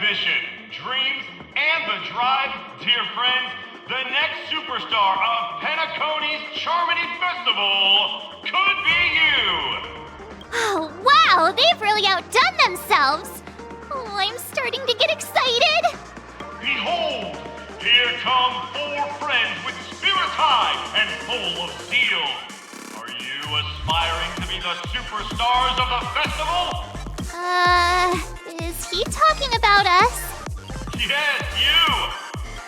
ambition, dreams, and the drive, dear friends, the next superstar of Penacony's Charmony Festival could be you! Oh, wow! They've really outdone themselves! Oh, I'm starting to get excited! Behold! Here come 4 friends with spirits high and full of zeal. Are you aspiring to be the superstars of the festival? Is he talking about us? Yes, you!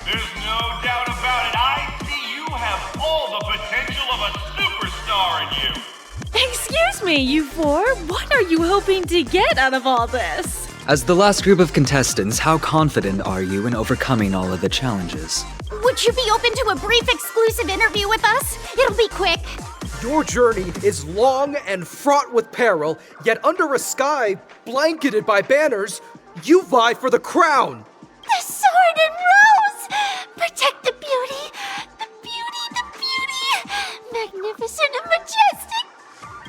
There's no doubt about it. I see you have all the potential of a superstar in you. Excuse me, you 4. What are you hoping to get out of all this? As the last group of contestants, how confident are you in overcoming all of the challenges? Would you be open to a brief exclusive interview with us? It'll be quick. Your journey is long and fraught with peril, yet under a sky blanketed by banners, you vie for the crown. The sword and rose! Protect the beauty! The beauty, the beauty! Magnificent and majestic!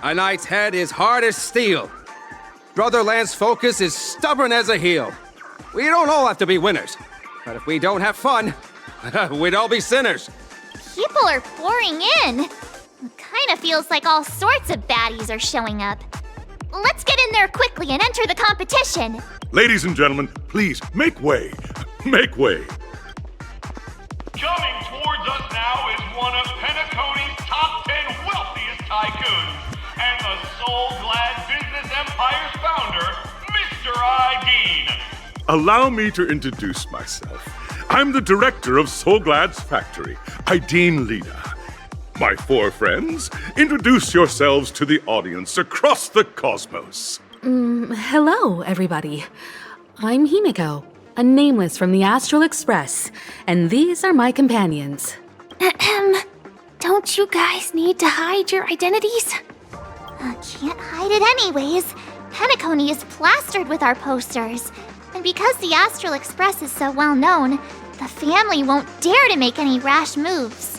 A knight's head is hard as steel. Brother Lance's focus is stubborn as a heel. We don't all have to be winners, but if we don't have fun, we'd all be sinners. People are pouring in. It kinda feels like all sorts of baddies are showing up. Let's get in there quickly and enter the competition. Ladies and gentlemen, please, make way. Make way. Coming towards us now is one of Penacony's top 10 wealthiest tycoons and the soul-glad business empire's founder, Mr. Aideen. Allow me to introduce myself. I'm the director of Soulglad's factory, Aideen Lida. My 4 friends, introduce yourselves to the audience across the cosmos. Hello, everybody. I'm Himiko, a nameless from the Astral Express, and these are my companions. Don't you guys need to hide your identities? Can't hide it anyways. Penacony is plastered with our posters. And because the Astral Express is so well known, the family won't dare to make any rash moves.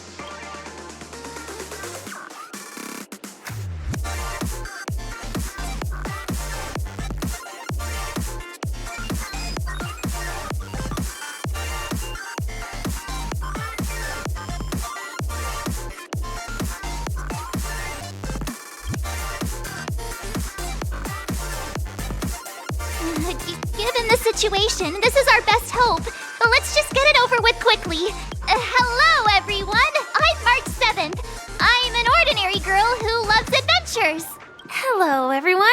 Given the situation, this is our best hope. But let's just get it over with quickly. Hello, everyone. I'm March 7th. I'm an ordinary girl who loves adventures. Hello, everyone.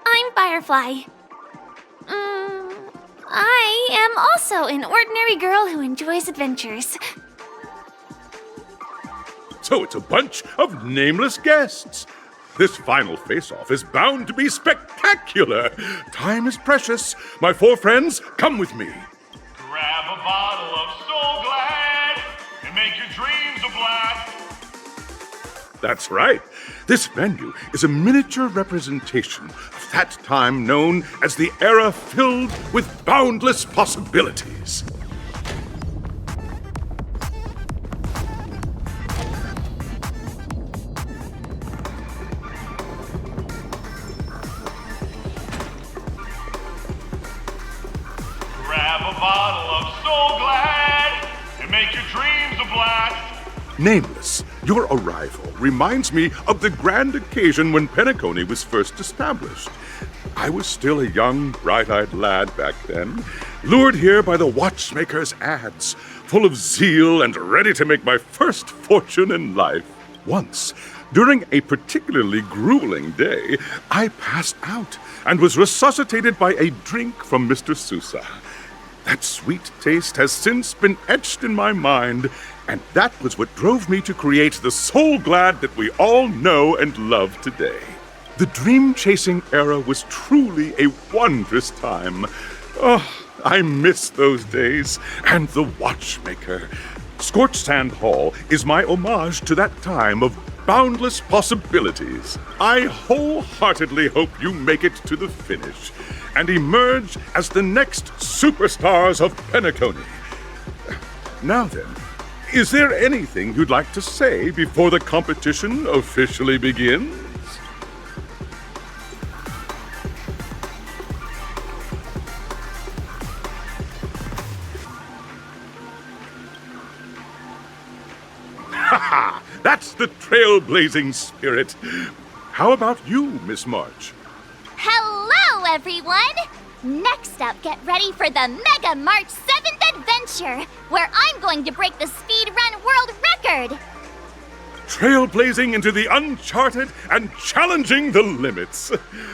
I'm Firefly. I am also an ordinary girl who enjoys adventures. So it's a bunch of nameless guests. This final face-off is bound to be spectacular. Time is precious. My 4 friends, come with me. Grab a bottle of Soul Glad and make your dreams a blast. That's right. This venue is a miniature representation of that time known as the era filled with boundless possibilities. Grab a bottle of Soul Glad and make your dreams a blast. Nameless, your arrival reminds me of the grand occasion when Penacony was first established. I was still a young, bright-eyed lad back then, lured here by the Watchmakers' ads, full of zeal and ready to make my first fortune in life. Once, during a particularly grueling day, I passed out and was resuscitated by a drink from Mr. Sousa. That sweet taste has since been etched in my mind, and that was what drove me to create the Soul Glad that we all know and love today. The dream-chasing era was truly a wondrous time. Oh, I miss those days, and the Watchmaker. Scorched Sand Hall is my homage to that time of boundless possibilities. I wholeheartedly hope you make it to the finish and emerge as the next superstars of Penacony. Now then, is there anything you'd like to say before the competition officially begins? trailblazing spirit. How about you, Miss March? Hello, everyone! Next up, get ready for the Mega March 7th Adventure, where I'm going to break the speedrun world record! Trailblazing into the uncharted and challenging the limits.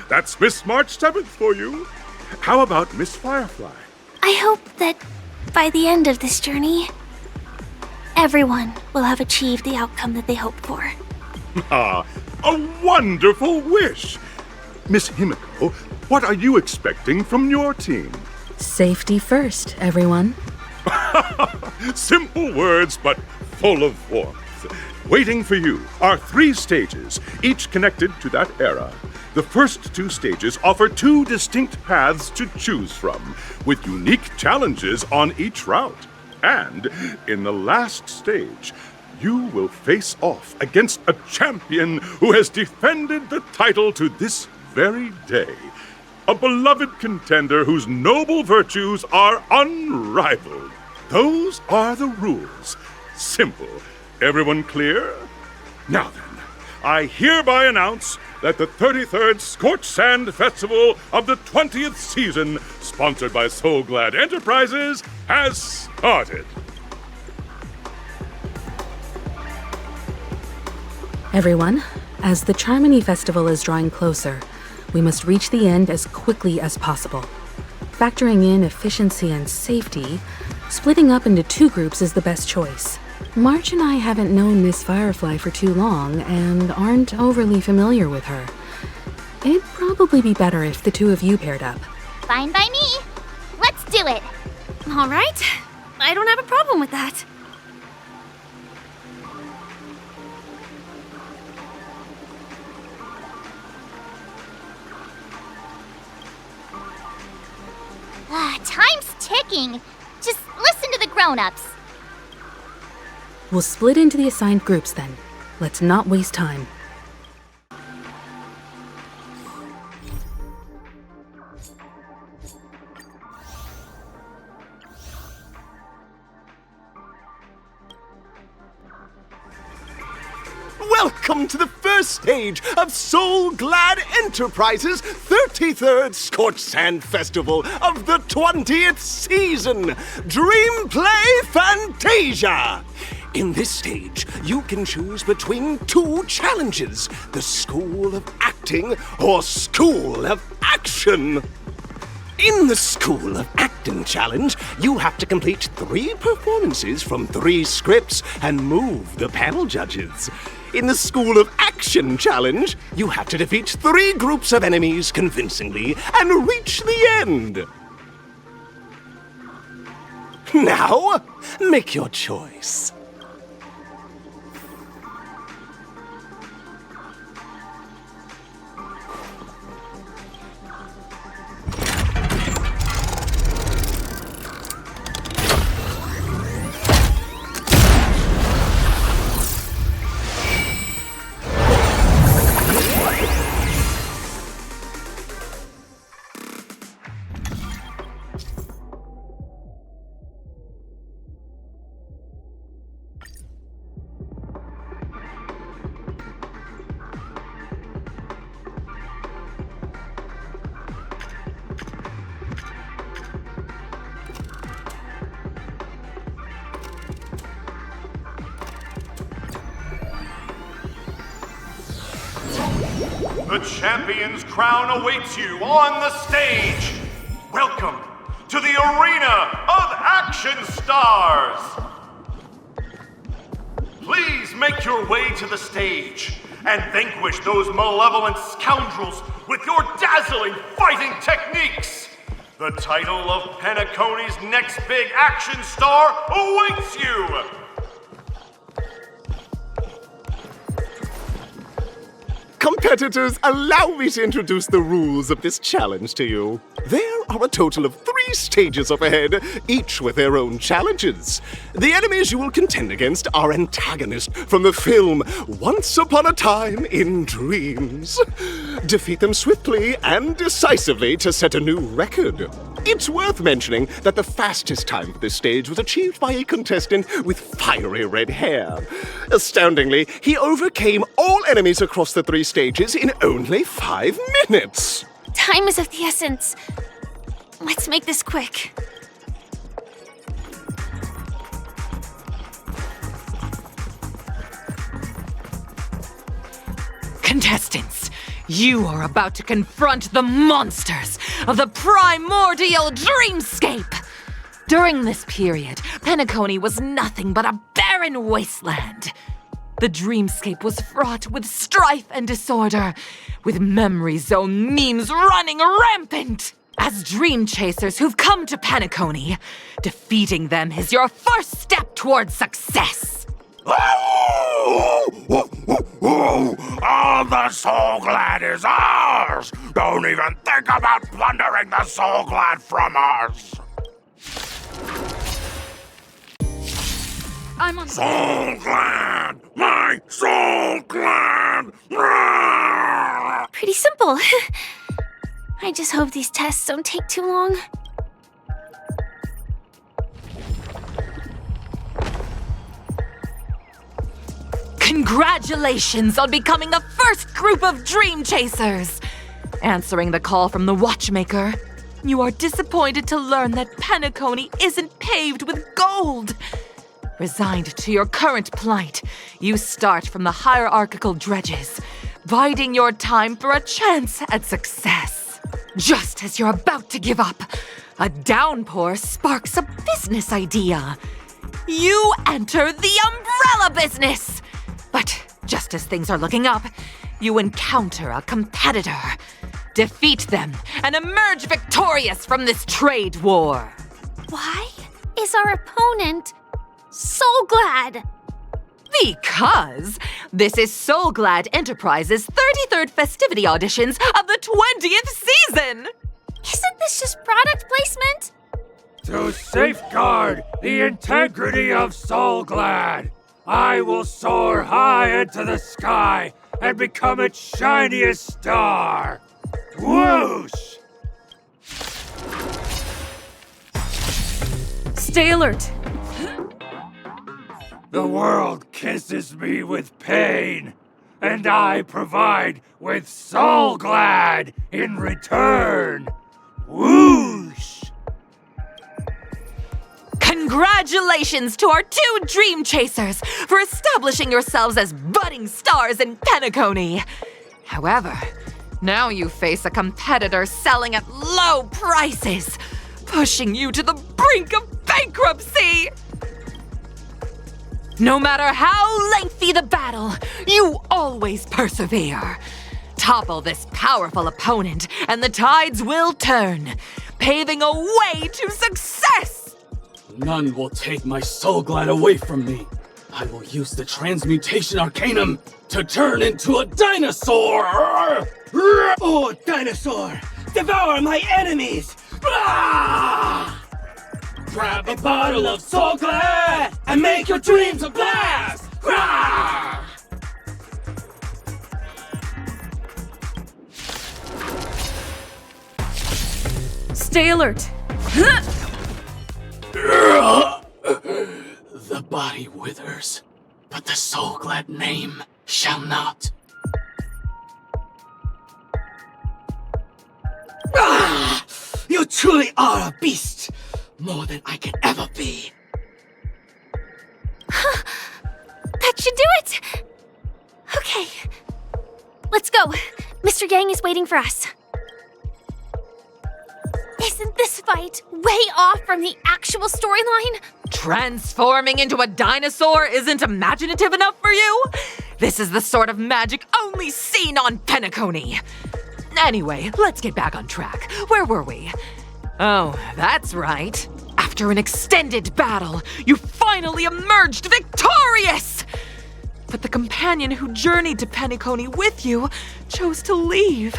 That's Miss March 7th for you. How about Miss Firefly? I hope that by the end of this journey, everyone will have achieved the outcome that they hoped for. Ah, a wonderful wish! Miss Himiko, what are you expecting from your team? Safety first, everyone. Simple words, but full of warmth. Waiting for you are 3 stages, each connected to that era. The first 2 stages offer 2 distinct paths to choose from, with unique challenges on each route. And in the last stage, you will face off against a champion who has defended the title to this very day. A beloved contender whose noble virtues are unrivaled. Those are the rules. Simple. Everyone clear? Now then, I hereby announce that the 33rd Scorched Sand Festival of the 20th season, sponsored by Soul Glad Enterprises, has started. Everyone, as the Charmony Festival is drawing closer, we must reach the end as quickly as possible. Factoring in efficiency and safety, splitting up into 2 groups is the best choice. March and I haven't known Miss Firefly for too long and aren't overly familiar with her. It'd probably be better if the 2 of you paired up. Fine by me. Let's do it. All right. I don't have a problem with that. Time's ticking. Just listen to the grown-ups. We'll split into the assigned groups then. Let's not waste time. Welcome to the first stage of Soul Glad Enterprises' 33rd Scorched Sand Festival of the 20th season, Dream Play Fantasia! In this stage, you can choose between 2 challenges, the School of Acting or School of Action. In the School of Acting challenge, you have to complete 3 performances from 3 scripts and move the panel judges. In the School of Action challenge, you have to defeat 3 groups of enemies convincingly and reach the end. Now, make your choice. The champion's crown awaits you on the stage. Welcome to the Arena of Action Stars. Please make your way to the stage and vanquish those malevolent scoundrels with your dazzling fighting techniques. The title of Penacony's next big action star awaits you. Competitors, allow me to introduce the rules of this challenge to you. There are a total of 3 stages up ahead, each with their own challenges. The enemies you will contend against are antagonists from the film Once Upon a Time in Dreams. Defeat them swiftly and decisively to set a new record. It's worth mentioning that the fastest time for this stage was achieved by a contestant with fiery red hair. Astoundingly, he overcame all enemies across the 3 stages in only 5 minutes. Time is of the essence. Let's make this quick. Contestants, you are about to confront the monsters of the primordial dreamscape. During this period, Penacony was nothing but a barren wasteland. The dreamscape was fraught with strife and disorder, with memory zone memes running rampant. As dream chasers who've come to Penacony, defeating them is your first step towards success. All the Soul Glad is ours! Don't even think about plundering the Soul Glad from us! I'm on Soul Glad! My Soul Glad! Pretty simple. I just hope these tests don't take too long. Congratulations on becoming the first group of dream chasers! Answering the call from the Watchmaker, you are disappointed to learn that Penacony isn't paved with gold. Resigned to your current plight, you start from the hierarchical dredges, biding your time for a chance at success. Just as you're about to give up, a downpour sparks a business idea. You enter the umbrella business! But just as things are looking up, you encounter a competitor. Defeat them and emerge victorious from this trade war. Why is our opponent Soul Glad? Because this is Soul Glad Enterprises' 33rd festivity auditions of the 20th season! Isn't this just product placement? To safeguard the integrity of Soul Glad, I will soar high into the sky and become its shiniest star. Whoosh! Stay alert. The world kisses me with pain, and I provide with Soul Glad in return. Whoosh! Congratulations to our 2 dream chasers for establishing yourselves as budding stars in Penacony. However, now you face a competitor selling at low prices, pushing you to the brink of bankruptcy. No matter how lengthy the battle, you always persevere. Topple this powerful opponent, and the tides will turn, paving a way to success! None will take my Soul Glad away from me. I will use the Transmutation Arcanum to turn into a dinosaur! Oh, dinosaur! Devour my enemies! Grab a bottle of Soul Glad and make your dreams a blast! Stay alert. The body withers, but the Soul Glad name shall not. You truly are a beast! More than I can ever be. That should do it! Okay. Let's go. Mr. Yang is waiting for us. Isn't this fight way off from the actual storyline? Transforming into a dinosaur isn't imaginative enough for you? This is the sort of magic only seen on Penacony. Anyway, let's get back on track. Where were we? Oh, that's right. After an extended battle, you finally emerged victorious! But the companion who journeyed to Penacony with you chose to leave,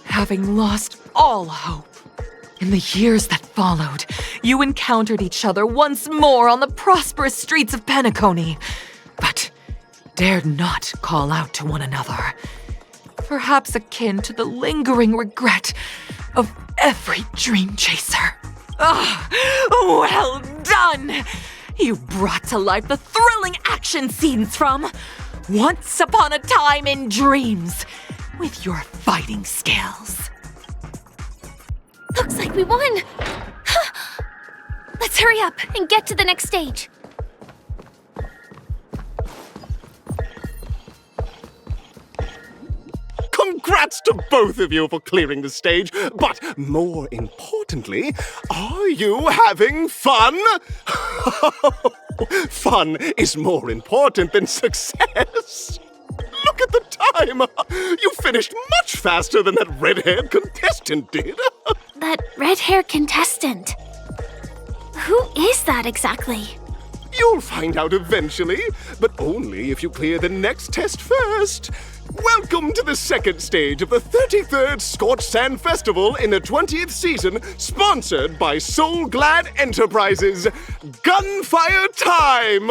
having lost all hope. In the years that followed, you encountered each other once more on the prosperous streets of Penacony, but dared not call out to one another. Perhaps akin to the lingering regret of every dream chaser. Well done! You brought to life the thrilling action scenes from Once Upon a Time in Dreams with your fighting skills. Looks like we won! Let's hurry up and get to the next stage. Congrats to both of you for clearing the stage, but more importantly, are you having fun? Fun is more important than success. Look at the time! You finished much faster than that red-haired contestant did. That red-haired contestant? Who is that exactly? You'll find out eventually, but only if you clear the next test first. Welcome to the second stage of the 33rd Scorched Sand Festival in the 20th season, sponsored by Soul Glad Enterprises. Gunfire time!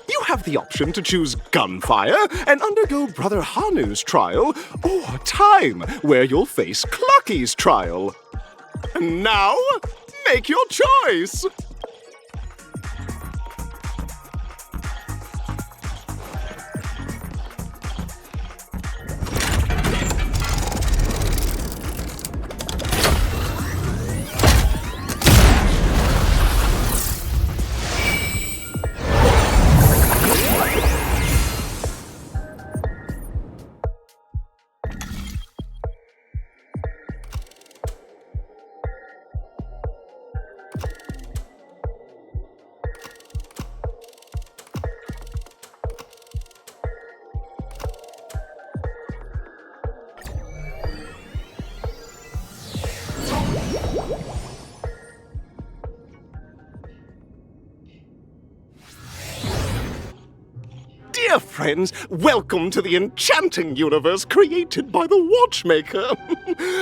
You have the option to choose Gunfire and undergo Brother Hanu's trial, or Time, where you'll face Clockie's trial. Now, make your choice! Dear friends, welcome to the enchanting universe created by the Watchmaker.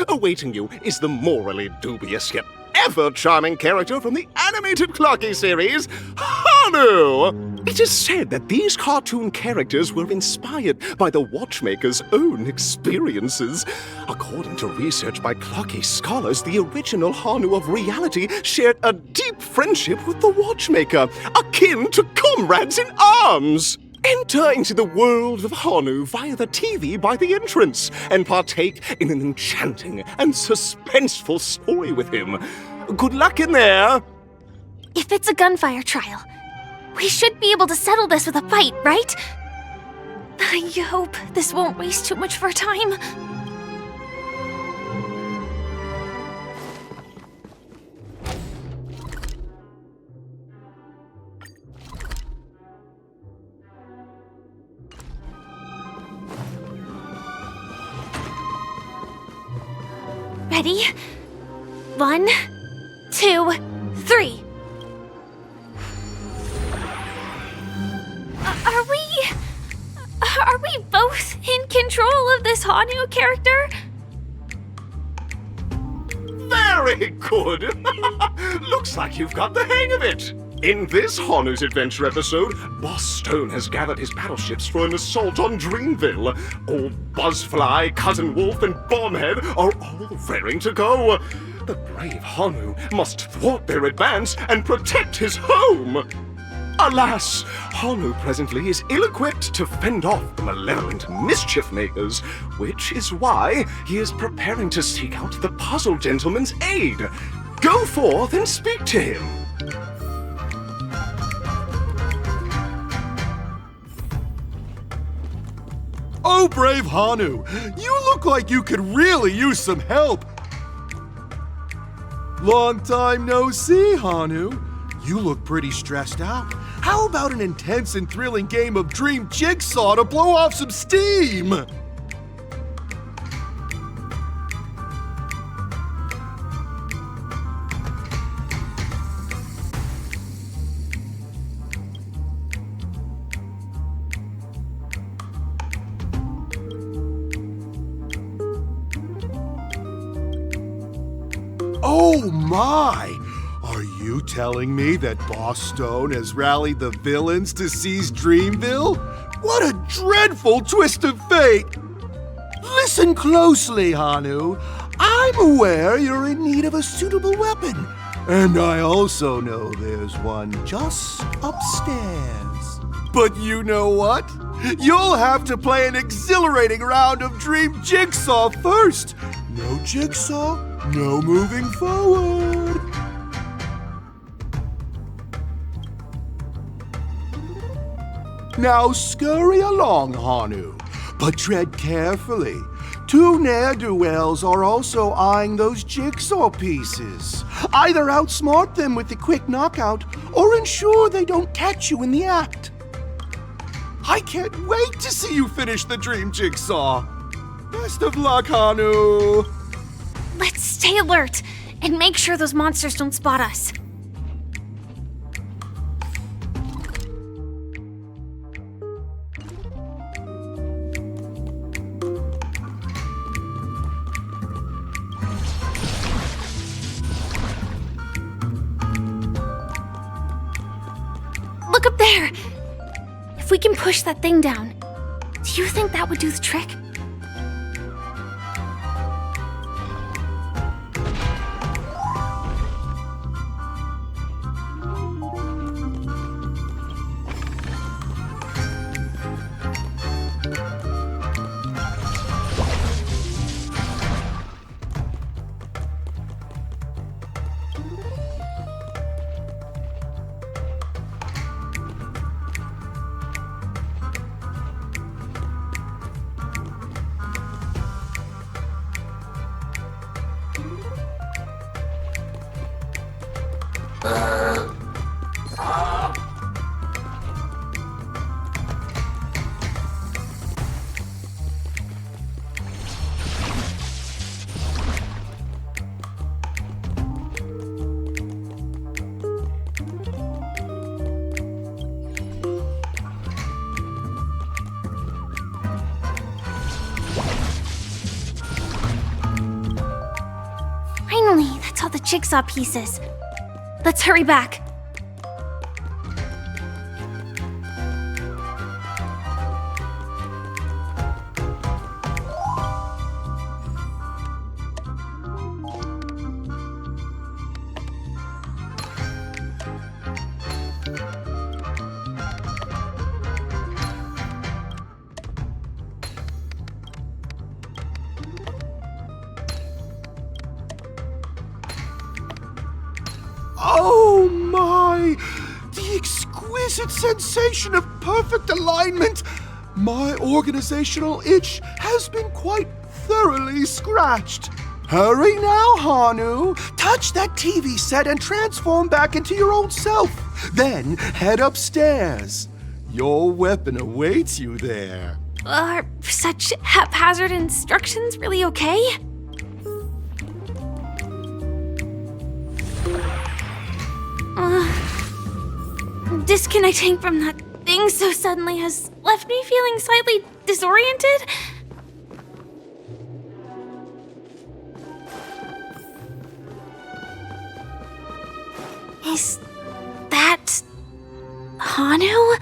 Awaiting you is the morally dubious yet ever charming character from the animated Clockie series, Hanu! It is said that these cartoon characters were inspired by the Watchmaker's own experiences. According to research by Clockie scholars, the original Hanu of reality shared a deep friendship with the Watchmaker, akin to comrades in arms. Enter into the world of Hanu via the TV by the entrance and partake in an enchanting and suspenseful story with him. Good luck in there! If it's a gunfire trial, we should be able to settle this with a fight, right? I hope this won't waste too much of our time. Ready? 1, 2, 3. Are we both in control of this Hanu character? Very good! Looks like you've got the hang of it! In this Hanu's Adventure episode, Boss Stone has gathered his battleships for an assault on Dreamville. Old Buzzfly, Cousin Wolf, and Bombhead are all raring to go. The brave Hanu must thwart their advance and protect his home. Alas, Hanu presently is ill-equipped to fend off the malevolent mischief makers, which is why he is preparing to seek out the Puzzle Gentleman's aid. Go forth and speak to him. Oh, brave Hanu, you look like you could really use some help. Long time no see, Hanu. You look pretty stressed out. How about an intense and thrilling game of Dream Jigsaw to blow off some steam? Oh my! Are you telling me that Boss Stone has rallied the villains to seize Dreamville? What a dreadful twist of fate! Listen closely, Hanu. I'm aware you're in need of a suitable weapon. And I also know there's one just upstairs. But you know what? You'll have to play an exhilarating round of Dream Jigsaw first. No jigsaw, no moving forward. Now scurry along, Hanu, but tread carefully. 2 ne'er-do-wells are also eyeing those jigsaw pieces. Either outsmart them with the quick knockout, or ensure they don't catch you in the act. I can't wait to see you finish the Dream Jigsaw. Best of luck, Hanu. Let's stay alert and make sure those monsters don't spot us. Look up there! If we can push that thing down, do you think that would do the trick? Finally, that's all the jigsaw pieces. Let's hurry back. Oh my! The exquisite sensation of perfect alignment! My organizational itch has been quite thoroughly scratched. Hurry now, Hanu! Touch that TV set and transform back into your old self. Then head upstairs. Your weapon awaits you there. Are such haphazard instructions really okay? Disconnecting from that thing so suddenly has left me feeling slightly disoriented. Is that Hanu?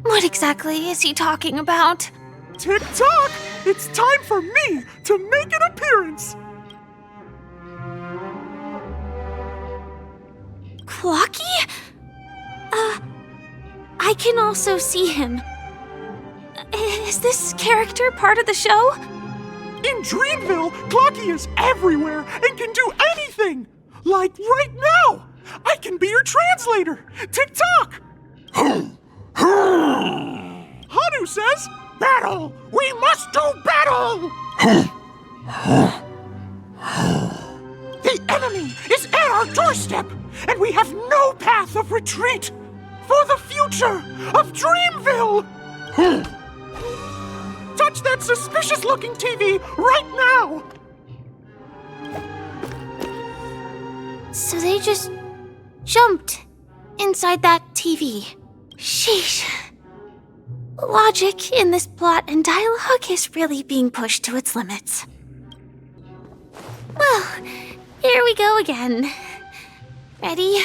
What exactly is he talking about? Tick-tock! It's time for me to make an appearance! Clockie? I can also see him. Is this character part of the show? In Dreamville, Clockie is everywhere and can do anything! Like right now! I can be your translator! Tick-tock! Hanu says, battle! We must do battle! The enemy is at our doorstep, and we have no path of retreat for the future of Dreamville! Touch that suspicious-looking TV right now! So they just jumped inside that TV. Sheesh. logic in this plot and dialogue is really being pushed to its limits. Well, here we go again. Ready?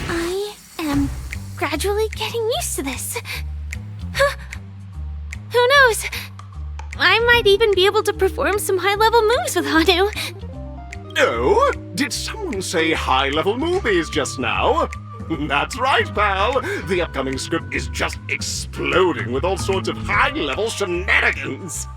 I am gradually getting used to this. Huh. Who knows? I might even be able to perform some high-level moves with Hanu. Oh? Did someone say high-level movies just now? That's right, pal. The upcoming script is just exploding with all sorts of high-level shenanigans.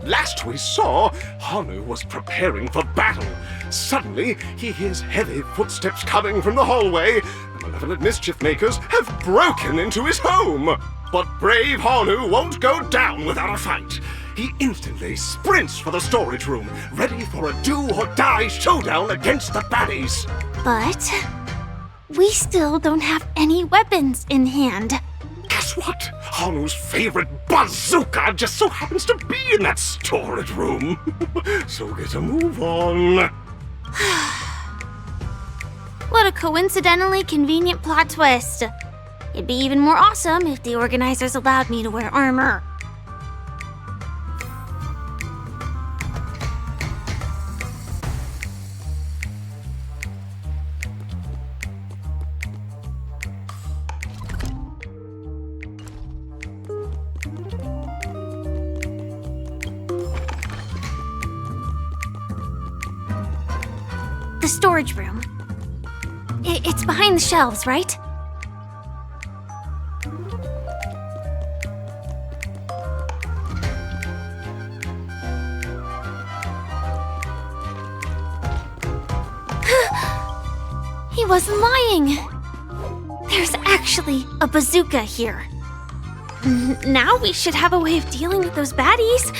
Last we saw, Hanu was preparing for battle. Suddenly, he hears heavy footsteps coming from the hallway. The malevolent mischief makers have broken into his home. But brave Hanu won't go down without a fight. He instantly sprints for the storage room, ready for a do-or-die showdown against the baddies. But we still don't have any weapons in hand. Guess what? Hanu's favorite bazooka just so happens to be in that storage room. So get a move on. What a coincidentally convenient plot twist. It'd be even more awesome if the organizers allowed me to wear armor. The storage room. It's behind the shelves, right? He wasn't lying. There's actually a bazooka here. Now we should have a way of dealing with those baddies.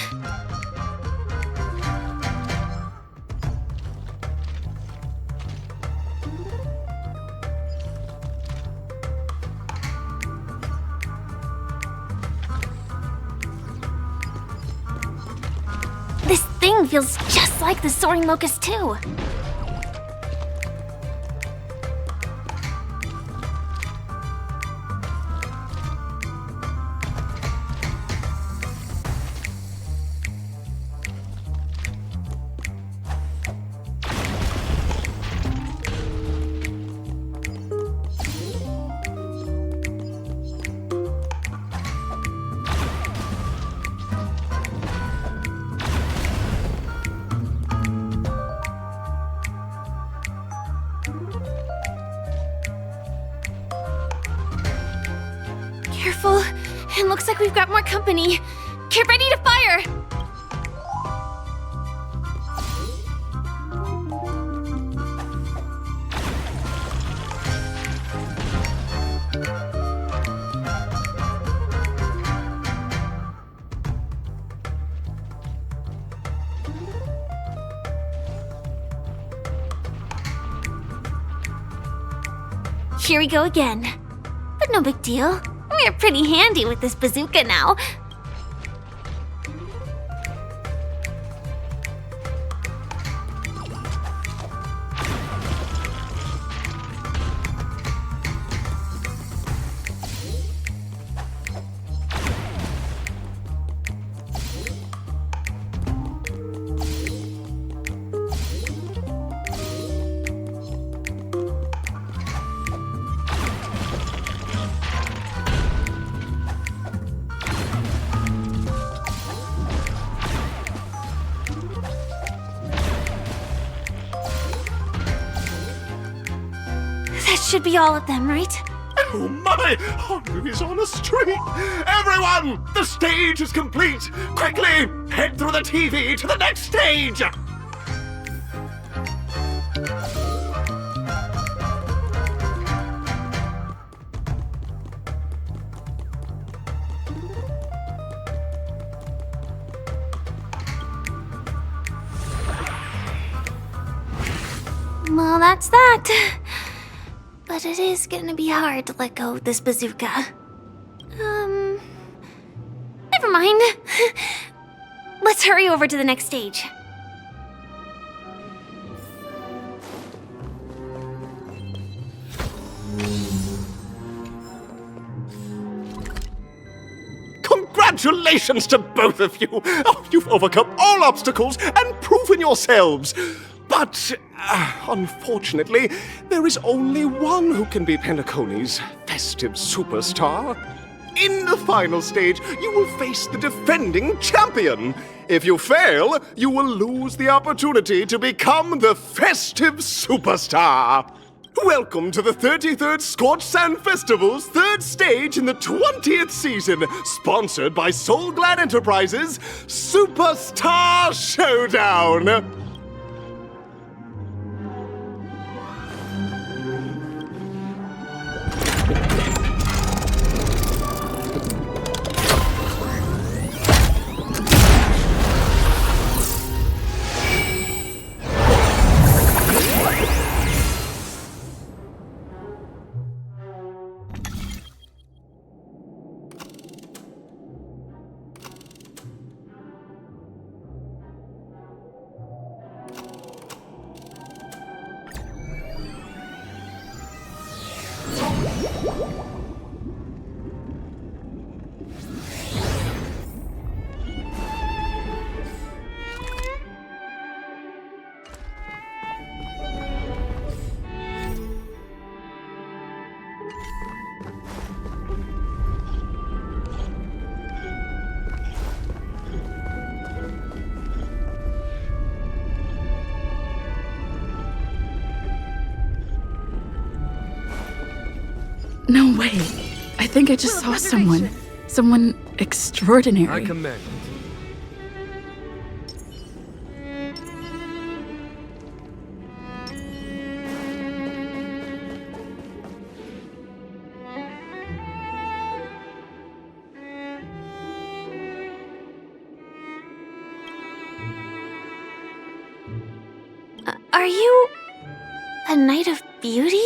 This thing feels just like the soaring locust too. Careful. It looks like we've got more company. Get ready to fire! Here we go again. But no big deal. We're pretty handy with this bazooka now. Should be all of them, right? Oh my! Hanu is on a streak! Everyone! The stage is complete! Quickly! Head through the TV to the next stage! Well, that's that. But it is gonna be hard to let go of this bazooka. Never mind. Let's hurry over to the next stage. Congratulations to both of you! Oh, you've overcome all obstacles and proven yourselves! But, unfortunately, there is only one who can be Penacony's festive superstar. In the final stage, you will face the defending champion. If you fail, you will lose the opportunity to become the festive superstar. Welcome to the 33rd Scorched Sand Festival's third stage in the 20th season, sponsored by Soulglad Enterprises' Superstar Showdown. No way. I think I just saw someone. Someone extraordinary. I commend. Are you a Knight of Beauty?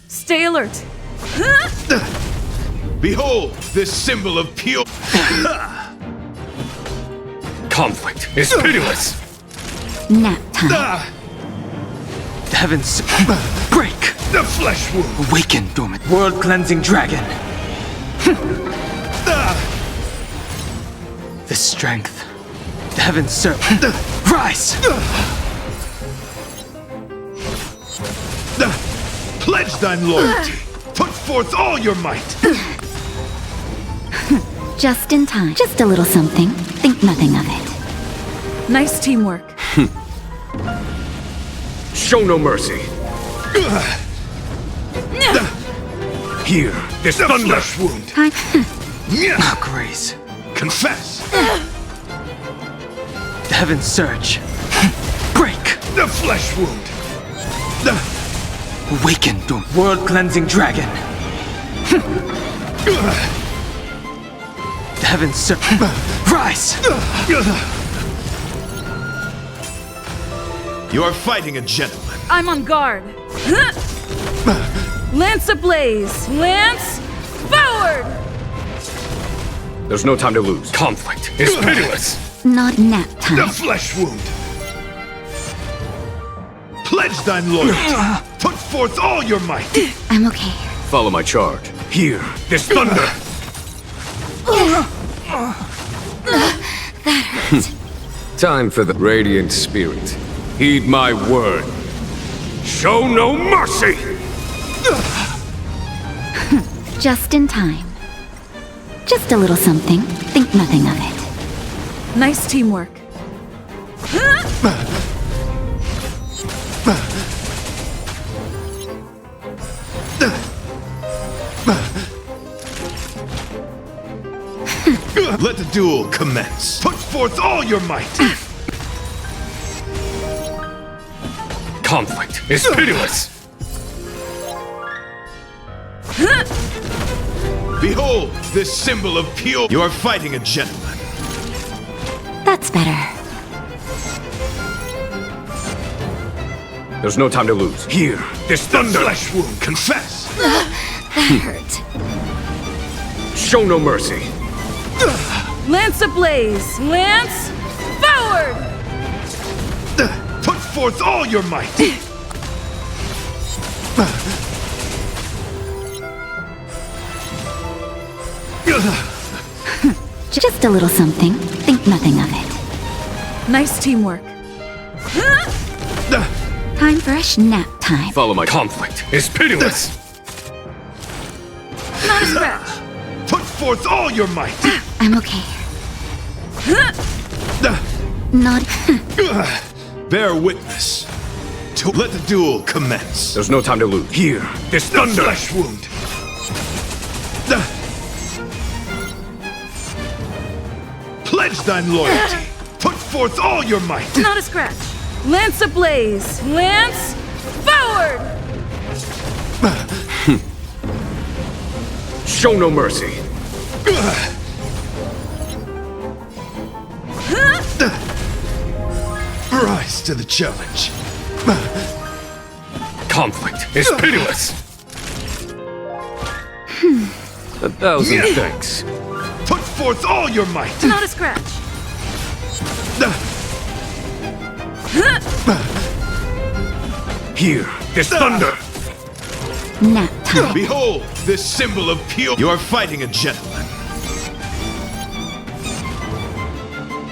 Stay alert. Behold, this symbol of pure conflict is pitiless. Nap time. The heavens break. The flesh wound. Awaken, dormant world-cleansing dragon. The strength. The heavens serve. Rise. Pledge thine loyalty. Put forth all your might. Just in time. Just a little something. Think nothing of it. Nice teamwork. Show no mercy. Here, this the thunder. flesh wound. Grace. Confess. The heavens surge. Break. The flesh wound. Awaken, world-cleansing dragon. The heavens surge. Rise. You are fighting a gentleman. I'm on guard. Lance ablaze. Lance forward. There's no time to lose. Conflict is pitiless. Not nap time. The flesh wound. Pledge thine loyalty. Put forth all your might! I'm okay. Follow my charge. Hear this thunder! That hurt. Time for the radiant spirit. Heed my word. Show no mercy! Just in time. Just a little something. Think nothing of it. Nice teamwork. Let the duel commence. Put forth all your might! Conflict is pitiless! Behold, this symbol of pure... You are fighting a gentleman. That's better. There's no time to lose. Hear this thunder! Flesh wound, confess! That hurt. Show no mercy. Lance ablaze! Lance forward! Put forth all your might! Just a little something. Think nothing of it. Nice teamwork. Time for a nap time. Follow my conflict is pitiless! Not a scratch. Put forth all your might! I'm okay. Not... Bear witness. To let the duel commence. There's no time to lose. Hear this thunder! Flesh wound. Pledge thine loyalty. Put forth all your might. Not a scratch. Lance ablaze! Lance forward! Show no mercy. Rise to the challenge. Conflict is pitiless! 1,000 thanks. Put forth all your might. Not a scratch. Hear this thunder! Nap time. Behold, this symbol of pure... You are fighting a gentleman.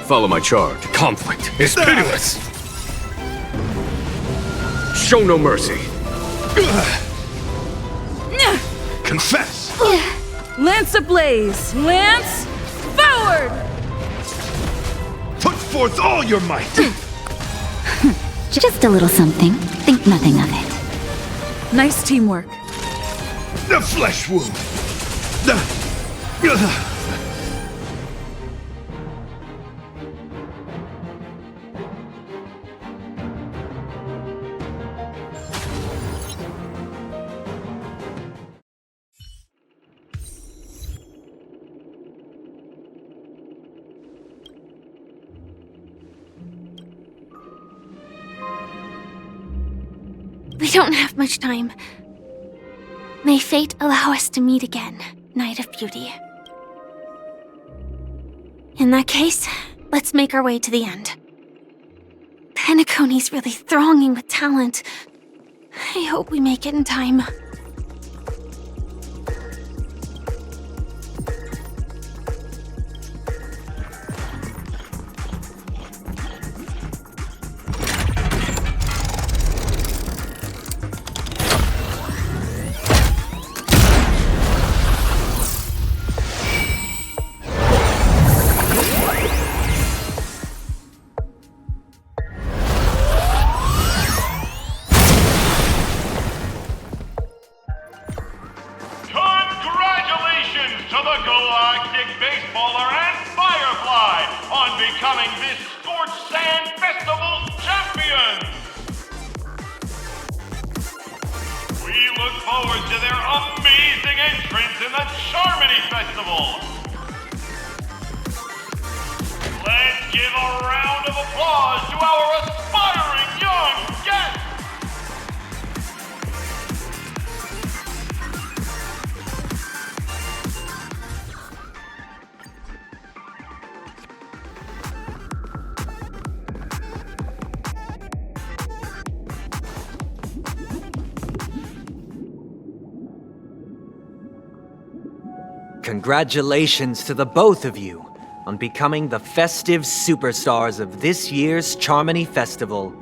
Follow my charge. Conflict is pitiless! Show no mercy. Confess! Lance ablaze! Lance forward! Put forth all your might! Just a little something. Think nothing of it. Nice teamwork. The flesh wound! We don't have much time. May fate allow us to meet again, Knight of Beauty. In that case, let's make our way to the end. Penacony's really thronging with talent. I hope we make it in time. Congratulations to the Galactic Baseballer and Firefly on becoming this Scorched Sand Festival's champions! We look forward to their amazing entrance in the Charmony Festival! Let's give a round of applause to our aspiring young guests! Congratulations to the both of you on becoming the festive superstars of this year's Charmony Festival.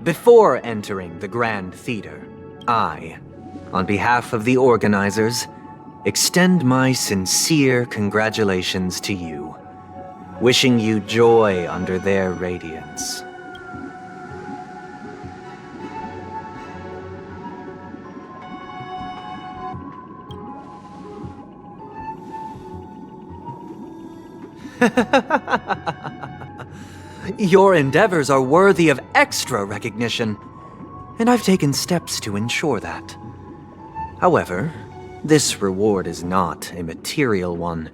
Before entering the Grand Theater, I, on behalf of the organizers, extend my sincere congratulations to you, wishing you joy under their radiance. Your endeavors are worthy of extra recognition, and I've taken steps to ensure that. However, this reward is not a material one,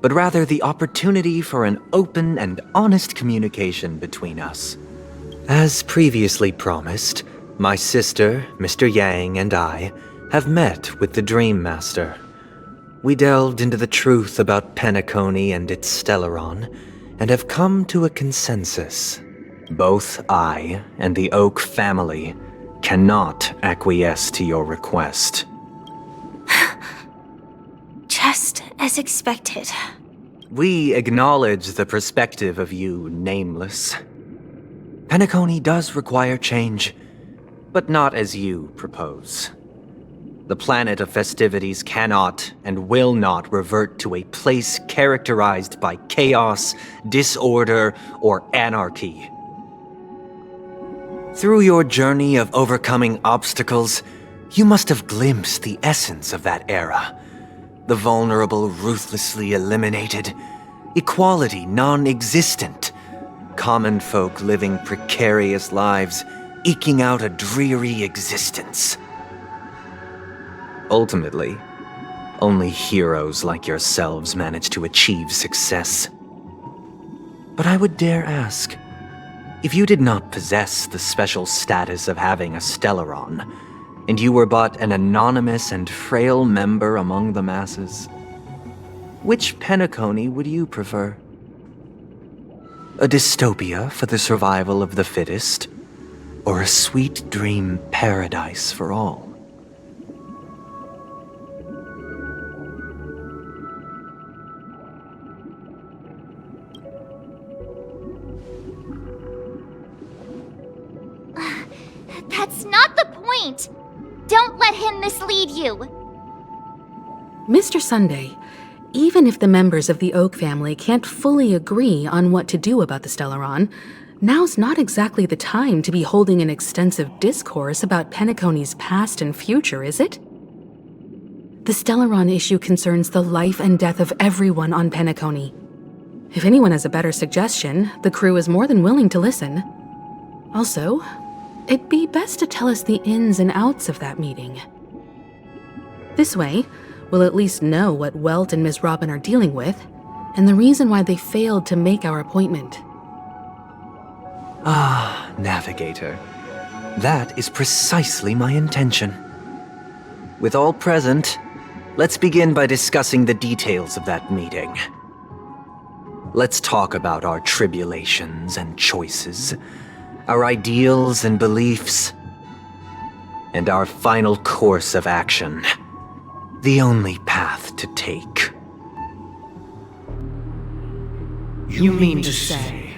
but rather the opportunity for an open and honest communication between us. As previously promised, my sister, Mr. Yang, and I have met with the Dreammaster. We delved into the truth about Penacony and its Stellaron, and have come to a consensus. Both I and the Oak family cannot acquiesce to your request. Just as expected. We acknowledge the perspective of you, Nameless. Penacony does require change, but not as you propose. The planet of festivities cannot and will not revert to a place characterized by chaos, disorder, or anarchy. Through your journey of overcoming obstacles, you must have glimpsed the essence of that era. The vulnerable ruthlessly eliminated, equality non-existent, common folk living precarious lives, eking out a dreary existence. Ultimately, only heroes like yourselves manage to achieve success. But I would dare ask, if you did not possess the special status of having a Stellaron, and you were but an anonymous and frail member among the masses, which Penacony would you prefer? A dystopia for the survival of the fittest, or a sweet dream paradise for all? That's not the point! Don't let him mislead you! Mr. Sunday, even if the members of the Oak family can't fully agree on what to do about the Stellaron, now's not exactly the time to be holding an extensive discourse about Penacony's past and future, is it? The Stellaron issue concerns the life and death of everyone on Penacony. If anyone has a better suggestion, the crew is more than willing to listen. Also, it'd be best to tell us the ins and outs of that meeting. This way, we'll at least know what Welt and Ms. Robin are dealing with, and the reason why they failed to make our appointment. Ah, Navigator. That is precisely my intention. With all present, let's begin by discussing the details of that meeting. Let's talk about our tribulations and choices, our ideals and beliefs, and our final course of action. The only path to take. You mean to say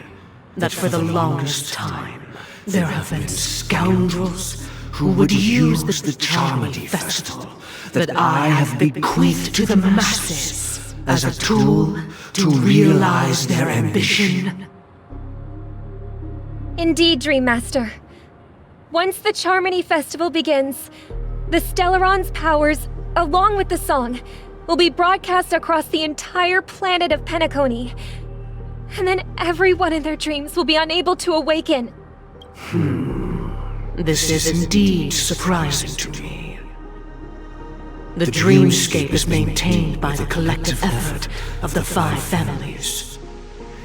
that for the longest time, there have been scoundrels who would use the Charmony Festival that I have bequeathed to the masses as a tool to realize their ambition? Indeed, Dreammaster. Once the Charmony Festival begins, the Stellaron's powers, along with the song, will be broadcast across the entire planet of Penacony. And then everyone in their dreams will be unable to awaken. This is indeed surprising to me. The dreamscape is maintained by the collective effort of the 5 families.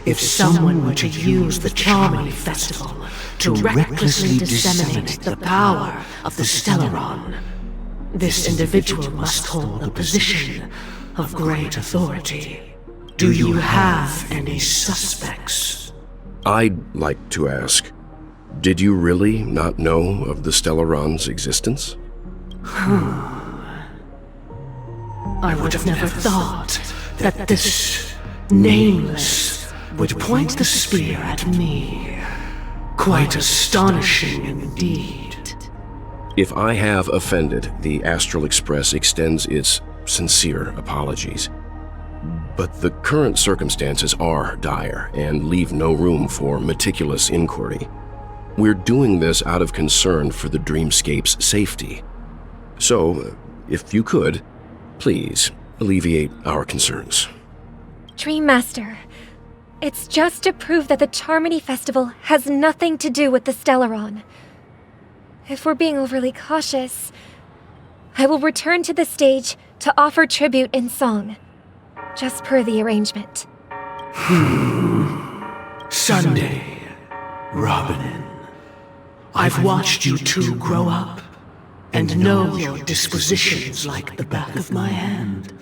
If someone were to use the Charmony Festival to recklessly disseminate the power of the Stellaron, this individual must hold a position of great authority. Do you have any suspects? I'd like to ask, did you really not know of the Stellaron's existence? I would have never thought that this nameless would point the spear at me. Quite astonishing indeed. If I have offended, the Astral Express extends its sincere apologies. But the current circumstances are dire and leave no room for meticulous inquiry. We're doing this out of concern for the Dreamscape's safety. So, if you could, please alleviate our concerns. Dreammaster, it's just to prove that the Charmony Festival has nothing to do with the Stellaron. If we're being overly cautious, I will return to the stage to offer tribute in song, just per the arrangement. Sunday, Robin. I've watched you two grow up, and know your dispositions like the back of my hand.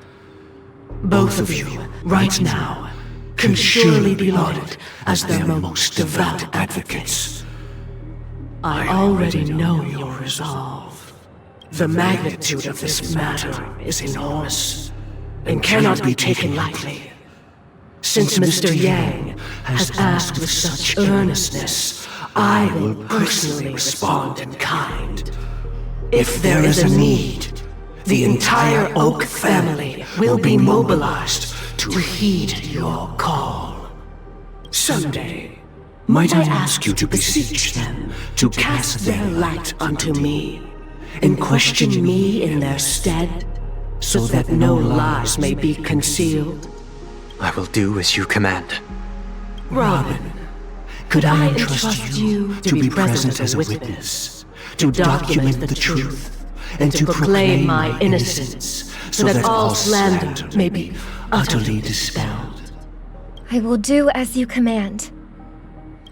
Both of you, right now, can surely be lauded as their most devout advocates. I already know your resolve. The magnitude of this matter is enormous, and cannot be taken lightly. Since Mr. Yang has asked with such earnestness, I will personally respond in kind. If there is a need, the entire Oak family will be mobilized to heed your call. Someday, might I ask you to beseech them to cast their light unto me, and question me in their stead, so that no lies may be concealed? I will do as you command. Robin, could I entrust you to be present as a witness, to document the truth, and to proclaim my innocence, so that all slander may be utterly dispelled? I will do as you command.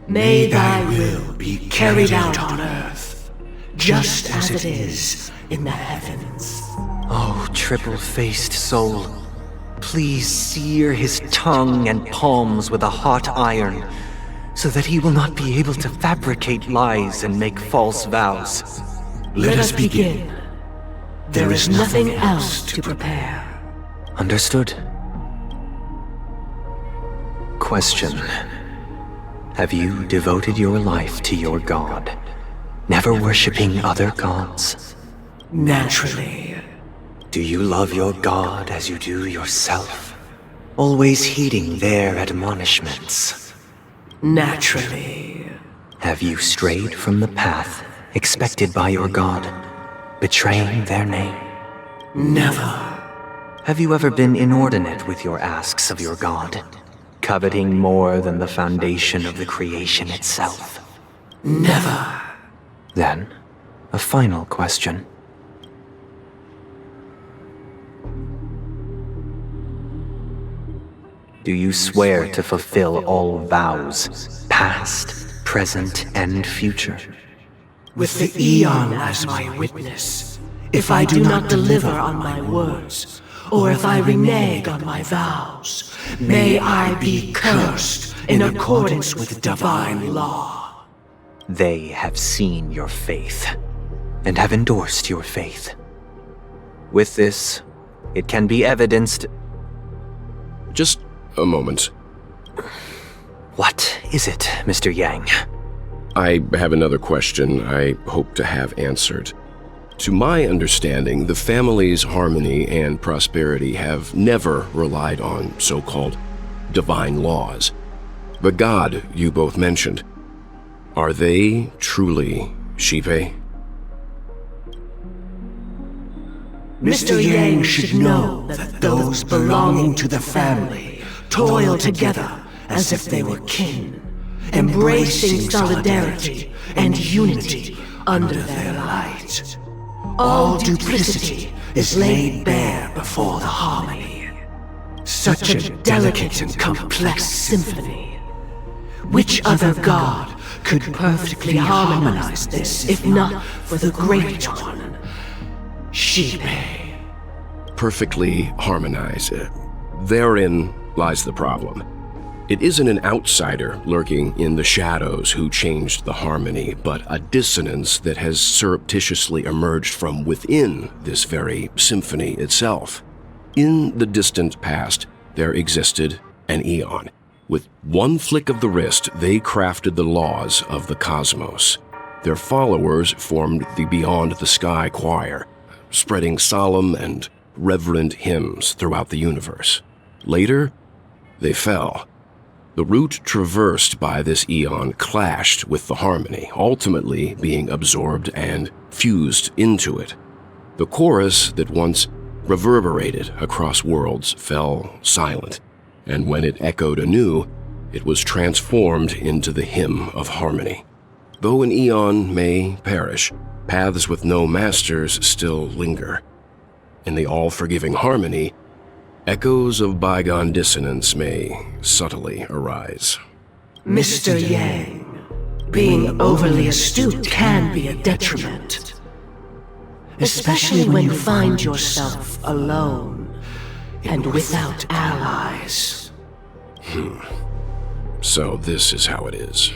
May thy will be carried out on earth, just as it is in the heavens. Oh, triple-faced soul, please sear his tongue and palms with a hot iron, so that he will not be able to fabricate lies and make false vows. Let us begin. There is nothing else to prepare. Understood. Question. Have you devoted your life to your god, never worshipping other gods? Naturally. Do you love your god as you do yourself, always heeding their admonishments? Naturally. Have you strayed from the path expected by your god, betraying their name? Never. Have you ever been inordinate with your asks of your god, coveting more than the foundation of the creation itself? Never. Then, a final question. Do you swear to fulfill all vows, past, present, and future? With the Eon as my witness, if I do not deliver on my words, or if I renege on my vows, may I be cursed in accordance with divine law. They have seen your faith, and have endorsed your faith. With this, it can be evidenced... Just a moment. What is it, Mr. Yang? I have another question I hope to have answered. To my understanding, the family's harmony and prosperity have never relied on so-called divine laws. The god you both mentioned, are they truly Shipe? Mr. Yang should know that those belonging to the family toil together as if they were kin, embracing solidarity and unity under their light. All duplicity is laid bare before the harmony. Such a delicate and complex symphony. Which other god could perfectly harmonize this, if not for the Great One, Shipe? Perfectly harmonize. Therein lies the problem. It isn't an outsider lurking in the shadows who changed the harmony, but a dissonance that has surreptitiously emerged from within this very symphony itself. In the distant past, there existed an eon. With one flick of the wrist, they crafted the laws of the cosmos. Their followers formed the Beyond the Sky Choir, spreading solemn and reverent hymns throughout the universe. Later, they fell. The route traversed by this eon clashed with the harmony, ultimately being absorbed and fused into it. The chorus that once reverberated across worlds fell silent, and when it echoed anew, it was transformed into the hymn of harmony. Though an eon may perish, paths with no masters still linger. In the all-forgiving harmony, echoes of bygone dissonance may subtly arise. Mr. Yang, being overly astute can be a detriment. Especially when you find yourself alone and without allies. So this is how it is.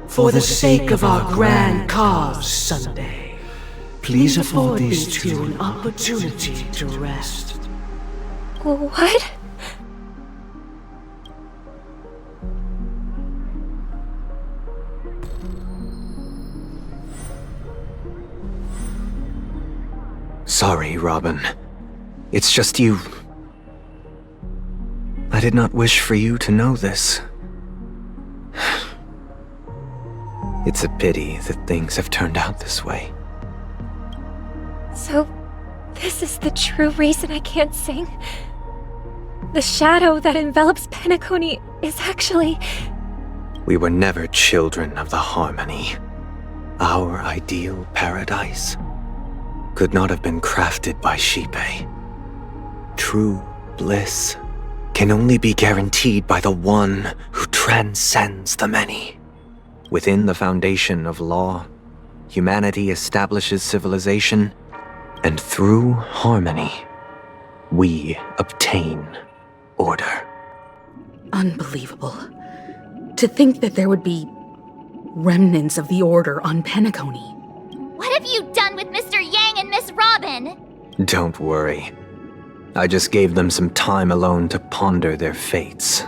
For the sake of our grand cause, Sunday, please afford these two an opportunity to rest. What? Sorry, Robin. It's just you. I did not wish for you to know this. It's a pity that things have turned out this way. So, this is the true reason I can't sing? The shadow that envelops Penacony is actually... We were never children of the harmony. Our ideal paradise could not have been crafted by Xipe. True bliss can only be guaranteed by the one who transcends the many. Within the foundation of law, humanity establishes civilization, and through harmony, we obtain order. Unbelievable. To think that there would be remnants of the Order on Penacony. What have you done with Mr. Yang and Miss Robin? Don't worry. I just gave them some time alone to ponder their fates.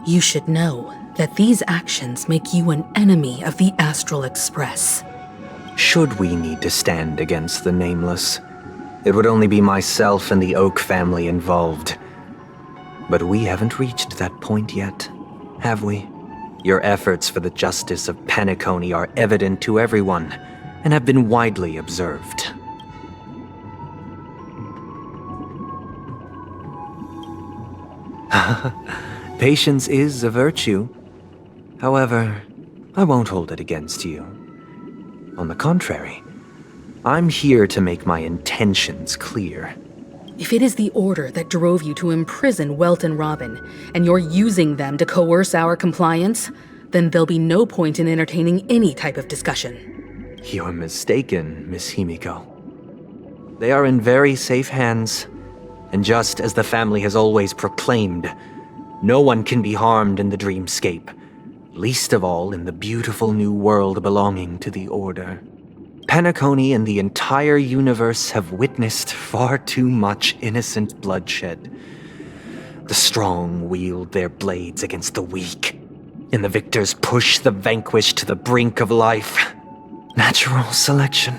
You should know that these actions make you an enemy of the Astral Express. Should we need to stand against the Nameless, it would only be myself and the Oak family involved. But we haven't reached that point yet, have we? Your efforts for the justice of Penacony are evident to everyone, and have been widely observed. Patience is a virtue. However, I won't hold it against you. On the contrary, I'm here to make my intentions clear. If it is the Order that drove you to imprison Welt and Robin, and you're using them to coerce our compliance, then there'll be no point in entertaining any type of discussion. You're mistaken, Miss Himiko. They are in very safe hands, and just as the family has always proclaimed, no one can be harmed in the dreamscape, least of all in the beautiful new world belonging to the Order. Penacony and the entire universe have witnessed far too much innocent bloodshed. The strong wield their blades against the weak, and the victors push the vanquished to the brink of life. Natural selection.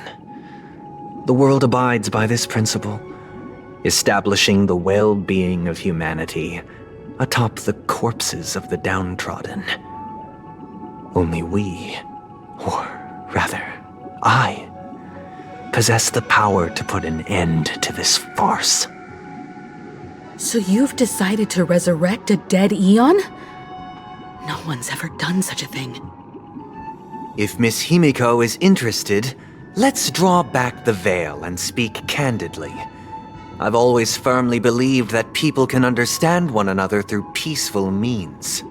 The world abides by this principle, establishing the well-being of humanity atop the corpses of the downtrodden. Only we, or rather, I, possess the power to put an end to this farce. So you've decided to resurrect a dead Eon? No one's ever done such a thing. If Miss Himiko is interested, let's draw back the veil and speak candidly. I've always firmly believed that people can understand one another through peaceful means.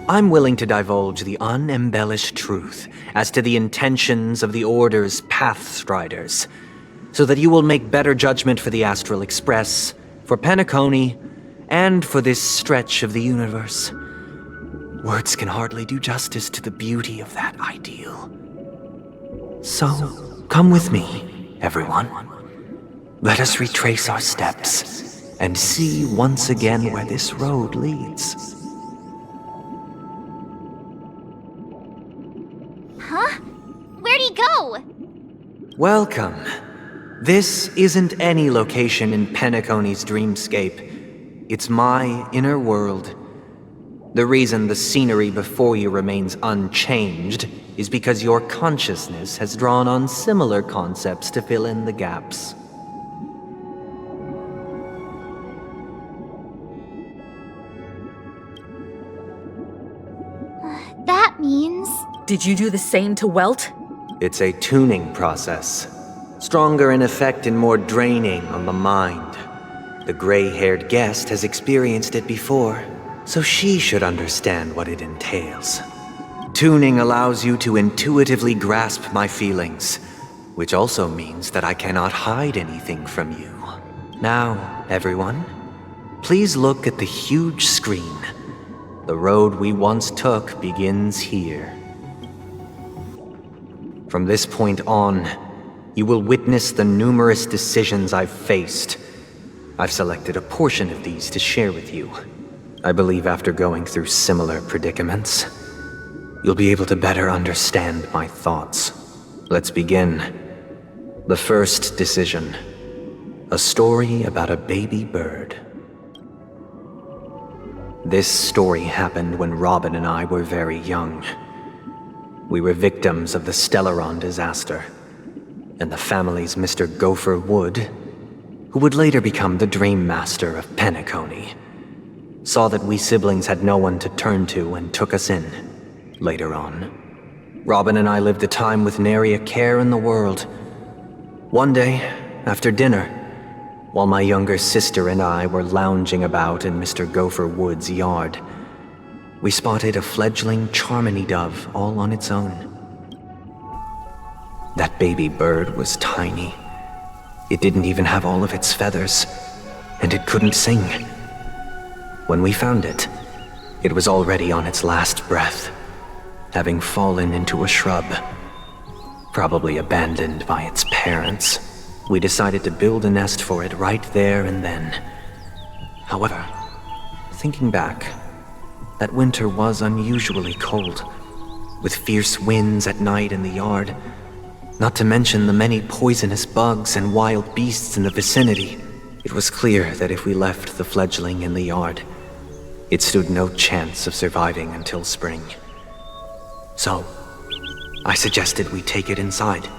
I'm willing to divulge the unembellished truth as to the intentions of the Order's Pathstriders, so that you will make better judgment for the Astral Express, for Penacony, and for this stretch of the universe. Words can hardly do justice to the beauty of that ideal. So, come with me, everyone. Let us retrace our steps and see once again where this road leads. Huh? Where'd he go? Welcome. This isn't any location in Penacony's dreamscape. It's my inner world. The reason the scenery before you remains unchanged is because your consciousness has drawn on similar concepts to fill in the gaps. That means... Did you do the same to Welt? It's a tuning process. Stronger in effect and more draining on the mind. The gray-haired guest has experienced it before, so she should understand what it entails. Tuning allows you to intuitively grasp my feelings, which also means that I cannot hide anything from you. Now, everyone, please look at the huge screen. The road we once took begins here. From this point on, you will witness the numerous decisions I've faced. I've selected a portion of these to share with you. I believe after going through similar predicaments, you'll be able to better understand my thoughts. Let's begin. The first decision. A story about a baby bird. This story happened when Robin and I were very young. We were victims of the Stellaron disaster, and the family's Mr. Gopher Wood, who would later become the Dreammaster of Penacony, saw that we siblings had no one to turn to and took us in. Later on, Robin and I lived a time with nary a care in the world. One day, after dinner, while my younger sister and I were lounging about in Mr. Gopher Wood's yard, we spotted a fledgling Charmony dove all on its own. That baby bird was tiny. It didn't even have all of its feathers, and it couldn't sing. When we found it, it was already on its last breath, having fallen into a shrub, probably abandoned by its parents. We decided to build a nest for it right there and then. However, thinking back, that winter was unusually cold, with fierce winds at night in the yard, not to mention the many poisonous bugs and wild beasts in the vicinity. It was clear that if we left the fledgling in the yard, it stood no chance of surviving until spring. So, I suggested we take it inside,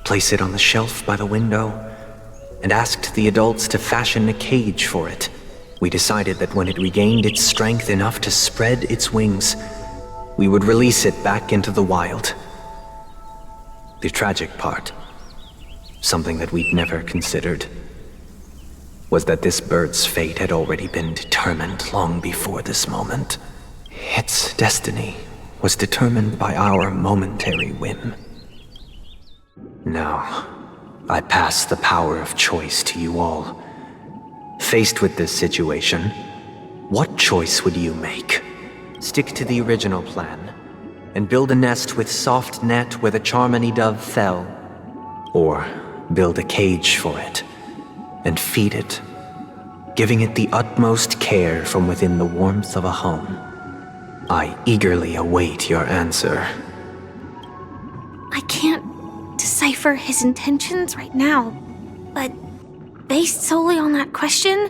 place it on the shelf by the window, and asked the adults to fashion a cage for it. We decided that when it regained its strength enough to spread its wings, we would release it back into the wild. The tragic part, something that we'd never considered, was that this bird's fate had already been determined long before this moment. Its destiny was determined by our momentary whim. Now, I pass the power of choice to you all. Faced with this situation, what choice would you make? Stick to the original plan and build a nest with soft net where the Charmony dove fell, or build a cage for it and feed it, giving it the utmost care from within the warmth of a home. I eagerly await your answer. I can't decipher his intentions right now, but based solely on that question,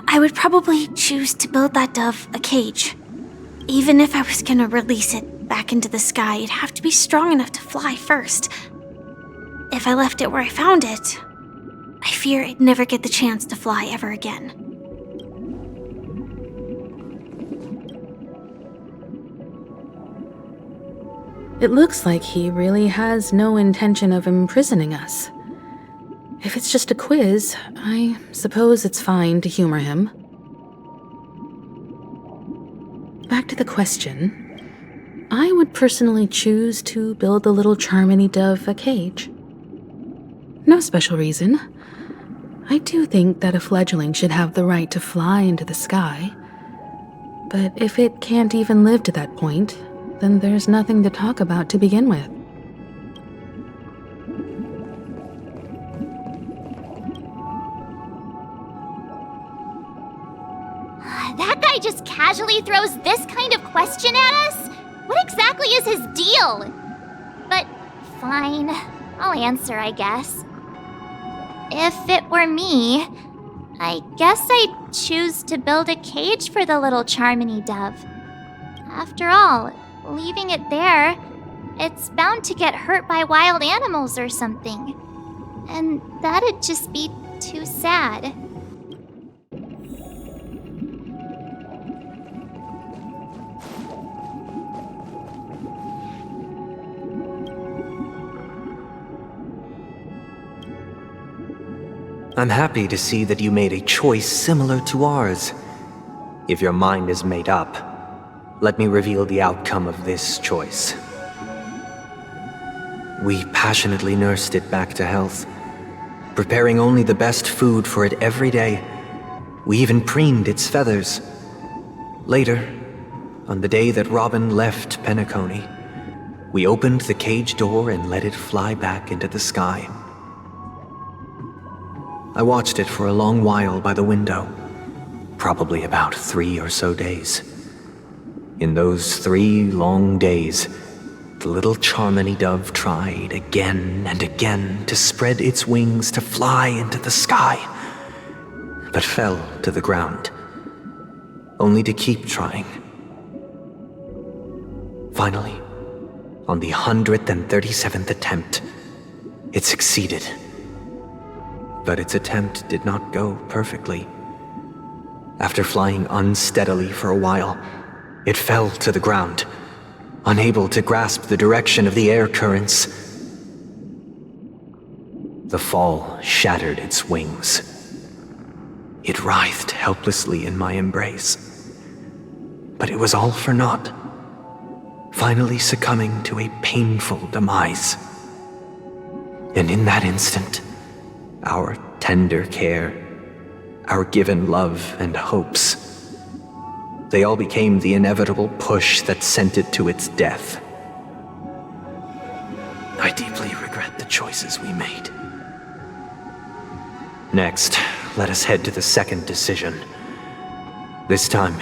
I would probably choose to build that dove a cage. Even if I was gonna release it back into the sky, it'd have to be strong enough to fly first. If I left it where I found it, I fear it'd never get the chance to fly ever again. It looks like he really has no intention of imprisoning us. If it's just a quiz, I suppose it's fine to humor him. Back to the question. I would personally choose to build the little Charmony dove a cage. No special reason. I do think that a fledgling should have the right to fly into the sky. But if it can't even live to that point, then there's nothing to talk about to begin with. casually throws this kind of question at us? What exactly is his deal? But fine, I'll answer, I guess. If it were me, I guess I'd choose to build a cage for the little Charmony dove. After all, leaving it there, it's bound to get hurt by wild animals or something. And that'd just be too sad. I'm happy to see that you made a choice similar to ours. If your mind is made up, let me reveal the outcome of this choice. We passionately nursed it back to health, preparing only the best food for it every day. We even preened its feathers. Later, on the day that Robin left Penacony, we opened the cage door and let it fly back into the sky. I watched it for a long while by the window, probably about 3 or so days. In those 3 long days, the little Charmony dove tried again and again to spread its wings to fly into the sky, but fell to the ground, only to keep trying. Finally, on the 137th attempt, it succeeded. But its attempt did not go perfectly. After flying unsteadily for a while, it fell to the ground, unable to grasp the direction of the air currents. The fall shattered its wings. It writhed helplessly in my embrace. But it was all for naught, finally succumbing to a painful demise. And in that instant, our tender care, our given love and hopes, they all became the inevitable push that sent it to its death. I deeply regret the choices we made. Next, let us head to the second decision. This time,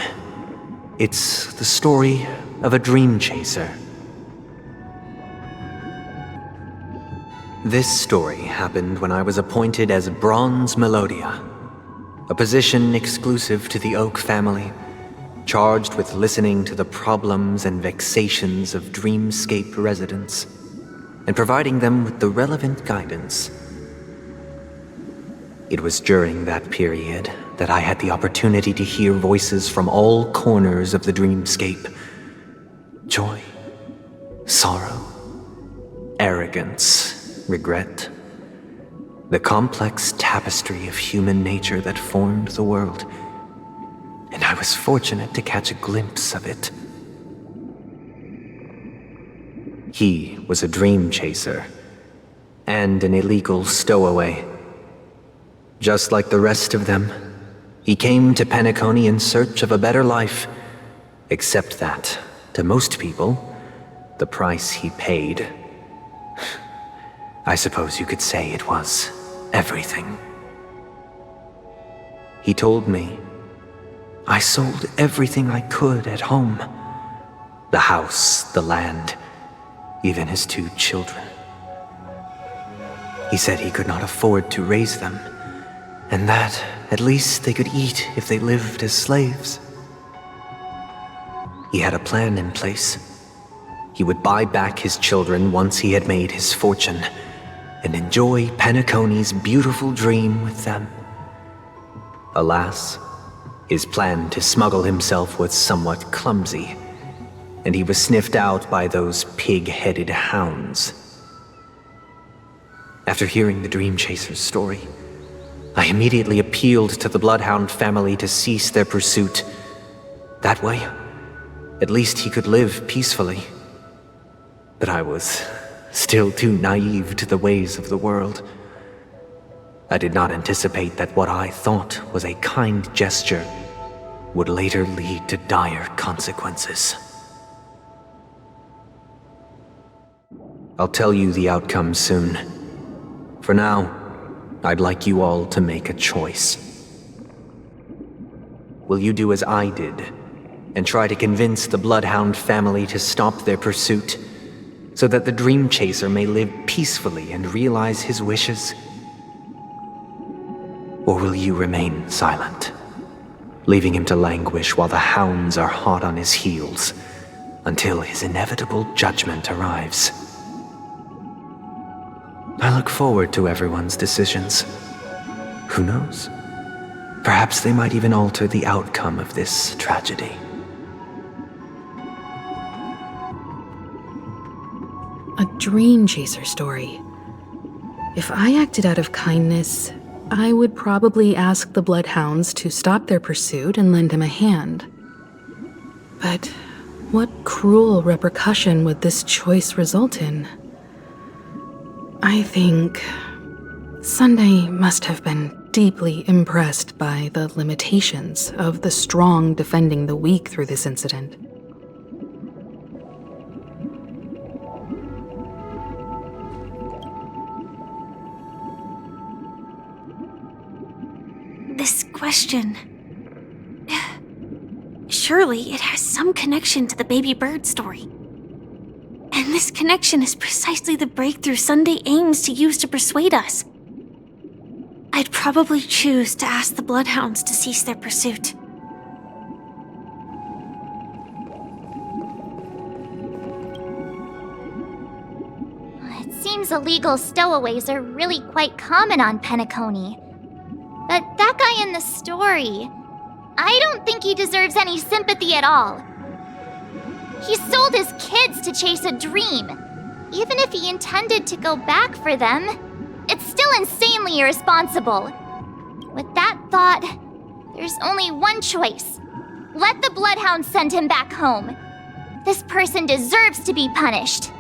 it's the story of a dream chaser. This story happened when I was appointed as Bronze Melodia, a position exclusive to the Oak family, charged with listening to the problems and vexations of Dreamscape residents, and providing them with the relevant guidance. It was during that period that I had the opportunity to hear voices from all corners of the Dreamscape. Joy, sorrow, arrogance, regret. The complex tapestry of human nature that formed the world. And I was fortunate to catch a glimpse of it. He was a dream chaser, and an illegal stowaway. Just like the rest of them, he came to Penacony in search of a better life, except that, to most people, the price he paid, I suppose you could say it was everything. He told me, I sold everything I could at home. The house, the land, even his 2 children. He said he could not afford to raise them, and that at least they could eat if they lived as slaves. He had a plan in place. He would buy back his children once he had made his fortune, and enjoy Penacony's beautiful dream with them. Alas, his plan to smuggle himself was somewhat clumsy, and he was sniffed out by those pig-headed hounds. After hearing the Dream Chaser's story, I immediately appealed to the Bloodhound family to cease their pursuit. That way, at least he could live peacefully. But I was still too naive to the ways of the world. I did not anticipate that what I thought was a kind gesture would later lead to dire consequences. I'll tell you the outcome soon. For now, I'd like you all to make a choice. Will you do as I did and try to convince the Bloodhound family to stop their pursuit, so that the Dream Chaser may live peacefully and realize his wishes? Or will you remain silent, leaving him to languish while the hounds are hot on his heels until his inevitable judgment arrives? I look forward to everyone's decisions. Who knows? Perhaps they might even alter the outcome of this tragedy. A Dream Chaser story. If I acted out of kindness, I would probably ask the Bloodhounds to stop their pursuit and lend him a hand. But what cruel repercussion would this choice result in? I think Sunday must have been deeply impressed by the limitations of the strong defending the weak through this incident. This question... Surely it has some connection to the baby bird story. And this connection is precisely the breakthrough Sunday aims to use to persuade us. I'd probably choose to ask the Bloodhounds to cease their pursuit. It seems illegal stowaways are really quite common on Penacony. But that guy in the story, I don't think he deserves any sympathy at all. He sold his kids to chase a dream. Even if he intended to go back for them, it's still insanely irresponsible. With that thought, there's only one choice. Let the Bloodhounds send him back home. This person deserves to be punished.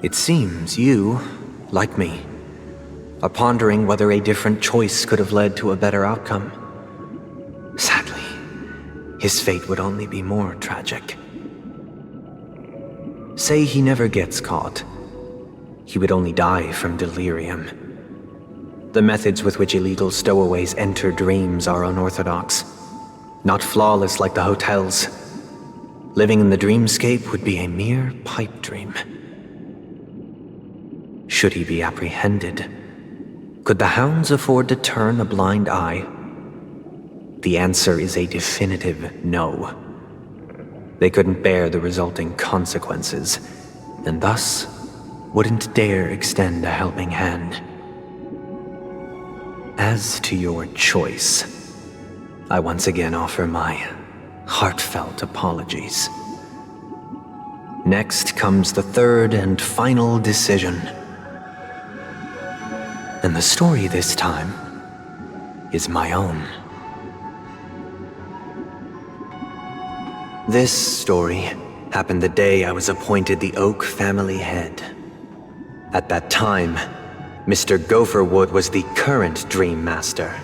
It seems you, like me, are pondering whether a different choice could have led to a better outcome. Sadly, his fate would only be more tragic. Say he never gets caught. He would only die from delirium. The methods with which illegal stowaways enter dreams are unorthodox, not flawless like the hotels. Living in the dreamscape would be a mere pipe dream. Should he be apprehended? Could the hounds afford to turn a blind eye? The answer is a definitive no. They couldn't bear the resulting consequences, and thus wouldn't dare extend a helping hand. As to your choice, I once again offer my heartfelt apologies. Next comes the third and final decision. And the story this time is my own. This story happened the day I was appointed the Oak family head. At that time, Mr. Gopherwood was the current Dreammaster,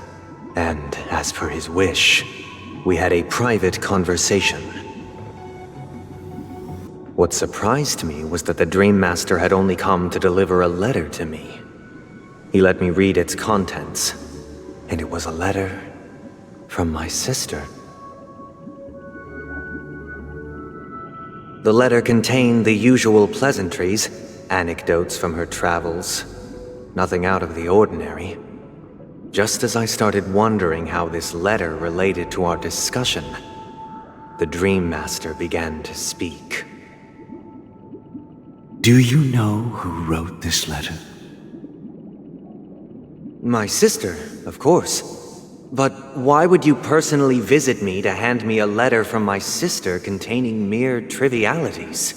and as per his wish, we had a private conversation. What surprised me was that the Dreammaster had only come to deliver a letter to me. He let me read its contents, and it was a letter from my sister. The letter contained the usual pleasantries, anecdotes from her travels, nothing out of the ordinary. Just as I started wondering how this letter related to our discussion, the Dreammaster began to speak. Do you know who wrote this letter? My sister, of course. But why would you personally visit me to hand me a letter from my sister containing mere trivialities?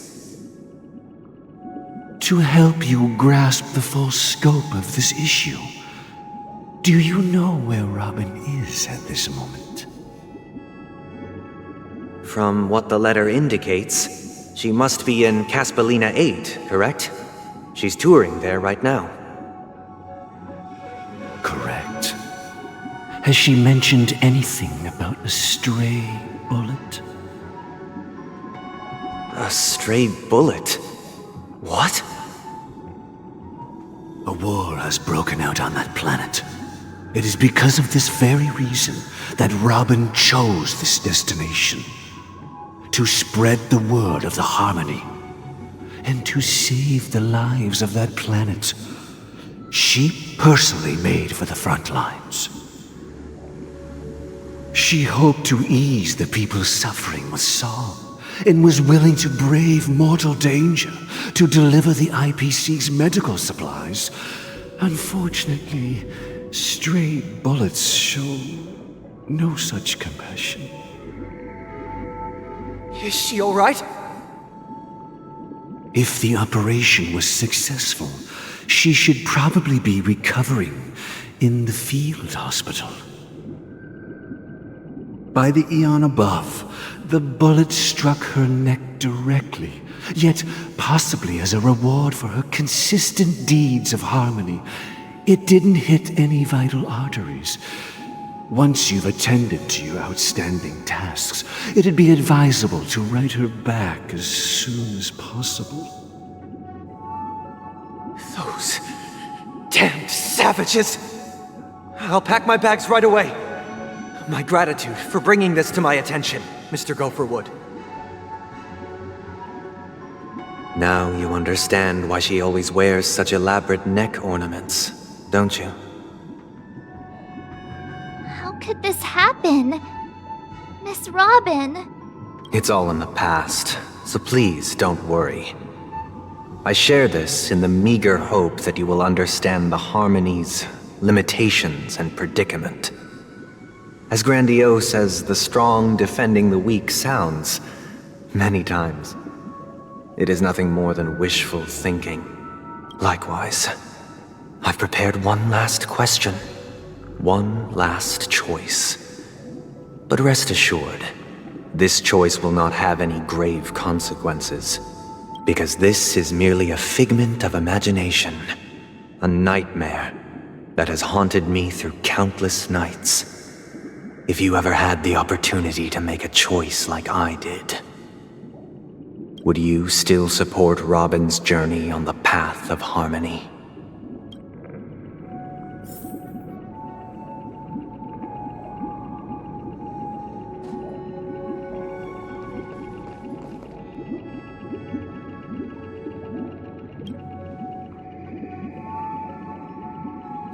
To help you grasp the full scope of this issue. Do you know where Robin is at this moment? From what the letter indicates, she must be in Caspelina 8, correct? She's touring there right now. Correct. Has she mentioned anything about a stray bullet? A stray bullet? What? A war has broken out on that planet. It is because of this very reason that Robin chose this destination. To spread the word of the harmony. And to save the lives of that planet. She personally made for the front lines. She hoped to ease the people's suffering with song, and was willing to brave mortal danger to deliver the IPC's medical supplies. Unfortunately, stray bullets show no such compassion. Is she all right? If the operation was successful, she should probably be recovering in the field hospital. By the eon above, the bullet struck her neck directly, yet possibly as a reward for her consistent deeds of harmony, it didn't hit any vital arteries. Once you've attended to your outstanding tasks, it'd be advisable to write her back as soon as possible. Those damned savages! I'll pack my bags right away. My gratitude for bringing this to my attention, Mr. Gopherwood. Now you understand why she always wears such elaborate neck ornaments, don't you? How could this happen? Miss Robin? It's all in the past, so please don't worry. I share this in the meager hope that you will understand the harmony's limitations and predicament. As grandiose as the strong defending the weak sounds, many times, it is nothing more than wishful thinking. Likewise, I've prepared one last question, one last choice. But rest assured, this choice will not have any grave consequences, because this is merely a figment of imagination, a nightmare that has haunted me through countless nights. If you ever had the opportunity to make a choice like I did, would you still support Robin's journey on the path of harmony?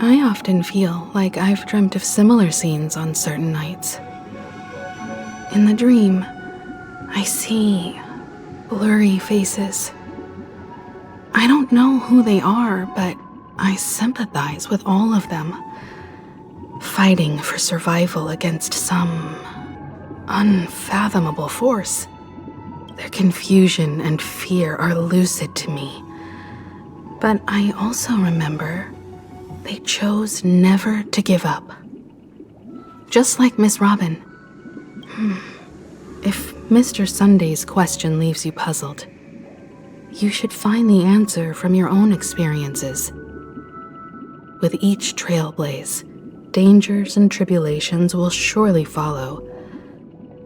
I often feel like I've dreamt of similar scenes on certain nights. In the dream, I see blurry faces. I don't know who they are, but I sympathize with all of them, fighting for survival against some unfathomable force. Their confusion and fear are lucid to me, but I also remember they chose never to give up. Just like Miss Robin. If Mr. Sunday's question leaves you puzzled, you should find the answer from your own experiences. With each trailblaze, dangers and tribulations will surely follow.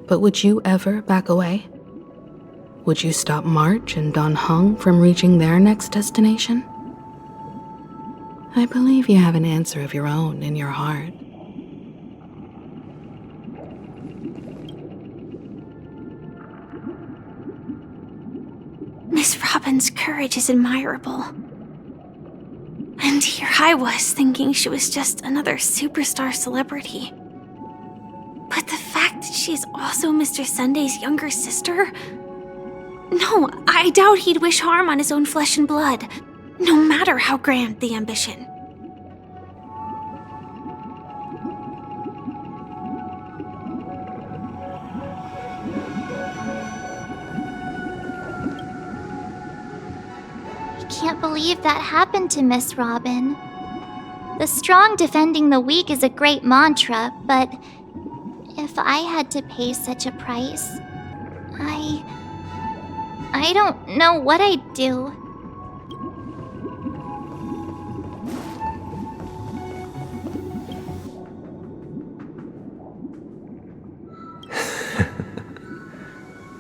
But would you ever back away? Would you stop March and Don Heng from reaching their next destination? I believe you have an answer of your own in your heart. Miss Robin's courage is admirable. And here I was thinking she was just another superstar celebrity. But the fact that she is also Mr. Sunday's younger sister? No, I doubt he'd wish harm on his own flesh and blood. No matter how grand the ambition. I can't believe that happened to Miss Robin. The strong defending the weak is a great mantra, but if I had to pay such a price, I don't know what I'd do.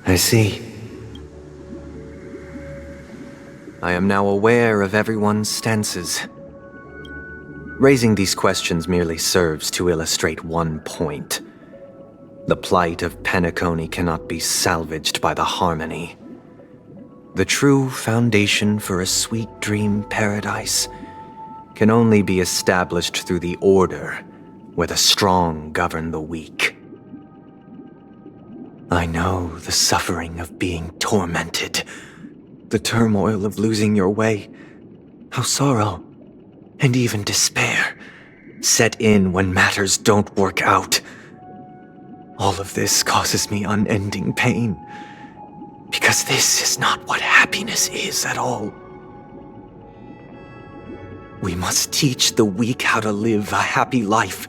I see. I I am now aware of everyone's stances. Raising these questions merely serves to illustrate one point. The plight of Penacony cannot be salvaged by the harmony. The true foundation for a sweet dream paradise can only be established through the order where the strong govern the weak. I know the suffering of being tormented, the turmoil of losing your way, how sorrow and even despair set in when matters don't work out. All of this causes me unending pain, because this is not what happiness is at all. We must teach the weak how to live a happy life,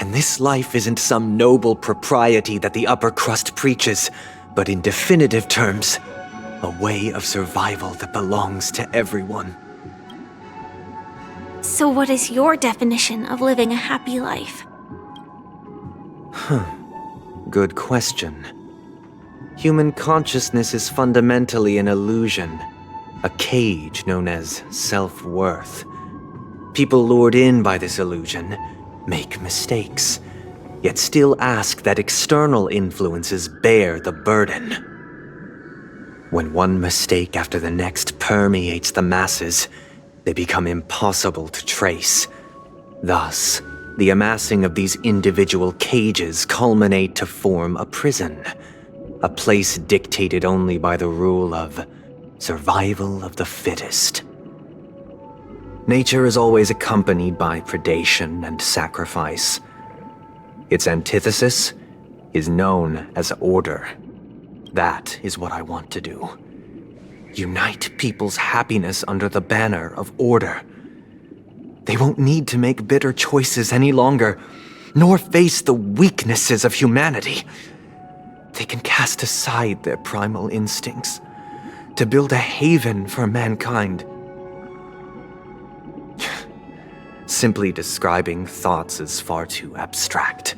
and this life isn't some noble propriety that the upper crust preaches, but in definitive terms, a way of survival that belongs to everyone. So what is your definition of living a happy life? Good question. Human consciousness is fundamentally an illusion, a cage known as self-worth. People lured in by this illusion make mistakes, yet still ask that external influences bear the burden. When one mistake after the next permeates the masses, they become impossible to trace. Thus, the amassing of these individual cages culminate to form a prison, a place dictated only by the rule of survival of the fittest. Nature is always accompanied by predation and sacrifice. Its antithesis is known as order. That is what I want to do. Unite people's happiness under the banner of order. They won't need to make bitter choices any longer, nor face the weaknesses of humanity. They can cast aside their primal instincts to build a haven for mankind. Simply describing thoughts is far too abstract,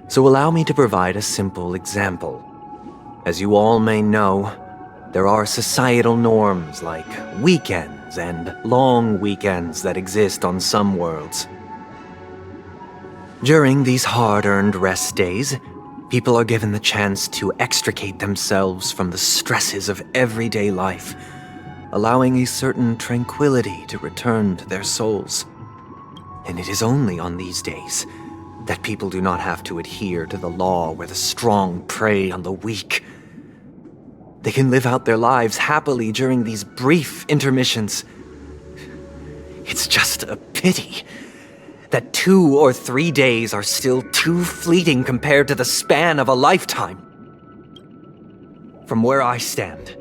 so allow me to provide a simple example. As you all may know, there are societal norms like weekends and long weekends that exist on some worlds. During these hard-earned rest days, people are given the chance to extricate themselves from the stresses of everyday life, allowing a certain tranquility to return to their souls. And it is only on these days that people do not have to adhere to the law where the strong prey on the weak. They can live out their lives happily during these brief intermissions. It's just a pity that 2 or 3 days are still too fleeting compared to the span of a lifetime. From where I stand,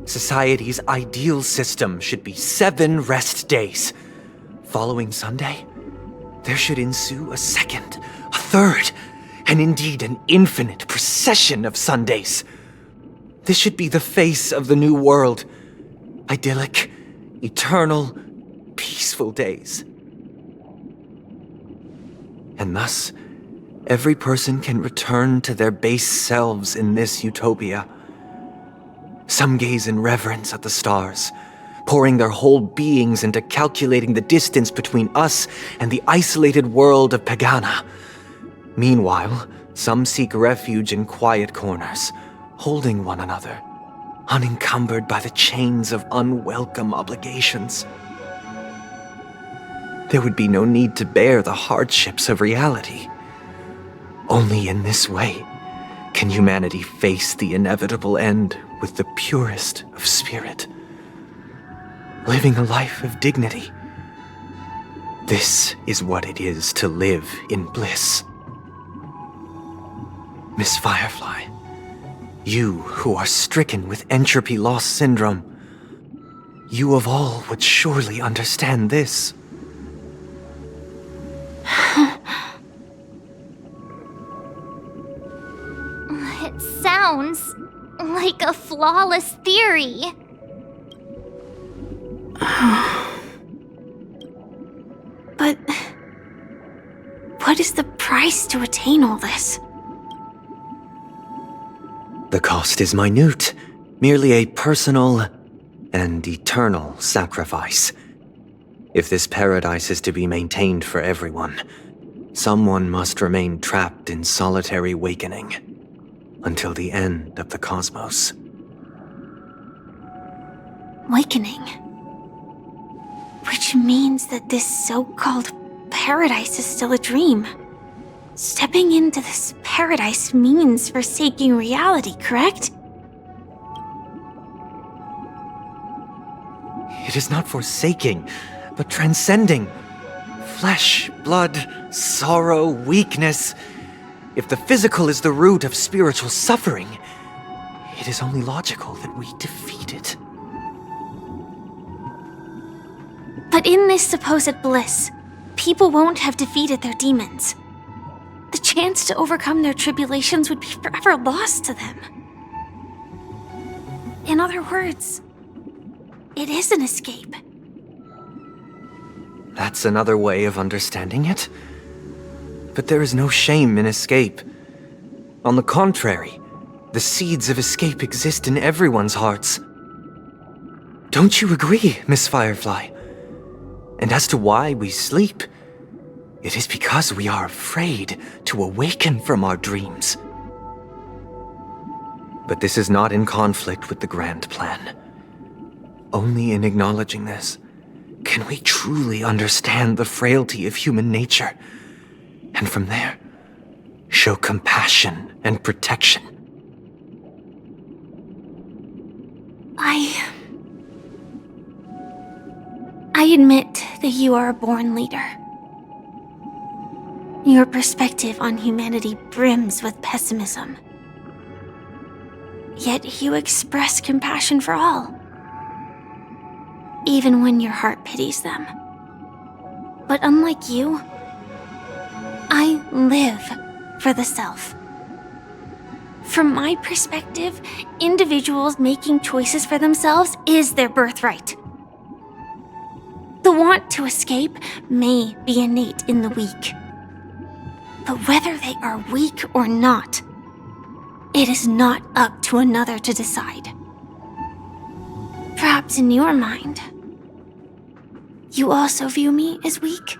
society's ideal system should be 7 rest days. Following Sunday, there should ensue a second, a third, and indeed an infinite procession of Sundays. This should be the face of the new world. Idyllic, eternal, peaceful days. And thus, every person can return to their base selves in this utopia. Some gaze in reverence at the stars, pouring their whole beings into calculating the distance between us and the isolated world of Pagana. Meanwhile, some seek refuge in quiet corners, holding one another, unencumbered by the chains of unwelcome obligations. There would be no need to bear the hardships of reality. Only in this way can humanity face the inevitable end with the purest of spirit, living a life of dignity. This is what it is to live in bliss. Miss Firefly, you who are stricken with entropy loss syndrome, you of all would surely understand this. It sounds like a flawless theory. But what is the price to attain all this? The cost is minute, merely a personal and eternal sacrifice. If this paradise is to be maintained for everyone, someone must remain trapped in solitary awakening until the end of the cosmos. Awakening. Which means that this so-called paradise is still a dream. Stepping into this paradise means forsaking reality, correct? It is not forsaking, but transcending. Flesh, blood, sorrow, weakness. If the physical is the root of spiritual suffering, it is only logical that we defeat it. But in this supposed bliss, people won't have defeated their demons. The chance to overcome their tribulations would be forever lost to them. In other words, it is an escape. That's another way of understanding it. But there is no shame in escape. On the contrary, the seeds of escape exist in everyone's hearts. Don't you agree, Miss Firefly? And as to why we sleep, it is because we are afraid to awaken from our dreams. But this is not in conflict with the grand plan. Only in acknowledging this can we truly understand the frailty of human nature, and from there, show compassion and protection. I admit that you are a born leader. Your perspective on humanity brims with pessimism. Yet you express compassion for all, even when your heart pities them. But unlike you, I live for the self. From my perspective, individuals making choices for themselves is their birthright. The want to escape may be innate in the weak. But whether they are weak or not, it is not up to another to decide. Perhaps in your mind, you also view me as weak?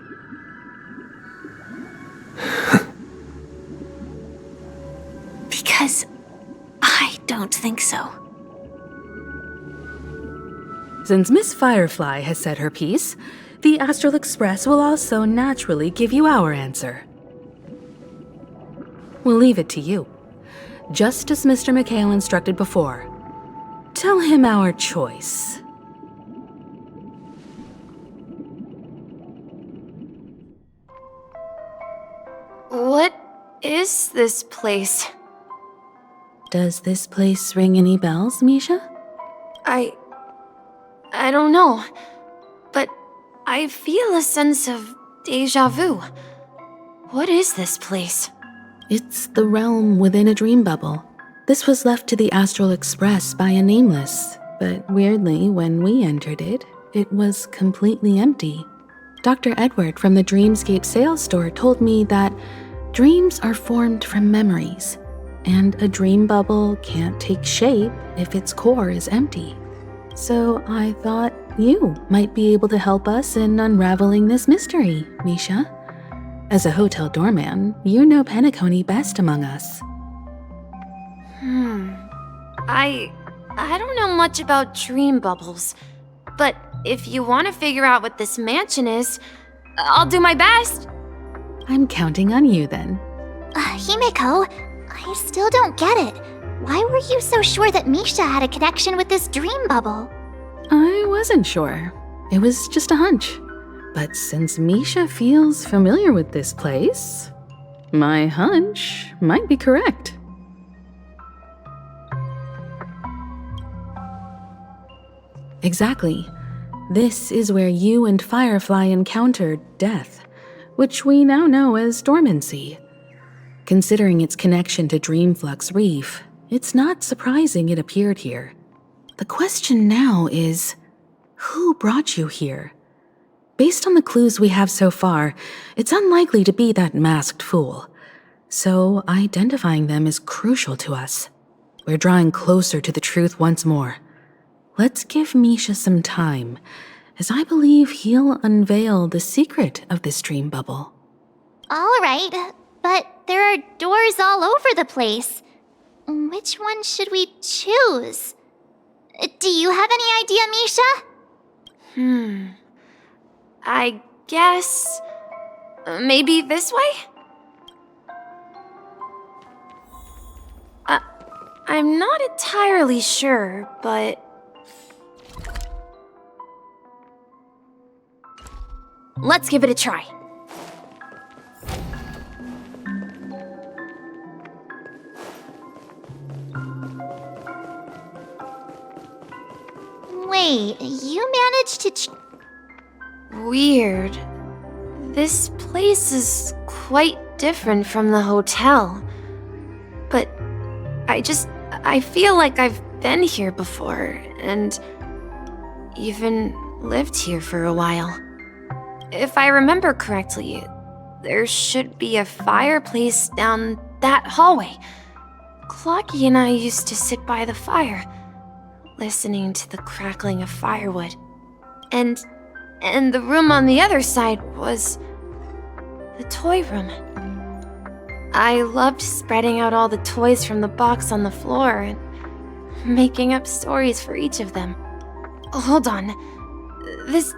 Because I don't think so. Since Miss Firefly has said her piece, the Astral Express will also naturally give you our answer. We'll leave it to you. Just as Mr. Mikhail instructed before. Tell him our choice. What is this place? Does this place ring any bells, Misha? I don't know, but I feel a sense of déjà vu. What is this place? It's the realm within a dream bubble. This was left to the Astral Express by a nameless, but weirdly, when we entered it, it was completely empty. Dr. Edward from the Dreamscape sales store told me that dreams are formed from memories, and a dream bubble can't take shape if its core is empty. So I thought you might be able to help us in unraveling this mystery, Misha. As a hotel doorman, you know Penacony best among us. I don't know much about dream bubbles, but if you want to figure out what this mansion is, I'll do my best. I'm counting on you then. Himeko, I still don't get it. Why were you so sure that Misha had a connection with this dream bubble? I wasn't sure. It was just a hunch. But since Misha feels familiar with this place, my hunch might be correct. Exactly. This is where you and Firefly encountered death, which we now know as dormancy. Considering its connection to Dreamflux Reef, it's not surprising it appeared here. The question now is, who brought you here? Based on the clues we have so far, it's unlikely to be that masked fool. So identifying them is crucial to us. We're drawing closer to the truth once more. Let's give Misha some time, as I believe he'll unveil the secret of this dream bubble. All right, but there are doors all over the place. Which one should we choose? Do you have any idea, Misha? I guess... maybe this way? I'm not entirely sure, but... let's give it a try. Wait, you managed to Weird. This place is quite different from the hotel. But I feel like I've been here before, and even lived here for a while. If I remember correctly, there should be a fireplace down that hallway. Clockie and I used to sit by the fire, listening to the crackling of firewood. And the room on the other side was the toy room. I loved spreading out all the toys from the box on the floor and making up stories for each of them. Hold on. This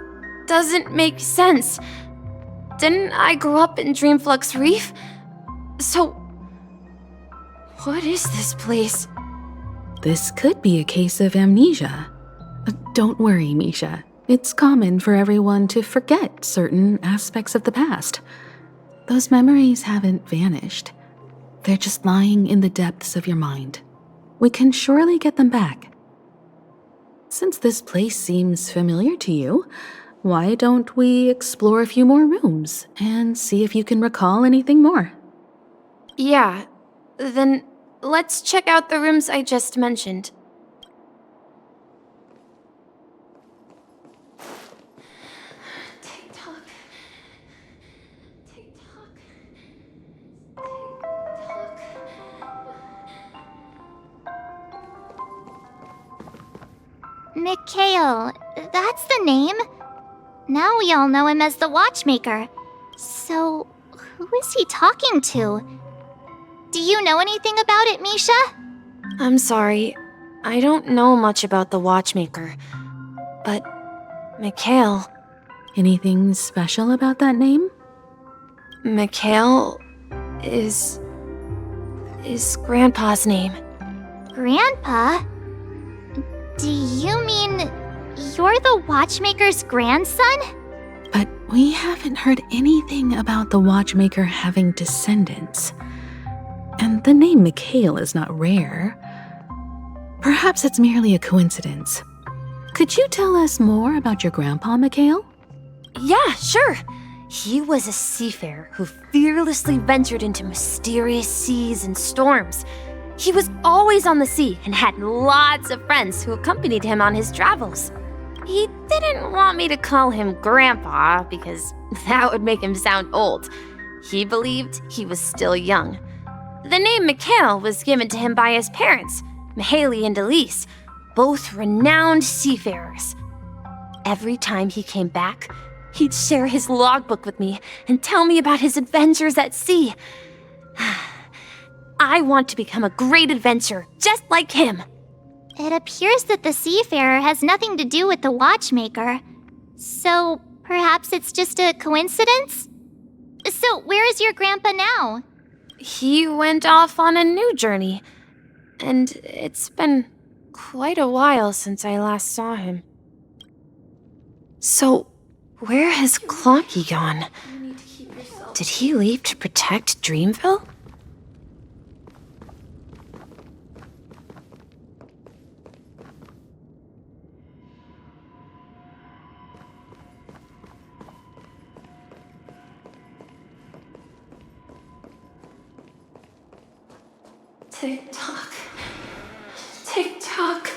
doesn't make sense. Didn't I grow up in Dreamflux Reef? So, what is this place? This could be a case of amnesia. Don't worry, Misha. It's common for everyone to forget certain aspects of the past. Those memories haven't vanished. They're just lying in the depths of your mind. We can surely get them back. Since this place seems familiar to you, why don't we explore a few more rooms and see if you can recall anything more? Yeah, then let's check out the rooms I just mentioned. Mikhail, that's the name. Now we all know him as the Watchmaker. So, who is he talking to? Do you know anything about it, Misha? I'm sorry, I don't know much about the Watchmaker. But, Mikhail... Anything special about that name? Mikhail is Grandpa's name. Grandpa? Do you mean you're the Watchmaker's grandson? But we haven't heard anything about the Watchmaker having descendants. And the name Mikhail is not rare. Perhaps it's merely a coincidence. Could you tell us more about your grandpa, Mikhail? Yeah, sure. He was a seafarer who fearlessly ventured into mysterious seas and storms. He was always on the sea and had lots of friends who accompanied him on his travels. He didn't want me to call him Grandpa because that would make him sound old. He believed he was still young. The name Mikhail was given to him by his parents, Mihaly and Elise, both renowned seafarers. Every time he came back, he'd share his logbook with me and tell me about his adventures at sea. I want to become a great adventurer, just like him. It appears that the seafarer has nothing to do with the Watchmaker. So, perhaps it's just a coincidence? So, where is your grandpa now? He went off on a new journey, and it's been quite a while since I last saw him. So, where has Clockie gone? Did he leave to protect Dreamville? Tick-tock. Tick-tock.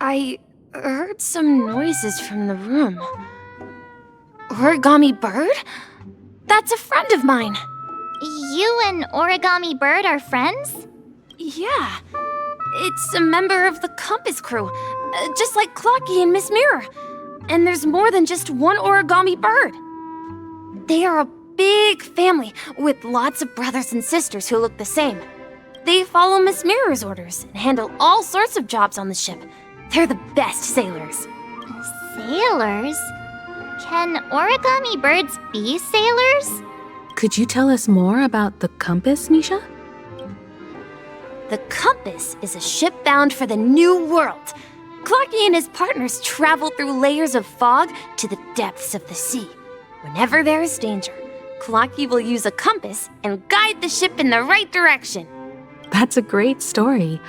I heard some noises from the room. Origami Bird? That's a friend of mine. You and Origami Bird are friends? Yeah. It's a member of the Compass crew, just like Clockie and Miss Mirror. And there's more than just one Origami Bird. They are a big family with lots of brothers and sisters who look the same. They follow Miss Mirror's orders and handle all sorts of jobs on the ship. They're the best sailors. Sailors? Can origami birds be sailors? Could you tell us more about the compass, Misha? The Compass is a ship bound for the New World. Clockie and his partners travel through layers of fog to the depths of the sea. Whenever there is danger, Clockie will use a compass and guide the ship in the right direction. That's a great story.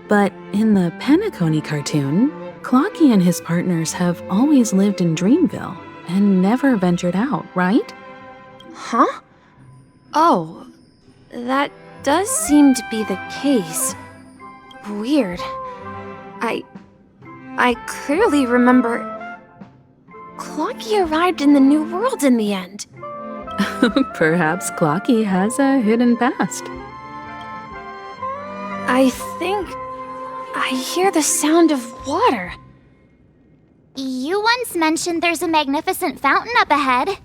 But in the Penacony cartoon, Clockie and his partners have always lived in Dreamville and never ventured out, right? Huh? Oh, that does seem to be the case. Weird. I clearly remember Clockie arrived in the New World in the end. Perhaps Clockie has a hidden past. I think I hear the sound of water. You once mentioned there's a magnificent fountain up ahead.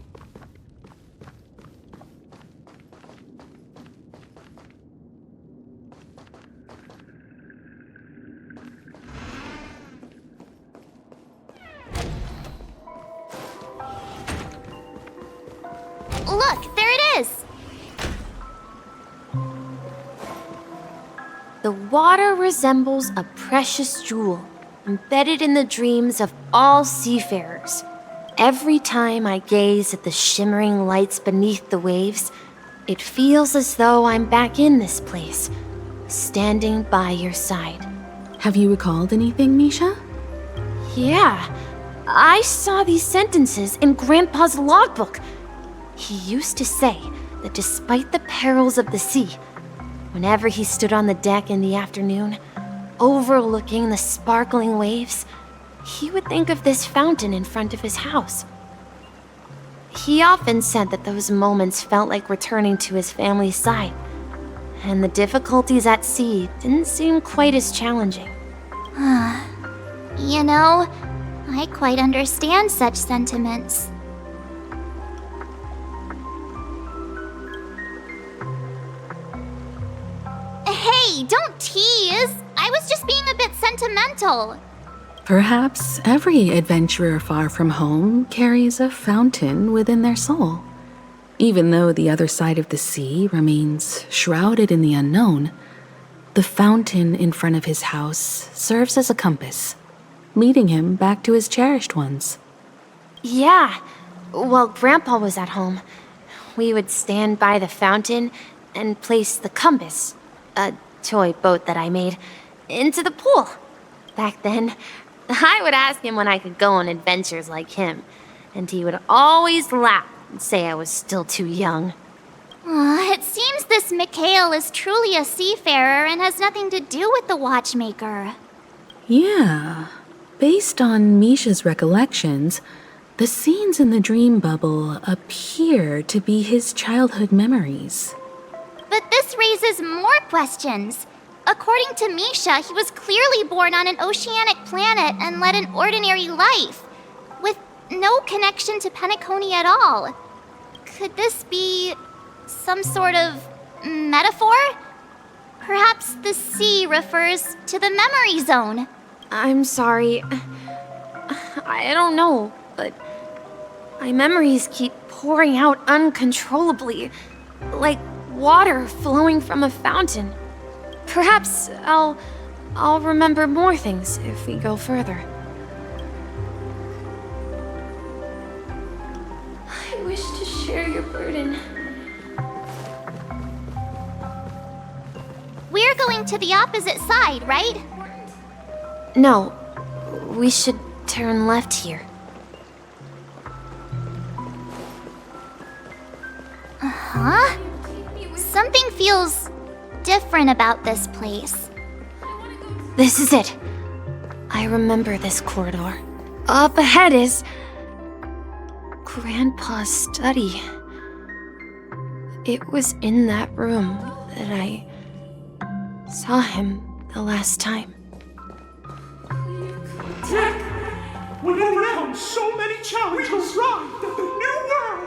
Look, there it is! The water resembles a precious jewel, embedded in the dreams of all seafarers. Every time I gaze at the shimmering lights beneath the waves, it feels as though I'm back in this place, standing by your side. Have you recalled anything, Misha? Yeah, I saw these sentences in Grandpa's logbook. He used to say that despite the perils of the sea, whenever he stood on the deck in the afternoon, overlooking the sparkling waves, he would think of this fountain in front of his house. He often said that those moments felt like returning to his family's side, and the difficulties at sea didn't seem quite as challenging. You know, I quite understand such sentiments. Hey, don't tease! I was just being a bit sentimental. Perhaps every adventurer far from home carries a fountain within their soul. Even though the other side of the sea remains shrouded in the unknown, the fountain in front of his house serves as a compass, leading him back to his cherished ones. Yeah, while Grandpa was at home, we would stand by the fountain and place the compass, a toy boat that I made, into the pool. Back then, I would ask him when I could go on adventures like him, and he would always laugh and say I was still too young. It seems this Mikhail is truly a seafarer and has nothing to do with the Watchmaker. Yeah. Based on Misha's recollections, the scenes in the dream bubble appear to be his childhood memories. But this raises more questions. According to Misha, he was clearly born on an oceanic planet and led an ordinary life, with no connection to Penacony at all. Could this be some sort of metaphor? Perhaps the sea refers to the memory zone. I'm sorry. I don't know, but my memories keep pouring out uncontrollably, like water flowing from a fountain. Perhaps I'll remember more things if we go further. I wish to share your burden. We're going to the opposite side, right? No, we should turn left here. Huh? Something feels different about this place. This is it. I remember this corridor. Up ahead is Grandpa's study. It was in that room that I saw him the last time. Tech! We've overcome so many challenges! We've arrived at the new world!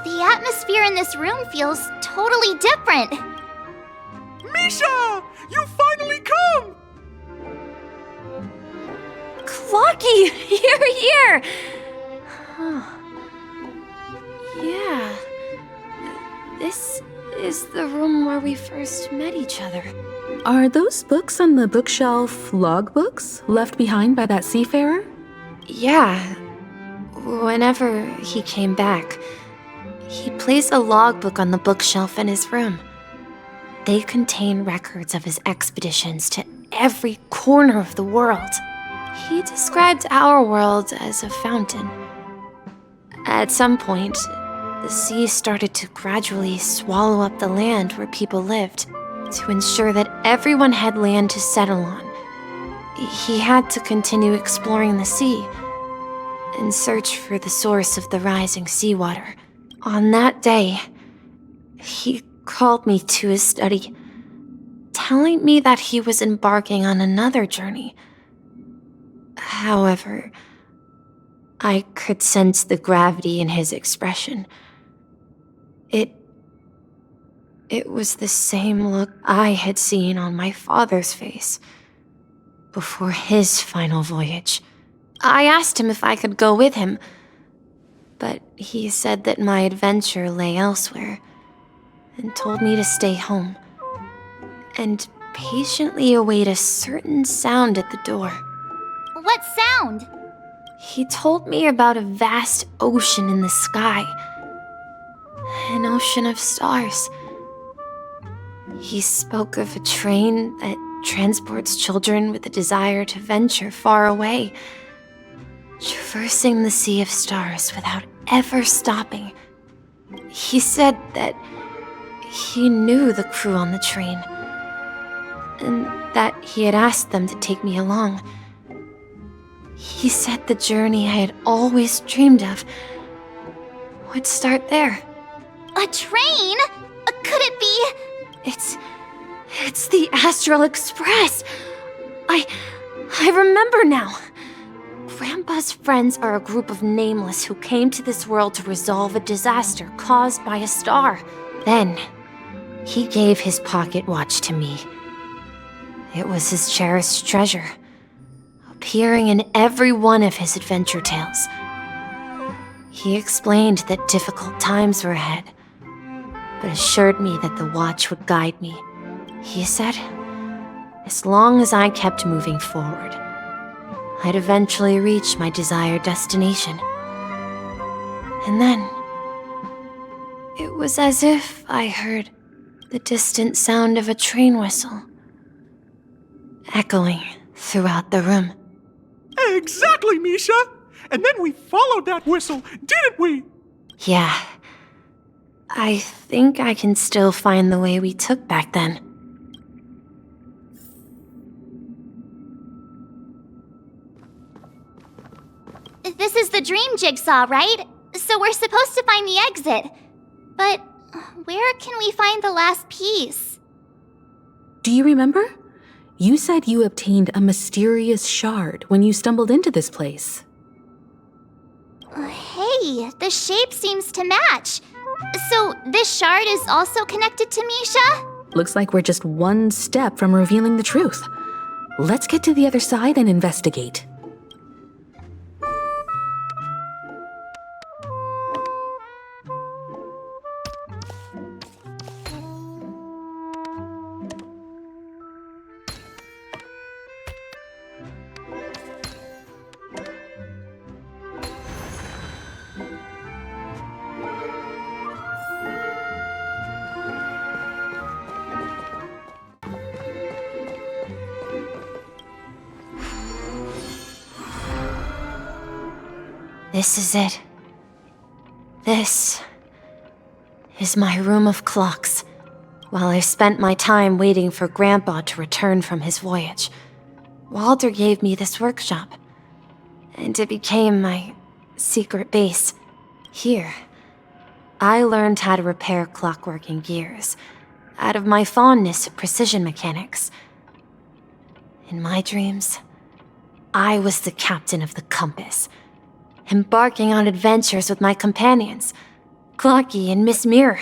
The atmosphere in this room feels totally different. Misha! You finally come! Clockie! Here! Huh. Yeah. This is the room where we first met each other. Are those books on the bookshelf logbooks left behind by that seafarer? Yeah. Whenever he came back, he placed a logbook on the bookshelf in his room. They contain records of his expeditions to every corner of the world. He described our world as a fountain. At some point, the sea started to gradually swallow up the land where people lived to ensure that everyone had land to settle on. He had to continue exploring the sea and search for the source of the rising seawater. On that day, he called me to his study, telling me that he was embarking on another journey. However, I could sense the gravity in his expression. It was the same look I had seen on my father's face before his final voyage. I asked him if I could go with him, but he said that my adventure lay elsewhere and told me to stay home and patiently await a certain sound at the door. What sound? He told me about a vast ocean in the sky. An ocean of stars. He spoke of a train that transports children with a desire to venture far away, traversing the sea of stars without ever stopping. He said that he knew the crew on the train, and that he had asked them to take me along. He said the journey I had always dreamed of would start there. A train? Could it be? It's the Astral Express. I remember now. Grandpa's friends are a group of nameless who came to this world to resolve a disaster caused by a star. Then, he gave his pocket watch to me. It was his cherished treasure, appearing in every one of his adventure tales. He explained that difficult times were ahead, but assured me that the watch would guide me. He said, as long as I kept moving forward, I'd eventually reach my desired destination. And then, it was as if I heard the distant sound of a train whistle, echoing throughout the room. Exactly, Misha! And then we followed that whistle, didn't we? Yeah. I think I can still find the way we took back then. This is the dream jigsaw, right? So we're supposed to find the exit. But where can we find the last piece? Do you remember? You said you obtained a mysterious shard when you stumbled into this place. Hey, the shape seems to match. So this shard is also connected to Misha? Looks like we're just one step from revealing the truth. Let's get to the other side and investigate. This is it. This is my room of clocks, while I spent my time waiting for Grandpa to return from his voyage. Walter gave me this workshop, and it became my secret base. Here, I learned how to repair clockwork and gears, out of my fondness of precision mechanics. In my dreams, I was the captain of the compass, embarking on adventures with my companions, Clockie and Miss Mirror,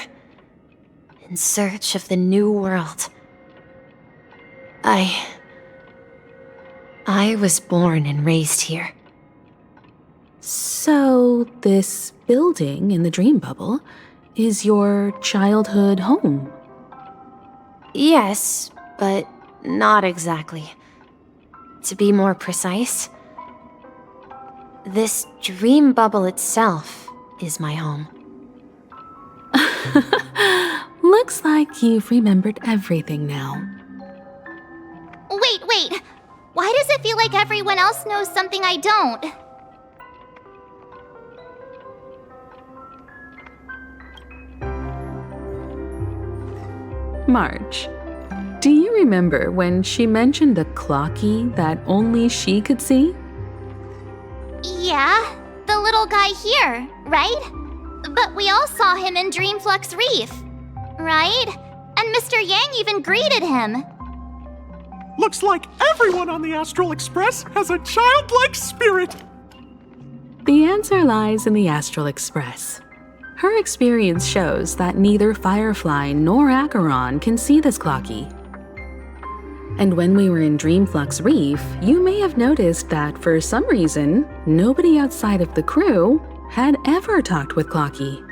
in search of the new world. I was born and raised here. So, this building in the dream bubble is your childhood home? Yes, but not exactly. To be more precise, this dream bubble itself is my home. Looks like you've remembered everything now. Wait. Why does it feel like everyone else knows something I don't? March, do you remember when she mentioned a clockie that only she could see? Yeah, the little guy here, right? But we all saw him in Dreamflux Reef, right? And Mr. Yang even greeted him. Looks like everyone on the Astral Express has a childlike spirit. The answer lies in the Astral Express. Her experience shows that neither Firefly nor Acheron can see this clockie. And when we were in Dreamflux Reef, you may have noticed that for some reason, nobody outside of the crew had ever talked with Clockie.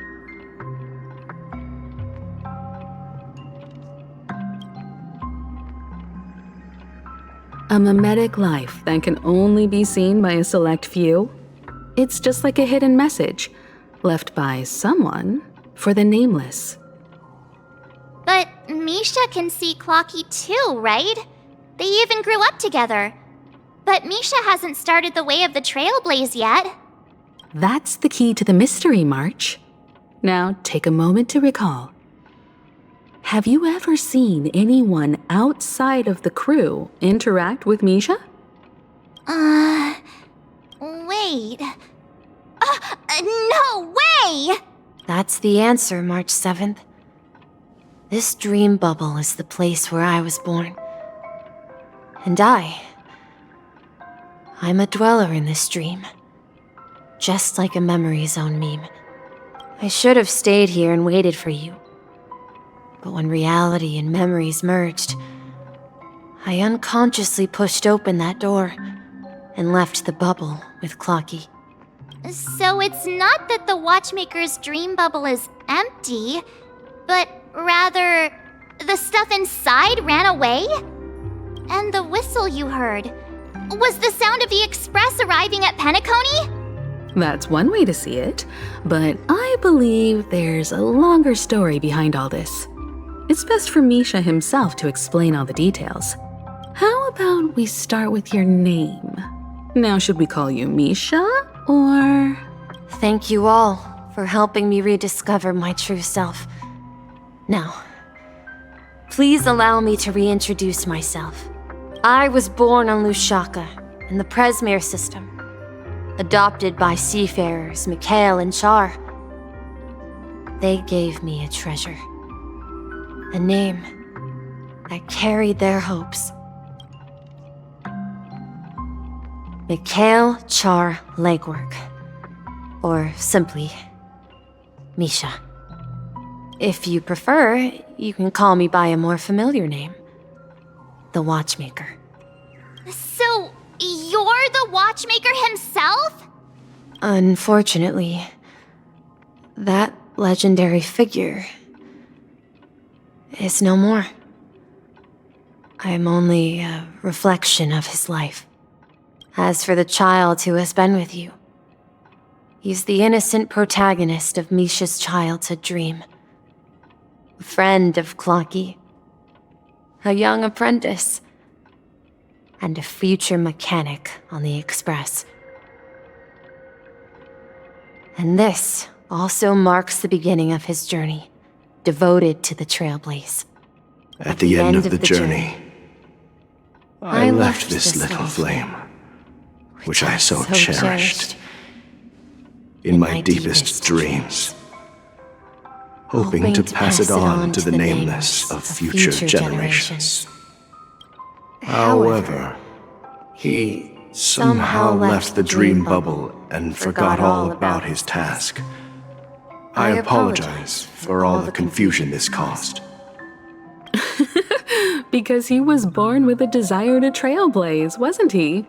A mimetic life that can only be seen by a select few? It's just like a hidden message, left by someone for the nameless. But Misha can see Clockie too, right? They even grew up together. But Misha hasn't started the way of the Trailblaze yet. That's the key to the mystery, March. Now take a moment to recall. Have you ever seen anyone outside of the crew interact with Misha? Wait. No way! That's the answer, March 7th. This dream bubble is the place where I was born. And I'm a dweller in this dream. Just like a memory zone meme. I should have stayed here and waited for you. But when reality and memories merged, I unconsciously pushed open that door and left the bubble with Clockie. So it's not that the Watchmaker's dream bubble is empty, but rather the stuff inside ran away? And the whistle you heard was the sound of the Express arriving at Penacony? That's one way to see it, but I believe there's a longer story behind all this. It's best for Misha himself to explain all the details. How about we start with your name? Now, should we call you Misha, or...? Thank you all for helping me rediscover my true self. Now, please allow me to reintroduce myself. I was born on Lushaka, in the Presmere system, adopted by seafarers Mikhail and Char. They gave me a treasure, a name that carried their hopes. Mikhail Char Legwarks, or simply Misha. If you prefer, you can call me by a more familiar name, the Watchmaker. So, you're the Watchmaker himself? Unfortunately, that legendary figure is no more. I am only a reflection of his life. As for the child who has been with you, he's the innocent protagonist of Misha's childhood dream. A friend of Clockie, a young apprentice, and a future mechanic on the Express. And this also marks the beginning of his journey, devoted to the Trailblaze. At the end of the journey, I left this little flame, which I so cherished, in my deepest dreams, hoping to pass it on to the nameless of future generations. However, he somehow left the dream bubble and forgot all about his task. I apologize for all the confusion this caused. Because he was born with a desire to trailblaze, wasn't he?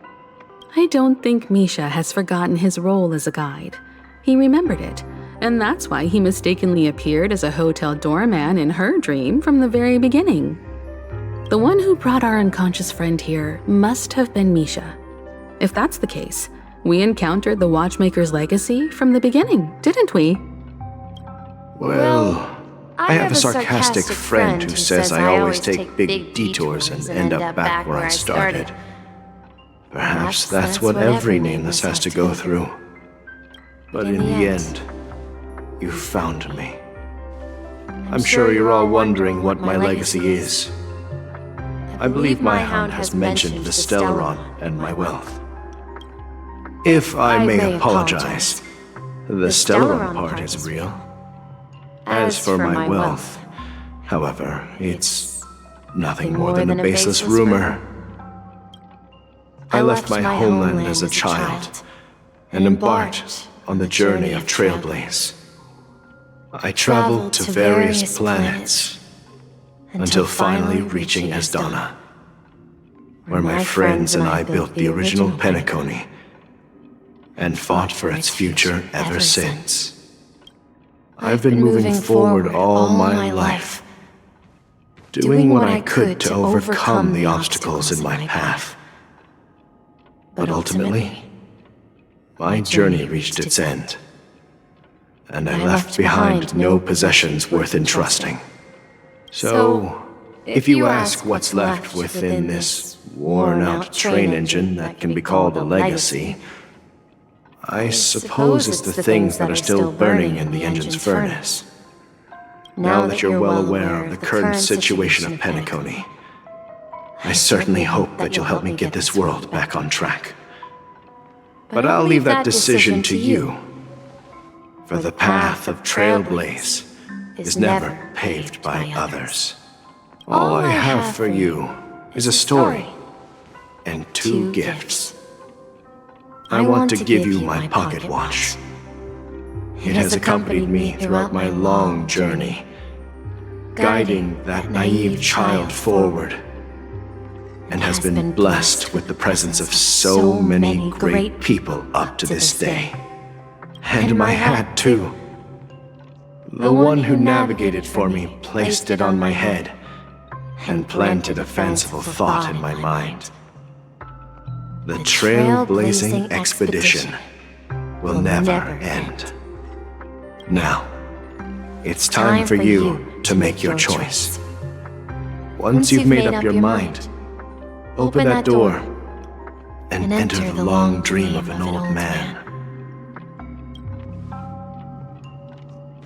I don't think Misha has forgotten his role as a guide. He remembered it, and that's why he mistakenly appeared as a hotel doorman in her dream from the very beginning. The one who brought our unconscious friend here must have been Misha. If that's the case, we encountered the Watchmaker's legacy from the beginning, didn't we? Well, I have a sarcastic friend who says I always take big detours and end up back where I started. Perhaps that's what every nameless has to go through. But in the end, you found me. I'm sure you're all wondering what my legacy is. I believe my hound has mentioned the Stellaron and my wealth. If I may apologize, the Stellaron part is real. As for my wealth, however, it's nothing more than a baseless rumor. I left my homeland as a child and embarked on the journey of Trailblaze. I traveled to various planets until finally reaching Asdana, where my friends and I built the original Penacony and fought for its future ever since. I've been moving forward all my life, doing what I could to overcome the obstacles in my path. But ultimately, my journey reached its end, and I left behind no possessions worth entrusting. So, if you ask what's left within this worn-out train engine that can be called a legacy, I suppose it's the things that are still burning in the engine's furnace. Now that you're well aware of the current situation of Penacony, I certainly hope that you'll help me get this world back on track. But I'll leave that decision to you, for the path of Trailblaze is never paved by others. All I have for you is a story and 2 gifts. I want to give you my pocket watch. It has accompanied me throughout my long journey, guiding that naive child forward, and has been blessed with the presence of so many great people up to this day. And my hat, too. The one who navigated for me placed it on my head and planted a fanciful thought in my mind. The trailblazing expedition will never end. Now, it's time for you to make your choice. Once you've made up your mind, open that door and enter the long dream of an old man.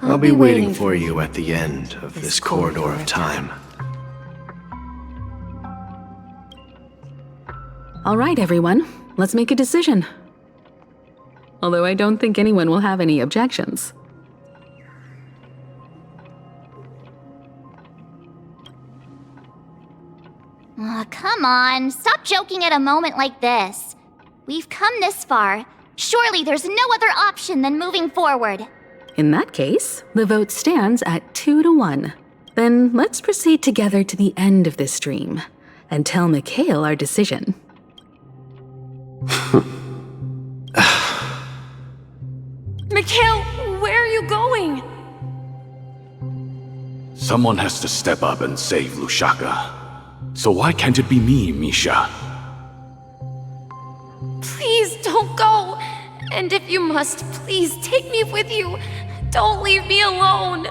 I'll be waiting for you at the end of this corridor of time. All right, everyone, let's make a decision. Although I don't think anyone will have any objections. Come on, stop joking at a moment like this. We've come this far. Surely there's no other option than moving forward. In that case, the vote stands at 2-1. Then let's proceed together to the end of this dream and tell Mikhail our decision. Mikhail, where are you going? Someone has to step up and save Lushaka. So why can't it be me, Misha? Please don't go. And if you must, please take me with you. Don't leave me alone.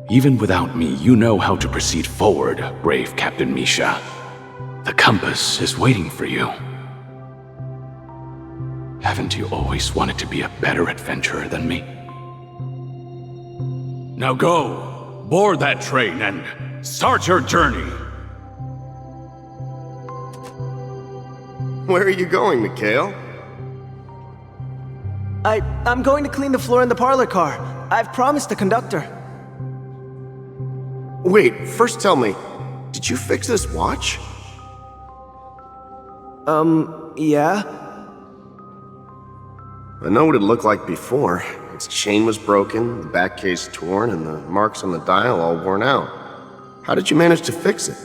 Even without me, you know how to proceed forward, brave Captain Misha. The compass is waiting for you. Haven't you always wanted to be a better adventurer than me? Now go, board that train and start your journey. Where are you going, Mikhail? I'm going to clean the floor in the parlor car. I've promised the conductor. Wait, first tell me, did you fix this watch? Yeah? I know what it looked like before. Its chain was broken, the back case torn, and the marks on the dial all worn out. How did you manage to fix it?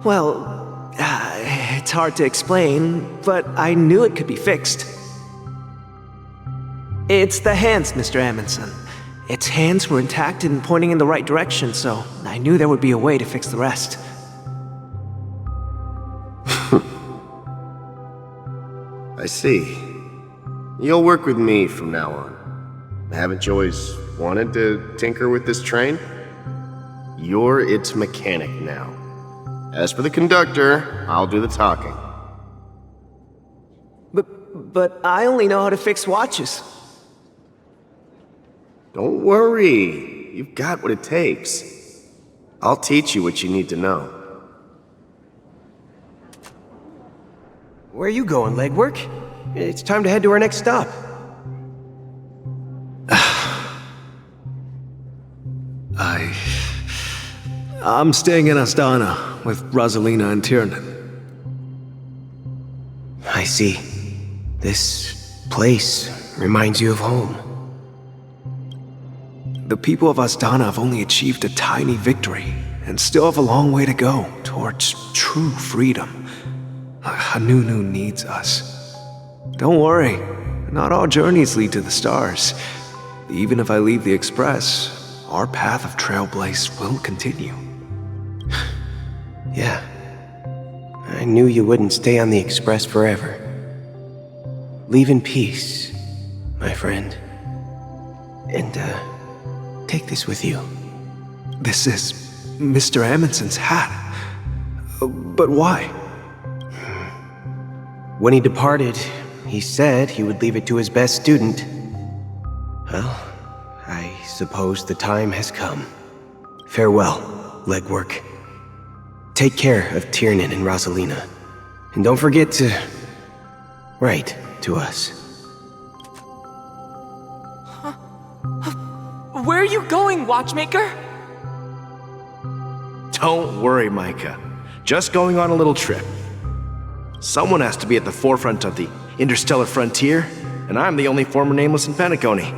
Well, it's hard to explain, but I knew it could be fixed. It's the hands, Mr. Amundsen. Its hands were intact and pointing in the right direction, so I knew there would be a way to fix the rest. I see. You'll work with me from now on. Haven't you always wanted to tinker with this train? You're its mechanic now. As for the conductor, I'll do the talking. But I only know how to fix watches. Don't worry. You've got what it takes. I'll teach you what you need to know. Where are you going, legwork? It's time to head to our next stop. I'm staying in Astana with Rosalina and Tiernan. I see. This place reminds you of home. The people of Astana have only achieved a tiny victory and still have a long way to go towards true freedom. Hanunu needs us. Don't worry, not all journeys lead to the stars. Even if I leave the Express, our path of trailblaze will continue. Yeah. I knew you wouldn't stay on the Express forever. Leave in peace, my friend. And, take this with you. This is Mr. Amundsen's hat. But why? When he departed, he said he would leave it to his best student. Well, I suppose the time has come. Farewell, legwork. Take care of Tiernan and Rosalina. And don't forget to write to us. Where are you going, Watchmaker? Don't worry, Micah. Just going on a little trip. Someone has to be at the forefront of the interstellar frontier, and I'm the only former nameless in Penacony.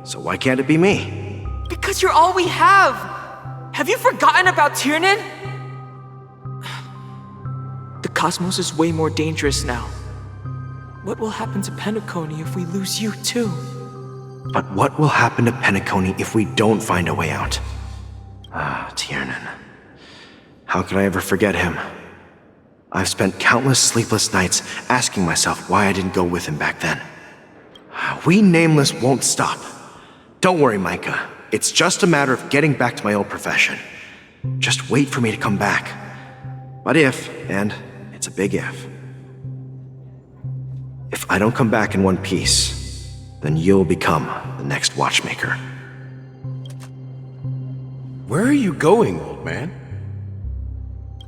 So why can't it be me? Because you're all we have! Have you forgotten about Tiernan? The cosmos is way more dangerous now. What will happen to Penacony if we lose you too? But what will happen to Penacony if we don't find a way out? Tiernan. How could I ever forget him? I've spent countless sleepless nights asking myself why I didn't go with him back then. We Nameless won't stop. Don't worry, Micah. It's just a matter of getting back to my old profession. Just wait for me to come back. But if, and it's a big if I don't come back in one piece, then you'll become the next Watchmaker. Where are you going, old man?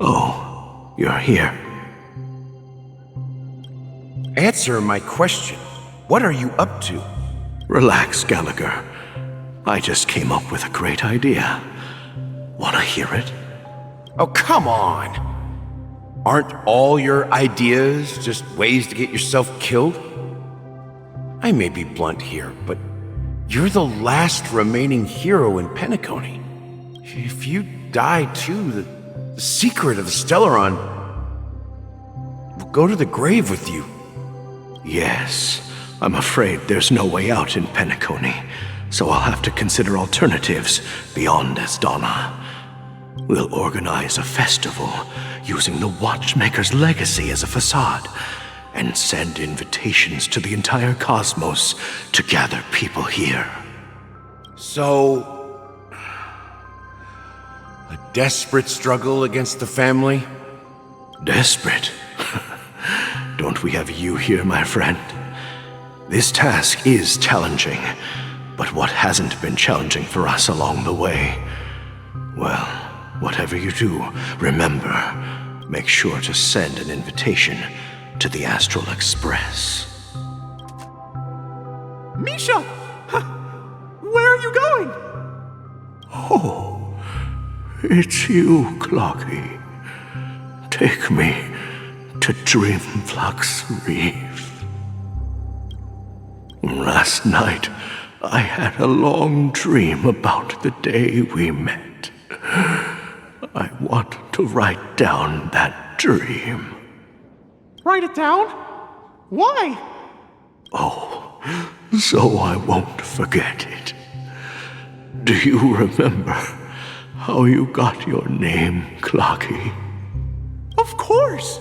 Oh, you're here. Answer my question. What are you up to? Relax, Gallagher. I just came up with a great idea. Wanna hear it? Oh, come on! Aren't all your ideas just ways to get yourself killed? I may be blunt here, but you're the last remaining hero in Penacony. If you die too, the secret of the Stellaron will go to the grave with you. Yes, I'm afraid there's no way out in Penacony, so I'll have to consider alternatives beyond Astana. We'll organize a festival using the Watchmaker's legacy as a facade, and send invitations to the entire cosmos to gather people here. So, a desperate struggle against the family? Desperate? Don't we have you here, my friend? This task is challenging, but what hasn't been challenging for us along the way? Well, whatever you do, remember, make sure to send an invitation to the Astral Express. Misha! Where are you going? Oh, it's you, Clockie. Take me to Dreamflux Reef. Last night, I had a long dream about the day we met. I want to write down that dream. Write it down? Why? Oh, so I won't forget it. Do you remember how you got your name, Clockie? Of course!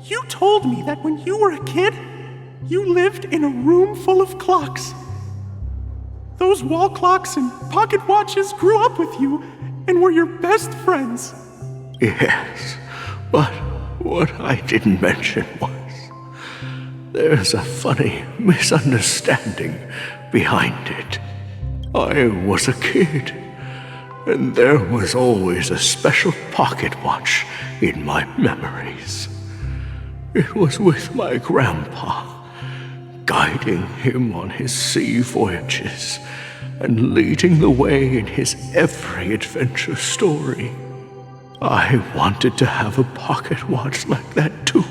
You told me that when you were a kid, you lived in a room full of clocks. Those wall clocks and pocket watches grew up with you and were your best friends. Yes, but what I didn't mention was there's a funny misunderstanding behind it. I was a kid, and there was always a special pocket watch in my memories. It was with my grandpa, guiding him on his sea voyages and leading the way in his every adventure story. I wanted to have a pocket watch like that too.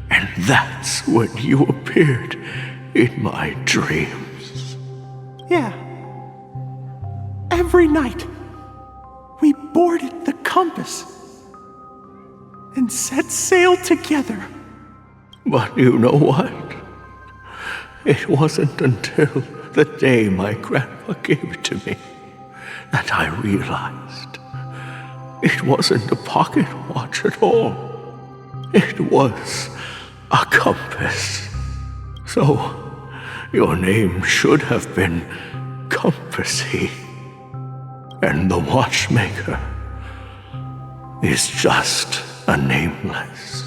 And that's when you appeared in my dreams. Yeah. Every night, we boarded the compass and set sail together. But you know what? It wasn't until the day my grandpa gave it to me that I realized it wasn't a pocket watch at all. It was a compass. So, your name should have been Compassy. And the Watchmaker is just a nameless.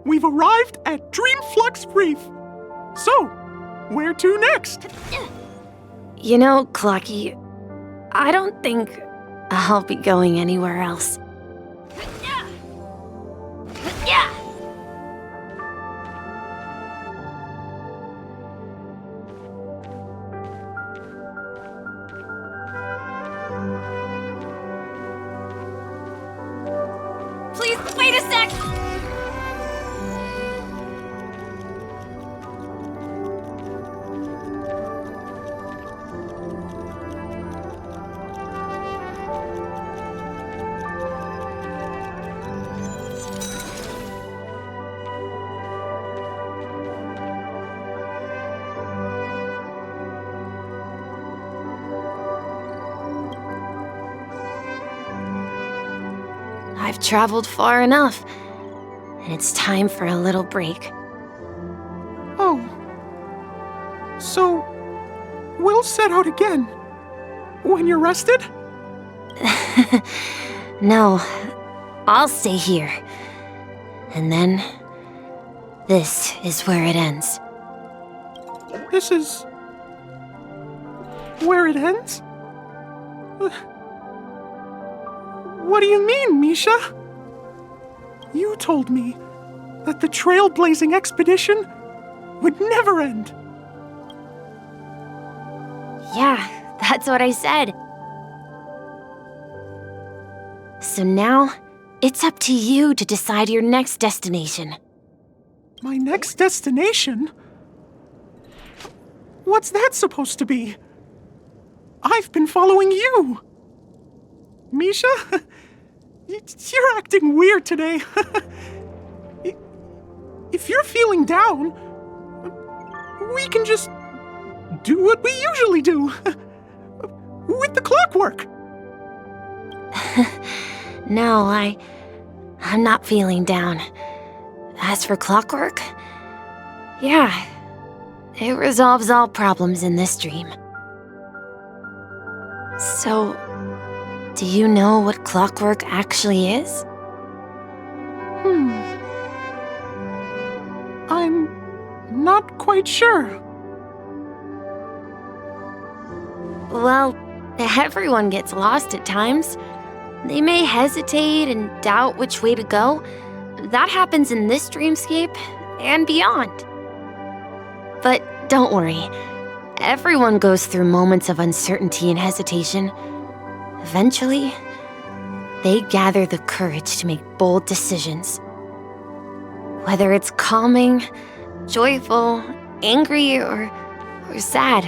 We've arrived at Dreamflux Reef. So, where to next? You know, Clockie, I don't think I'll be going anywhere else. Please, wait a sec! I've traveled far enough, and it's time for a little break. Oh. So, we'll set out again. When you're rested? No, I'll stay here. And then, this is where it ends. This is where it ends? What do you mean, Misha? You told me that the trailblazing expedition would never end. Yeah, that's what I said. So now, it's up to you to decide your next destination. My next destination? What's that supposed to be? I've been following you. Misha? You're acting weird today. If you're feeling down, we can just do what we usually do. With the clockwork. No, I'm not feeling down. As for clockwork, yeah, it resolves all problems in this dream. So, Do you know what clockwork actually is? I'm not quite sure. Well, everyone gets lost at times. They may hesitate and doubt which way to go. That happens in this dreamscape and beyond. But don't worry. Everyone goes through moments of uncertainty and hesitation. Eventually, they gather the courage to make bold decisions. Whether it's calming, joyful, angry, or sad,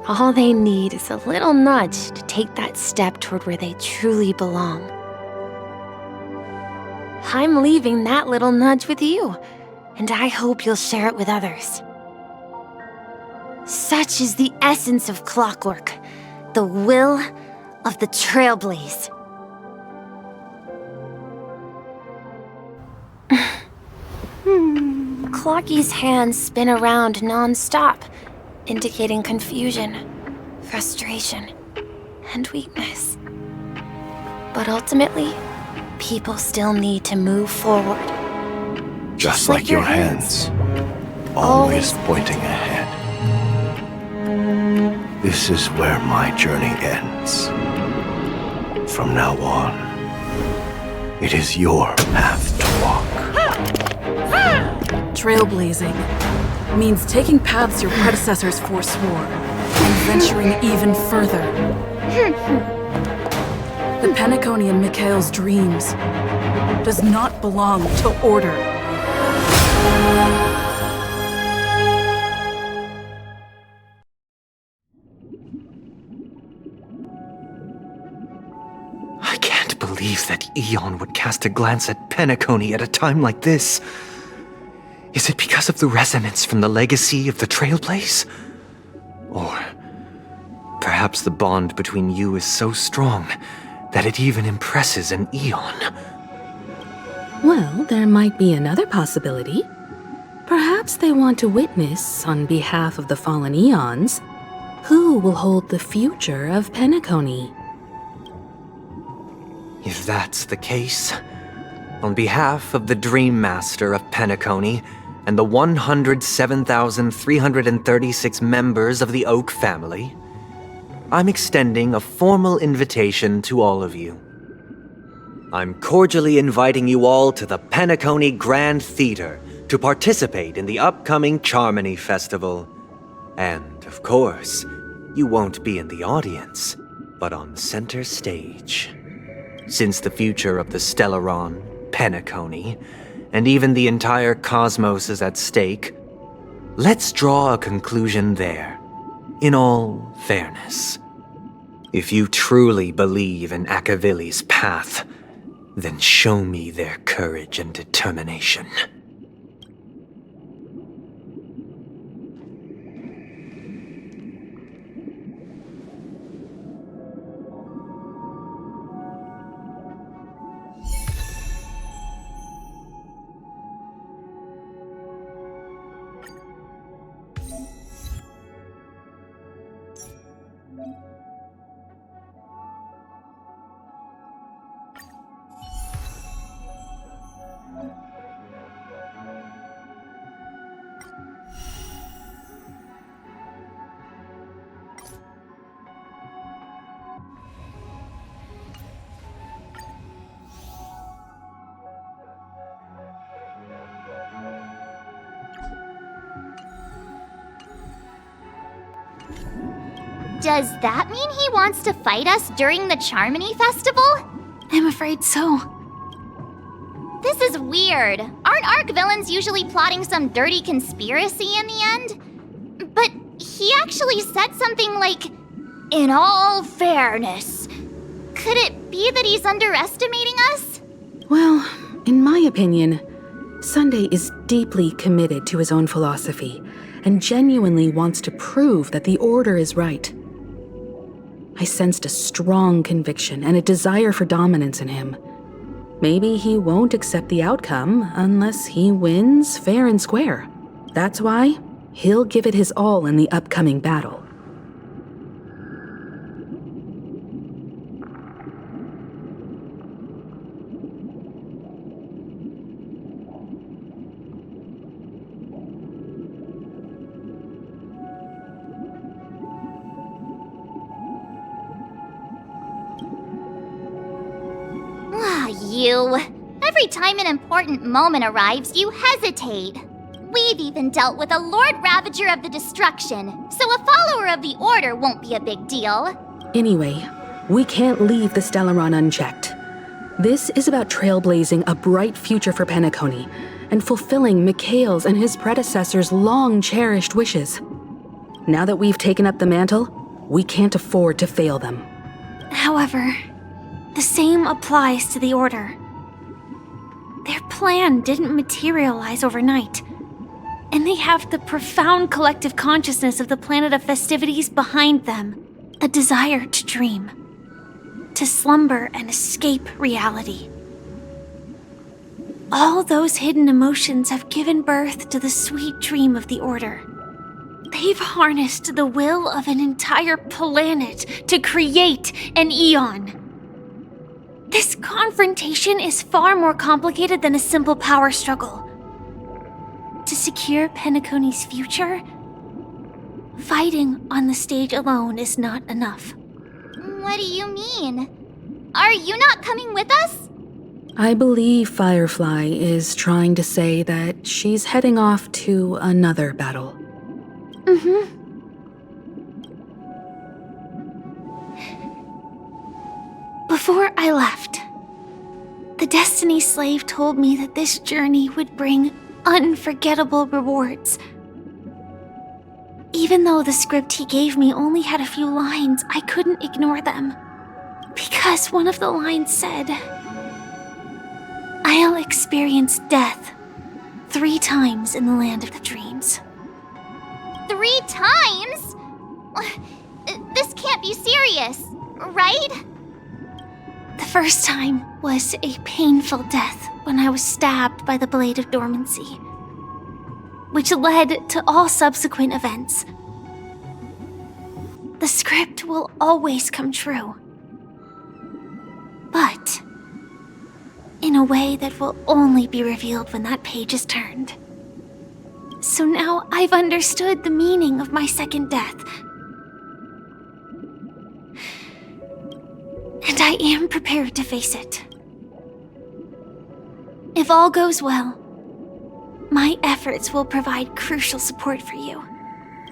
all they need is a little nudge to take that step toward where they truly belong. I'm leaving that little nudge with you, and I hope you'll share it with others. Such is the essence of clockwork, the will of the Trailblaze. Clockie's hands spin around non-stop, indicating confusion, frustration, and weakness. But ultimately, people still need to move forward. Just like your hands, always pointing ahead. This is where my journey ends. From now on, it is your path to walk. Trailblazing means taking paths your predecessors forswore and venturing even further. The Penacony in Mikhail's dreams does not belong to order. I can't believe that Eon would cast a glance at Penacony at a time like this. Is it because of the resonance from the legacy of the Trailblaze? Or perhaps the bond between you is so strong that it even impresses an Eon? Well, there might be another possibility. Perhaps they want to witness, on behalf of the fallen Eons, who will hold the future of Penacony. If that's the case, on behalf of the Dreammaster of Penacony and the 107,336 members of the Oak family, I'm extending a formal invitation to all of you. I'm cordially inviting you all to the Penacony Grand Theater to participate in the upcoming Charmony Festival. And, of course, you won't be in the audience, but on center stage. Since the future of the Stellaron, Penacony, and even the entire cosmos is at stake, let's draw a conclusion there, in all fairness. If you truly believe in Akavili's path, then show me their courage and determination. Does that mean he wants to fight us during the Charmony Festival? I'm afraid so. This is weird. Aren't Arc villains usually plotting some dirty conspiracy in the end? But he actually said something like, "in all fairness." Could it be that he's underestimating us? Well, in my opinion, Sunday is deeply committed to his own philosophy and genuinely wants to prove that the Order is right. I sensed a strong conviction and a desire for dominance in him. Maybe he won't accept the outcome unless he wins fair and square. That's why he'll give it his all in the upcoming battle. you. Every time an important moment arrives, you hesitate. We've even dealt with a Lord Ravager of the Destruction, so a follower of the Order won't be a big deal. Anyway, we can't leave the Stellaron unchecked. This is about trailblazing a bright future for Penacony and fulfilling Mikhail's and his predecessors' long-cherished wishes. Now that we've taken up the mantle, we can't afford to fail them. However, the same applies to the Order. Their plan didn't materialize overnight, and they have the profound collective consciousness of the planet of festivities behind them, a desire to dream, to slumber and escape reality. All those hidden emotions have given birth to the sweet dream of the Order. They've harnessed the will of an entire planet to create an eon. This confrontation is far more complicated than a simple power struggle. To secure Penacony's future, fighting on the stage alone is not enough. What do you mean? Are you not coming with us? I believe Firefly is trying to say that she's heading off to another battle. Before I left, the Destiny Slave told me that this journey would bring unforgettable rewards. Even though the script he gave me only had a few lines, I couldn't ignore them. Because one of the lines said, "I'll experience death 3 times in the land of the dreams." 3 times? This can't be serious, right? The first time was a painful death when I was stabbed by the Blade of Dormancy, which led to all subsequent events. The script will always come true, but in a way that will only be revealed when that page is turned. So now I've understood the meaning of my second death. And I am prepared to face it. If all goes well, my efforts will provide crucial support for you.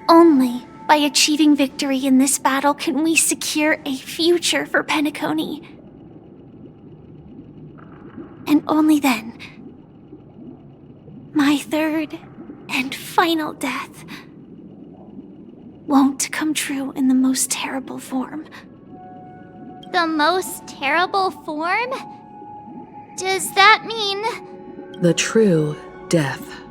Only by achieving victory in this battle can we secure a future for Penacony. And only then, my third and final death won't come true in the most terrible form. The most terrible form? Does that mean... The true death,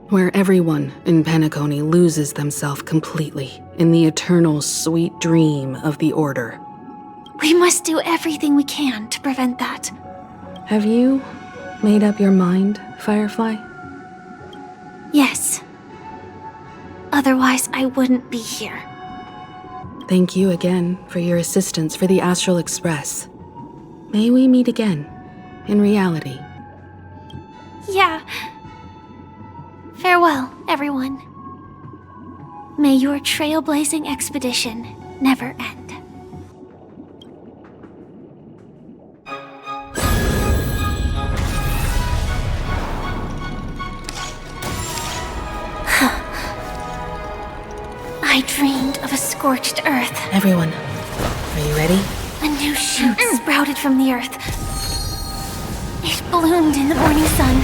where everyone in Penacony loses themselves completely in the eternal sweet dream of the Order. We must do everything we can to prevent that. Have you made up your mind, Firefly? Yes. Otherwise, I wouldn't be here. Thank you again for your assistance for the Astral Express. May we meet again, in reality. Yeah. Farewell, everyone. May your trailblazing expedition never end. I dreamed of a scorched earth. Everyone, are you ready? A new shoot sprouted from the earth. It bloomed in the morning sun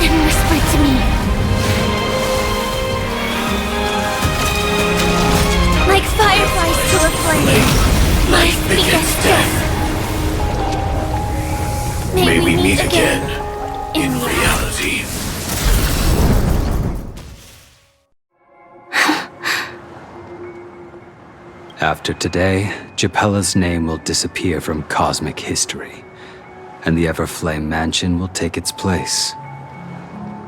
and whispered to me. Like fireflies to a flame, life begets death. May we meet again in reality. After today, Japella's name will disappear from cosmic history, and the Everflame Mansion will take its place.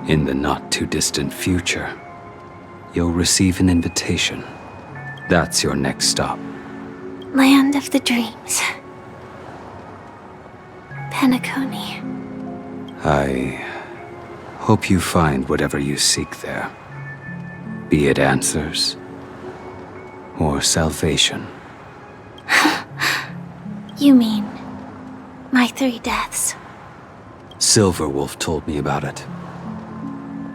In the not-too-distant future, you'll receive an invitation. That's your next stop. Land of the dreams. Penacony. I hope you find whatever you seek there. Be it answers or salvation. You mean My 3 deaths. Silverwolf told me about it.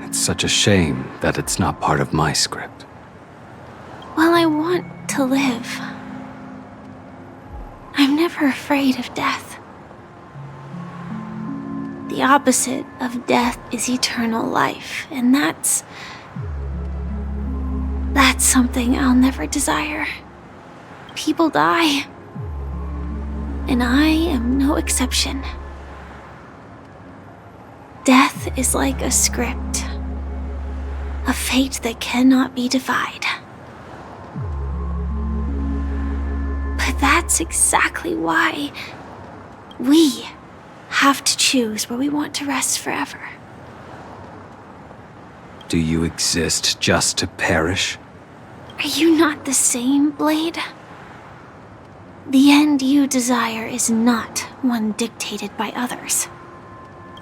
It's such a shame that it's not part of my script. Well, I want to live. I'm never afraid of death. The opposite of death is eternal life, and that's something I'll never desire. People die, and I am no exception. Death is like a script, a fate that cannot be defied. But that's exactly why we have to choose where we want to rest forever. Do you exist just to perish? Are you not the same, Blade? The end you desire is not one dictated by others.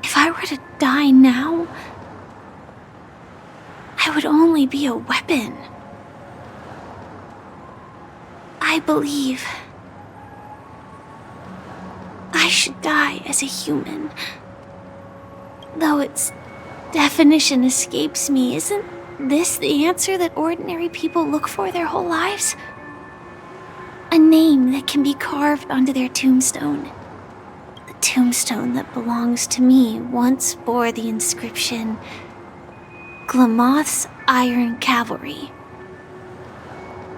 If I were to die now, I would only be a weapon. I believe I should die as a human. Though its definition escapes me, isn't this the answer that ordinary people look for their whole lives? A name that can be carved onto their tombstone. The tombstone that belongs to me once bore the inscription, Glamoth's Iron Cavalry.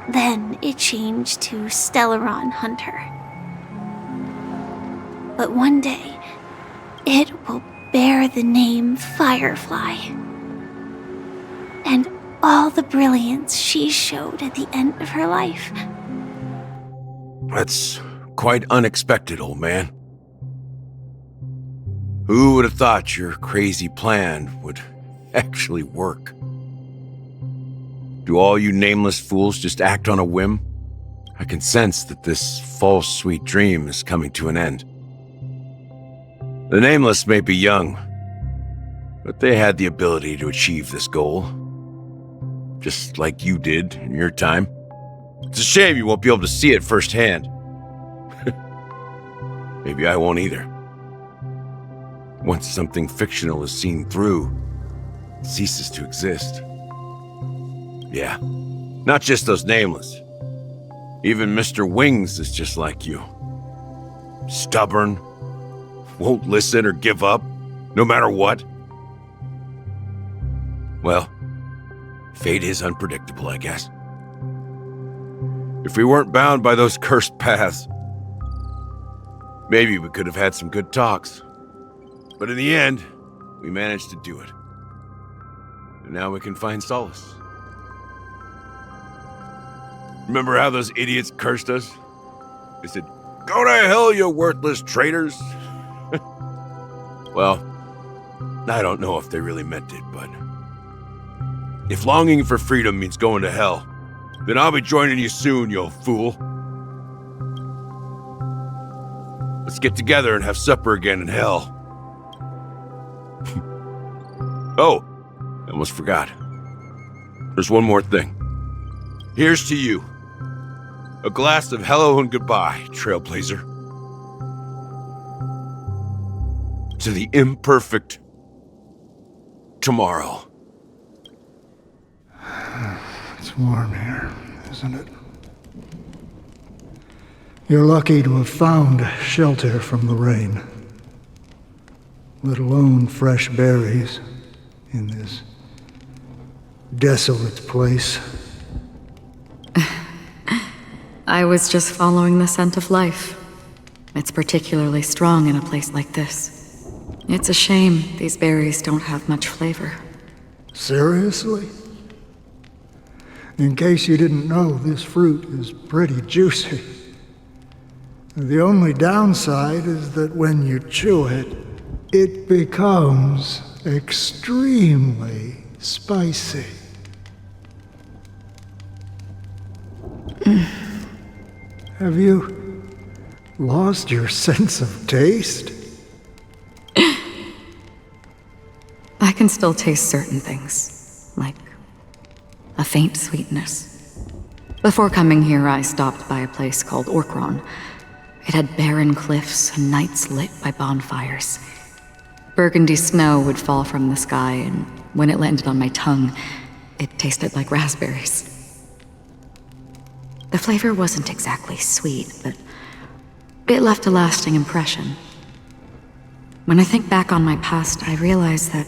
Then it changed to Stellaron Hunter. But one day, it will bear the name Firefly. And all the brilliance she showed at the end of her life. That's quite unexpected, old man. Who would have thought your crazy plan would actually work? Do all you nameless fools just act on a whim? I can sense that this false sweet dream is coming to an end. The nameless may be young, but they had the ability to achieve this goal. Just like you did in your time. It's a shame you won't be able to see it firsthand. Maybe I won't either. Once something fictional is seen through, it ceases to exist. Yeah, not just those nameless. Even Mr. Wings is just like you. Stubborn, won't listen or give up, no matter what. Well, fate is unpredictable, I guess. If we weren't bound by those cursed paths, maybe we could have had some good talks. But in the end, we managed to do it. And now we can find solace. Remember how those idiots cursed us? They said, "Go to hell, you worthless traitors." Well, I don't know if they really meant it, but if longing for freedom means going to hell, then I'll be joining you soon, you fool. Let's get together and have supper again in hell. Oh, I almost forgot. There's one more thing. Here's to you. A glass of hello and goodbye, Trailblazer. To the imperfect tomorrow. It's warm here, isn't it? You're lucky to have found shelter from the rain. Let alone fresh berries in this desolate place. I was just following the scent of life. It's particularly strong in a place like this. It's a shame these berries don't have much flavor. Seriously? In case you didn't know, this fruit is pretty juicy. The only downside is that when you chew it, it becomes extremely spicy. Have you lost your sense of taste? I can still taste certain things, like a faint sweetness. Before coming here, I stopped by a place called FORKORONI. It had barren cliffs and nights lit by bonfires. Burgundy snow would fall from the sky, and when it landed on my tongue, it tasted like raspberries. The flavor wasn't exactly sweet, but it left a lasting impression. When I think back on my past, I realize that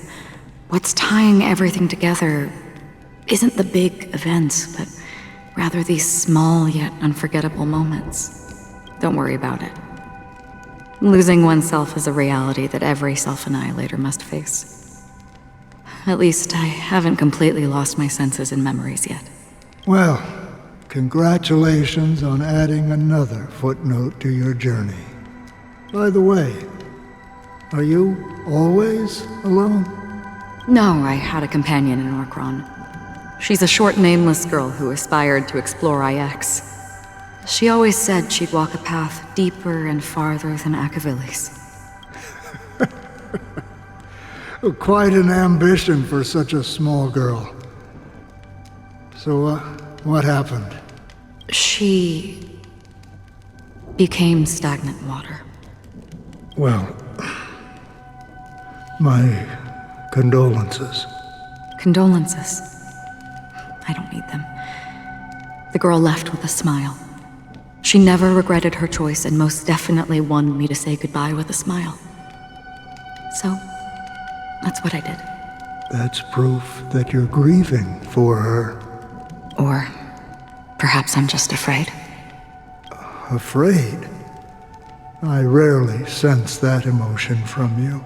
what's tying everything together isn't the big events, but rather these small yet unforgettable moments. Don't worry about it. Losing oneself is a reality that every self-annihilator must face. At least I haven't completely lost my senses and memories yet. Well, congratulations on adding another footnote to your journey. By the way, are you always alone? No, I had a companion in Orkron. She's a short, nameless girl who aspired to explore IX. She always said she'd walk a path deeper and farther than Akavilis. Quite an ambition for such a small girl. So, what happened? She became stagnant water. Well, my condolences. Condolences. I don't need them. The girl left with a smile. She never regretted her choice and most definitely wanted me to say goodbye with a smile. So, that's what I did. That's proof that you're grieving for her. Or perhaps I'm just afraid. Afraid? I rarely sense that emotion from you.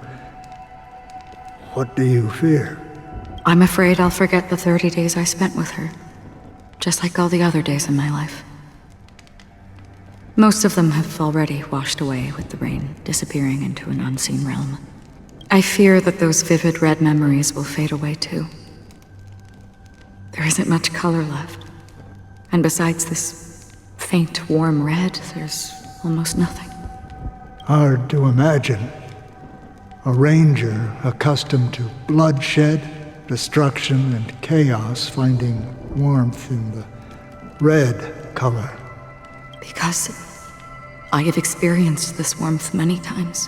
What do you fear? I'm afraid I'll forget the 30 days I spent with her, just like all the other days in my life. Most of them have already washed away with the rain, disappearing into an unseen realm. I fear that those vivid red memories will fade away too. There isn't much color left, and besides this faint, warm red, there's almost nothing. Hard to imagine. A ranger accustomed to bloodshed, destruction, and chaos finding warmth in the red color. Because I have experienced this warmth many times.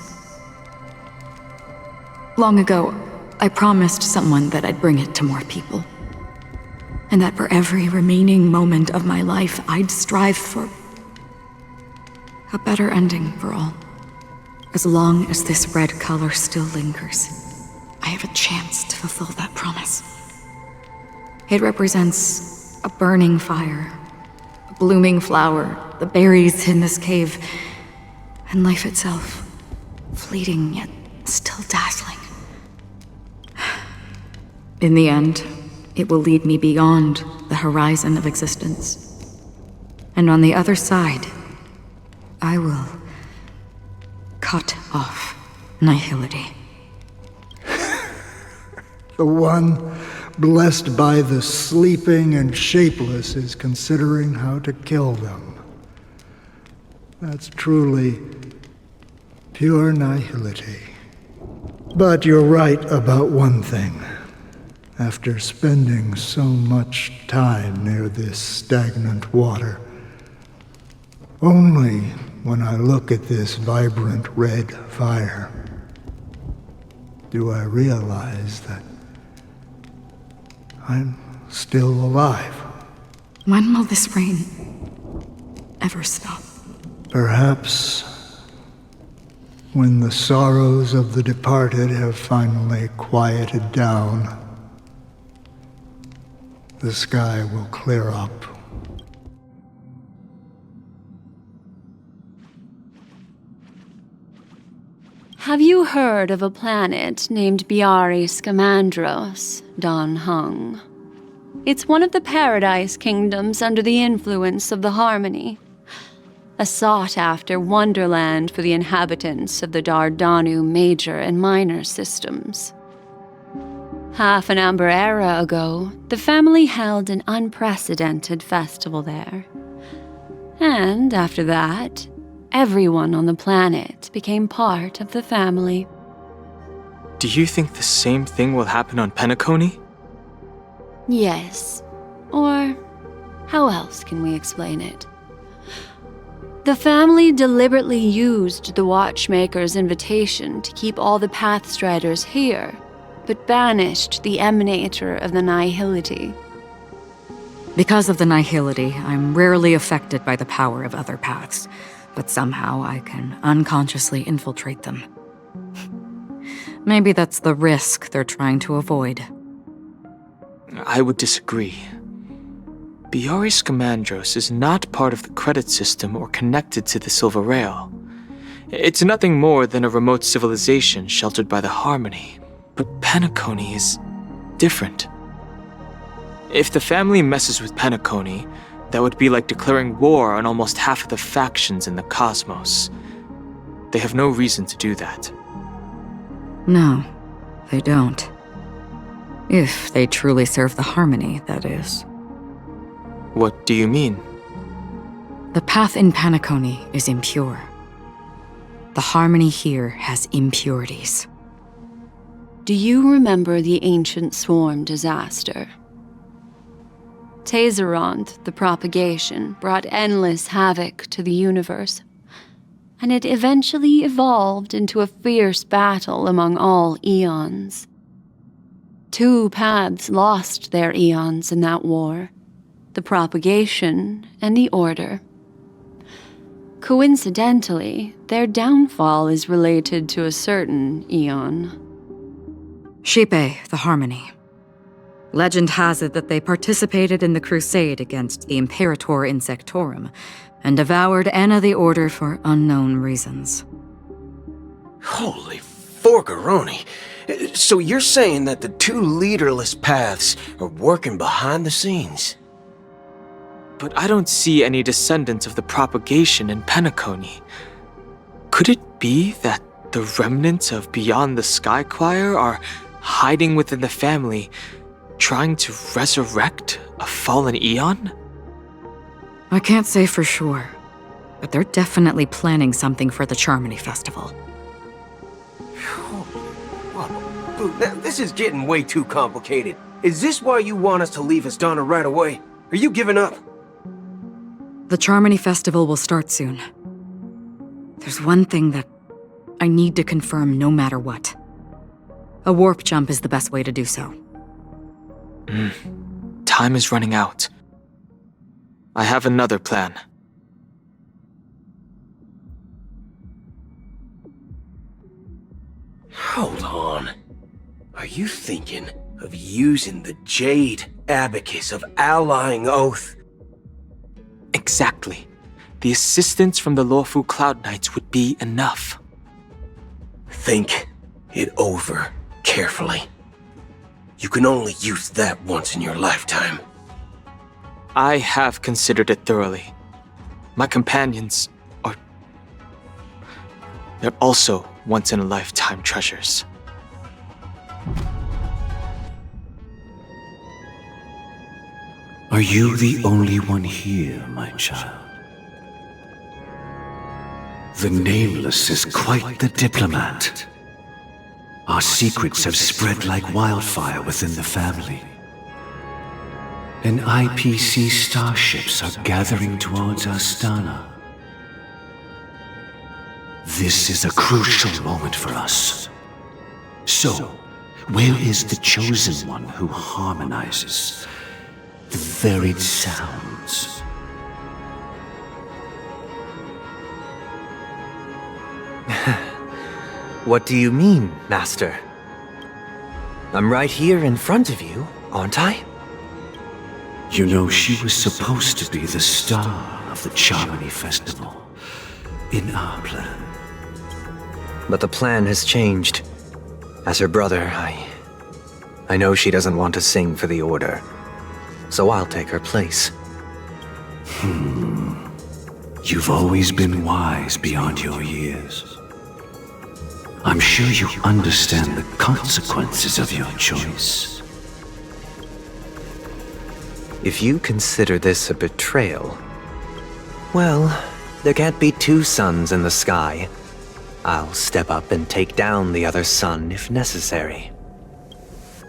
Long ago, I promised someone that I'd bring it to more people. And that for every remaining moment of my life, I'd strive for a better ending for all. As long as this red color still lingers, I have a chance to fulfill that promise. It represents a burning fire, a blooming flower, the berries in this cave, and life itself, fleeting yet still dazzling. In the end, it will lead me beyond the horizon of existence. And on the other side, I will cut off nihility. The one blessed by the sleeping and shapeless is considering how to kill them. That's truly pure nihility. But you're right about one thing. After spending so much time near this stagnant water, only when I look at this vibrant red fire do I realize that I'm still alive. When will this rain ever stop? Perhaps when the sorrows of the departed have finally quieted down, the sky will clear up. Have you heard of a planet named Byari Skamandros, Don Hung? It's one of the Paradise Kingdoms under the influence of the Harmony. A sought-after wonderland for the inhabitants of the Dardanu major and minor systems. Half an Amber Era ago, the family held an unprecedented festival there. And after that, everyone on the planet became part of the family. Do you think the same thing will happen on FORKORONI? Yes. Or how else can we explain it? The family deliberately used the Watchmaker's invitation to keep all the Pathstriders here, but banished the Emanator of the Nihility. Because of the Nihility, I'm rarely affected by the power of other paths, but somehow I can unconsciously infiltrate them. Maybe that's the risk they're trying to avoid. I would disagree. Byari Skamandros is not part of the credit system or connected to the Silver Rail. It's nothing more than a remote civilization sheltered by the Harmony. But Penacony is different. If the family messes with Penacony, that would be like declaring war on almost half of the factions in the cosmos. They have no reason to do that. No, they don't. If they truly serve the Harmony, that is. What do you mean? The path in Penacony is impure. The Harmony here has impurities. Do you remember the Ancient Swarm disaster? Tazeront, the propagation, brought endless havoc to the universe, and it eventually evolved into a fierce battle among all eons. 2 paths lost their eons in that war, the propagation and the order. Coincidentally, their downfall is related to a certain eon. Xipe, the Harmony. Legend has it that they participated in the crusade against the Imperator Insectorum and devoured Anna the Order for unknown reasons. Holy FORKORONI! So you're saying that the 2 leaderless paths are working behind the scenes? But I don't see any descendants of the propagation in Penacony. Could it be that the remnants of Beyond the Sky Choir are hiding within the family, trying to resurrect a fallen eon? I can't say for sure, but they're definitely planning something for the Charmony Festival. This is getting way too complicated. Is this why you want us to leave Astana right away? Are you giving up? The Charmony Festival will start soon. There's one thing that I need to confirm no matter what. A warp jump is the best way to do so. Time is running out. I have another plan. Hold on. Are you thinking of using the Jade Abacus of Allying Oath? Exactly. The assistance from the Lawful Cloud Knights would be enough. Think it over carefully. You can only use that once in your lifetime. I have considered it thoroughly. My companions are... they're also once-in-a-lifetime treasures. Are you the only one here, my child? The Nameless is quite the diplomat. Our secrets have spread like wildfire within the family. And IPC starships are gathering towards Astana. This is a crucial moment for us. So, where is the Chosen One who harmonizes the varied sounds? What do you mean, Master? I'm right here in front of you, aren't I? You know, she was supposed to be the star of the Charmony Festival in our plan. But the plan has changed. As her brother, I know she doesn't want to sing for the Order. So I'll take her place. You've always been wise beyond your years. I'm sure you understand the consequences of your choice. If you consider this a betrayal, well, there can't be 2 suns in the sky. I'll step up and take down the other sun if necessary.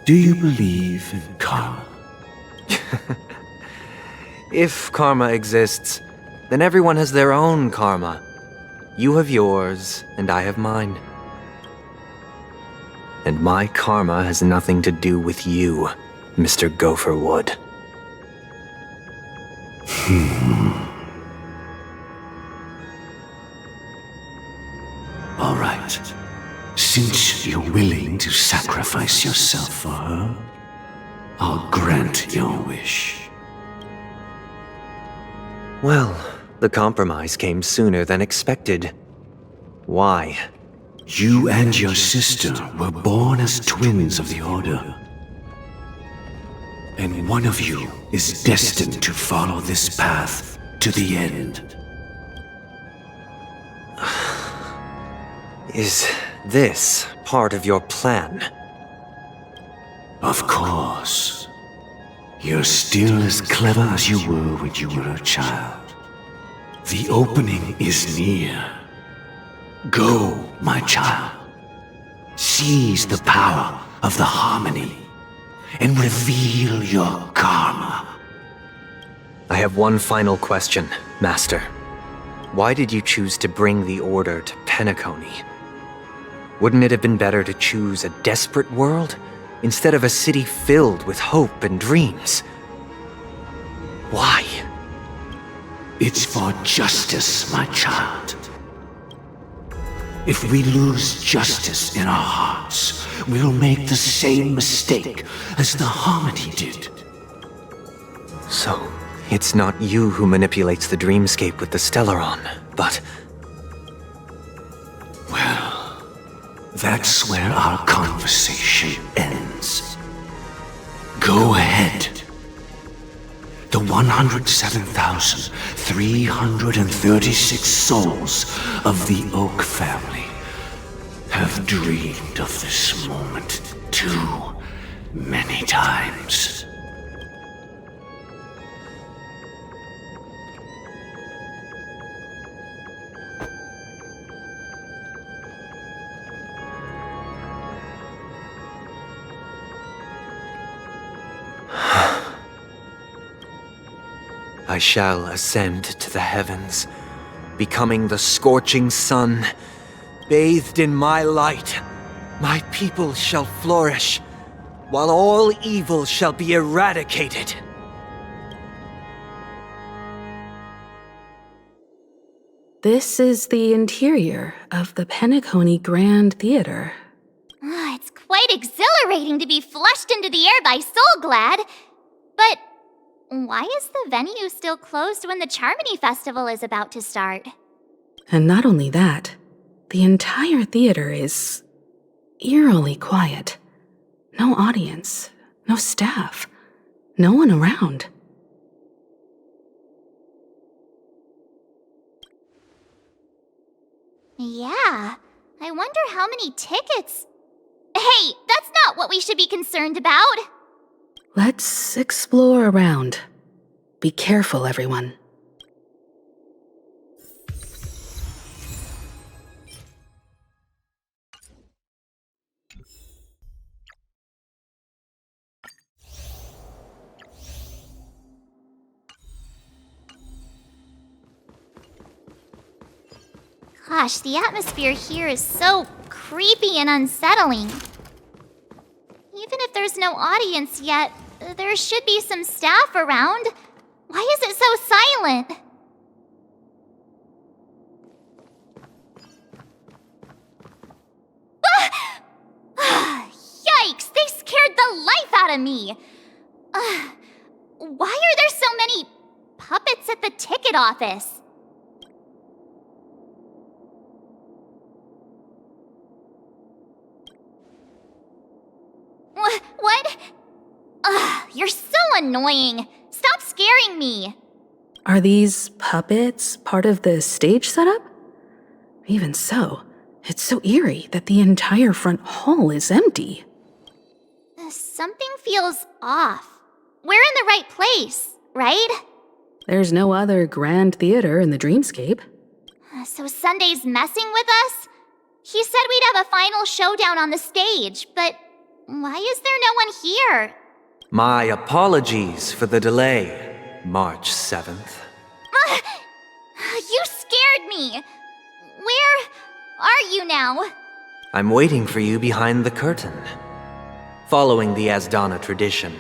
Do you believe in karma? If karma exists, then everyone has their own karma. You have yours, and I have mine. And my karma has nothing to do with you, Mr. Gopherwood. All right. Since you're willing to sacrifice yourself for her, I'll grant your wish. Well, the compromise came sooner than expected. Why? You and your sister were born as twins of the Order. And one of you is destined to follow this path to the end. Is this part of your plan? Of course. You're still as clever as you were when you were a child. The opening is near. Go, my child. Seize the power of the harmony and reveal your karma. I have one final question, Master. Why did you choose to bring the Order to Penacony? Wouldn't it have been better to choose a desperate world instead of a city filled with hope and dreams? Why? It's for justice, my child. If we lose justice in our hearts, we'll make the same mistake as the Harmony did. So, it's not you who manipulates the dreamscape with the Stellaron, but... Well, that's where our conversation ends. Go ahead. The 107,336 souls of the Oak family have dreamed of this moment too many times. I shall ascend to the heavens, becoming the scorching sun. Bathed in my light, my people shall flourish, while all evil shall be eradicated. This is the interior of the Penacony Grand Theater. It's quite exhilarating to be flushed into the air by Soulglad. But why is the venue still closed when the Charmony Festival is about to start? And not only that, the entire theater is eerily quiet. No audience, no staff, no one around. Yeah, I wonder how many tickets... Hey, that's not what we should be concerned about! Let's explore around. Be careful, everyone. Gosh, the atmosphere here is so creepy and unsettling. Even if there's no audience yet, there should be some staff around. Why is it so silent? Yikes! They scared the life out of me! Why are there so many puppets at the ticket office? What? You're so annoying. Stop scaring me. Are these puppets part of the stage setup? Even so, it's so eerie that the entire front hall is empty. Something feels off. We're in the right place, right? There's no other grand theater in the dreamscape. So Sunday's messing with us? He said we'd have a final showdown on the stage, but why is there no one here? My apologies for the delay, March 7th. journey. Where are you now? I'm waiting for you behind the curtain. Following the Asdana tradition,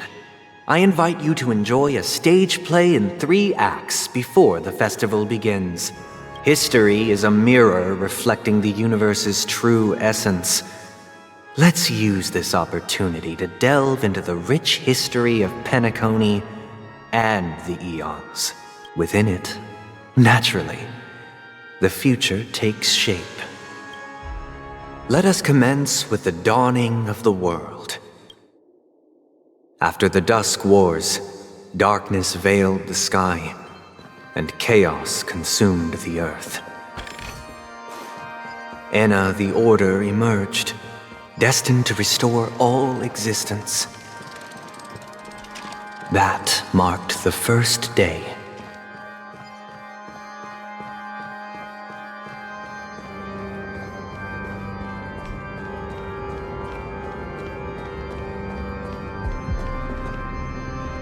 I invite you to enjoy a stage play in 3 acts before the festival begins. History is a mirror reflecting the universe's true essence. Let's use this opportunity to delve into the rich history of Penacony and the eons. Within it, naturally, the future takes shape. Let us commence with the dawning of the world. After the Dusk Wars, darkness veiled the sky, and chaos consumed the earth. Enna the Order emerged, destined to restore all existence. That marked the first day.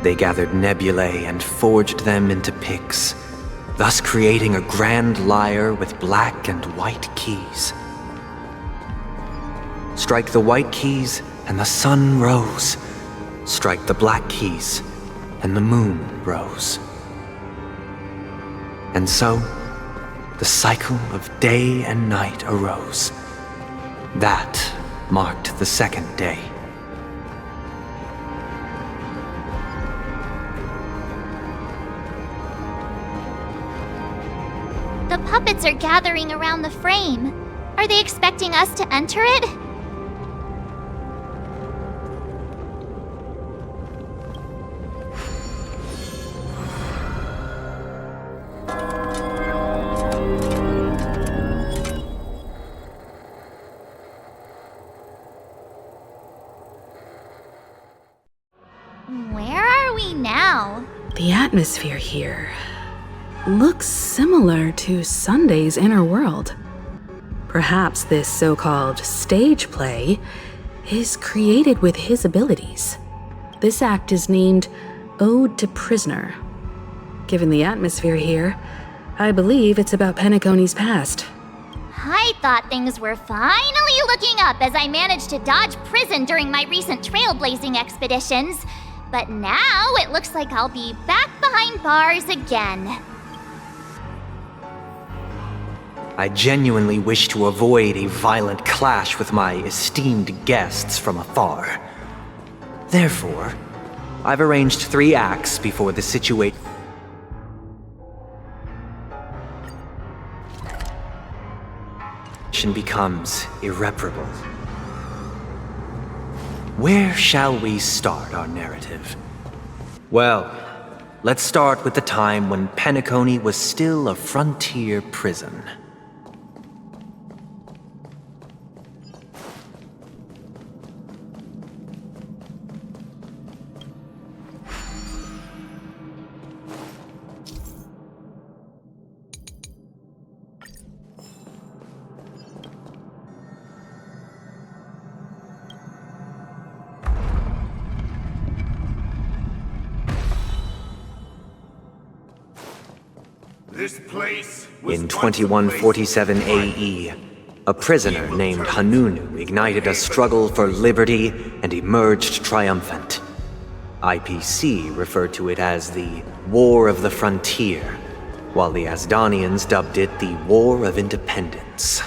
They gathered nebulae and forged them into picks, thus creating a grand lyre with black and white keys. Strike the white keys, and the sun rose. Strike the black keys, and the moon rose. And so, the cycle of day and night arose. That marked the second day. The puppets are gathering around the frame. Are they expecting us to enter it? Where are we now? The atmosphere here looks similar to Sunday's inner world. Perhaps this so-called stage play is created with his abilities. This act is named Ode to Prisoner. Given the atmosphere here, I believe it's about Penacony's past. I thought things were finally looking up as I managed to dodge prison during my recent trailblazing expeditions. But now it looks like I'll be back behind bars again. I genuinely wish to avoid a violent clash with my esteemed guests from afar. Therefore, I've arranged 3 acts before the situation becomes irreparable. Where shall we start our narrative? Well, let's start with the time when Penacony was still a frontier prison. This place In 2147 AE, a prisoner named Hanunu ignited a struggle for liberty and emerged triumphant. IPC referred to it as the War of the Frontier, while the Asdanians dubbed it the War of Independence.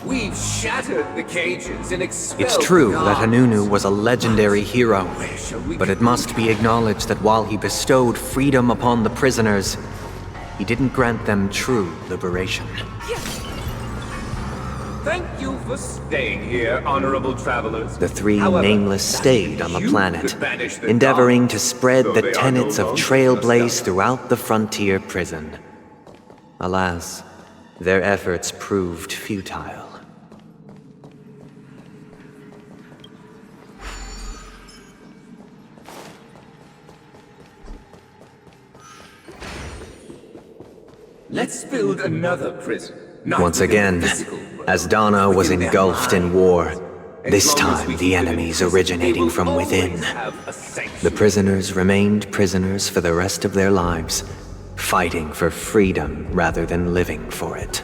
We've shattered the cages and expelled It's true the that guards. Hanunu was a legendary hero, but it must be acknowledged that while he bestowed freedom upon the prisoners, he didn't grant them true liberation. Thank you for staying here, honorable travelers. The three However, nameless stayed on the you planet, could banish the endeavoring gods, to spread though the they are tenets no of longer Trailblaze just throughout the frontier prison. Alas, their efforts proved futile. Let's build another prison. Not Once within again, physical, as Dana was within their engulfed in war, this As long as we time the keep it in enemies prison, originating they will from within. always have a sanctuary. The prisoners remained prisoners for the rest of their lives, fighting for freedom rather than living for it.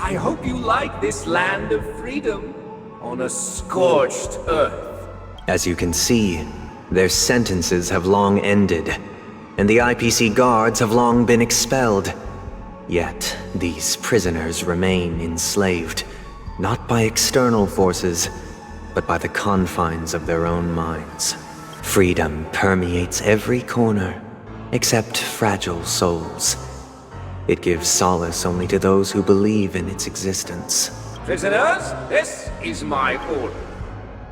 I hope you like this land of freedom on a scorched earth. As you can see, their sentences have long ended, and the IPC guards have long been expelled. Yet, these prisoners remain enslaved, not by external forces, but by the confines of their own minds. Freedom permeates every corner, except fragile souls. It gives solace only to those who believe in its existence. Prisoners, this is my order.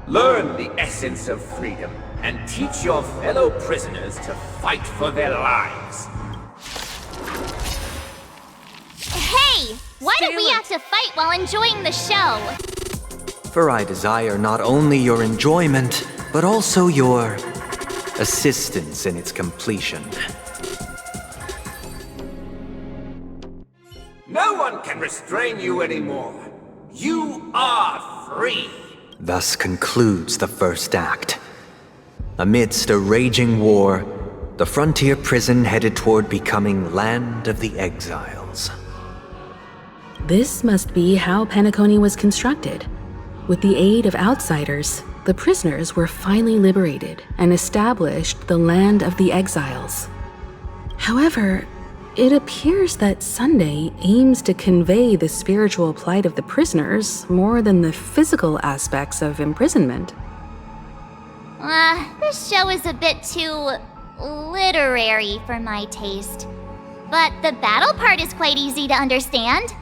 Learn the essence of freedom and teach your fellow prisoners to fight for their lives. Hey! Why do we have to fight while enjoying the show? For I desire not only your enjoyment, but also your assistance in its completion. No one can restrain you anymore. You are free. Thus concludes the first act. Amidst a raging war, the frontier prison headed toward becoming Land of the Exiles. This must be how Penacony was constructed. With the aid of outsiders, the prisoners were finally liberated and established the Land of the Exiles. However, it appears that Sunday aims to convey the spiritual plight of the prisoners more than the physical aspects of imprisonment. This show is a bit too literary for my taste. But the battle part is quite easy to understand.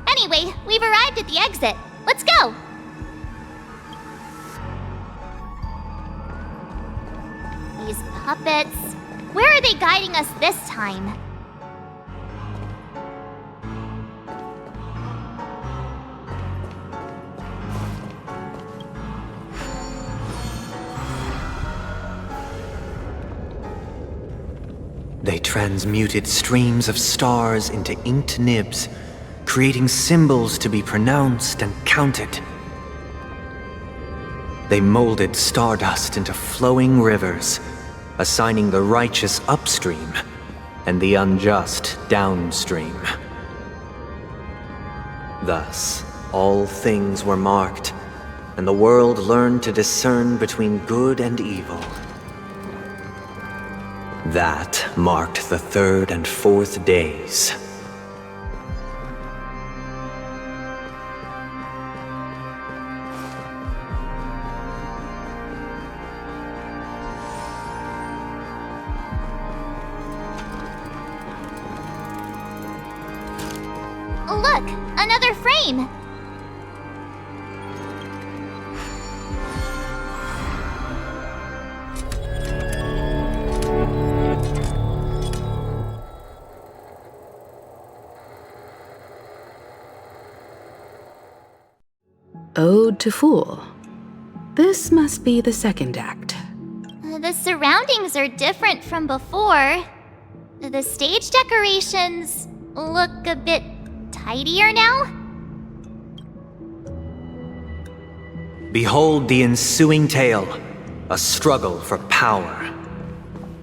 Anyway, we've arrived at the exit. Let's go! These puppets... Where are they guiding us this time? They transmuted streams of stars into inked nibs, creating symbols to be pronounced and counted. They molded stardust into flowing rivers, assigning the righteous upstream and the unjust downstream. Thus, all things were marked, and the world learned to discern between good and evil. That marked the third and fourth days. Look! Another frame! Ode to Fool. This must be the second act. The surroundings are different from before. The stage decorations look a bit tidier now. Behold the ensuing tale, a struggle for power.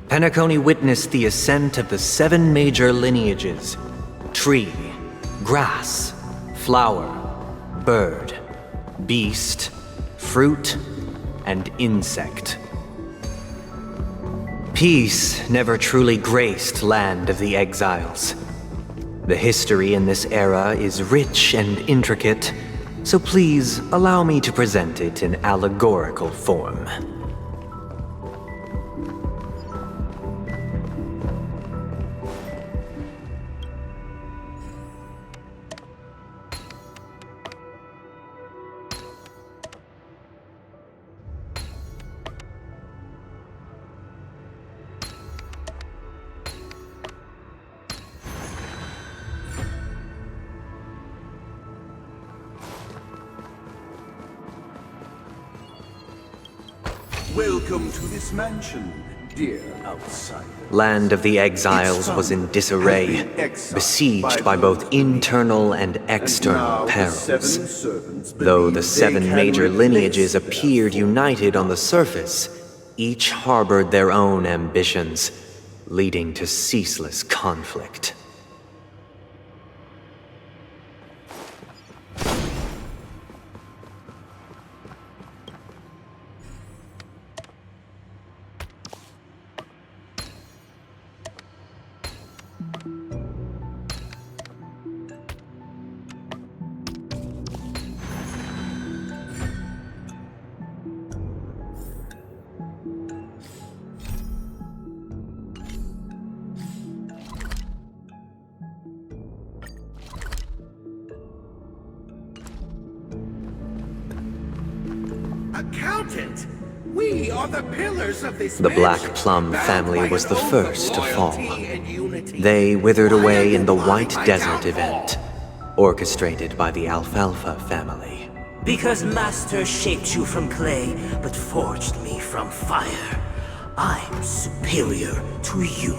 Penacony witnessed the ascent of the 7 major lineages: tree, grass, flower, bird, beast, fruit, and insect. Peace never truly graced Land of the Exiles. The history in this era is rich and intricate, so please allow me to present it in allegorical form. Welcome to this mansion, dear outsider. Land of the Exiles was in disarray, besieged by both internal and external perils. Though the 7 major lineages appeared united on the surface, each harbored their own ambitions, leading to ceaseless conflict. Accountant! We are the pillars of this The Black Plum family was the first to fall. They withered away in the White Desert event, orchestrated by the Alfalfa family. Because Master shaped you from clay, but forged me from fire, I'm superior to you.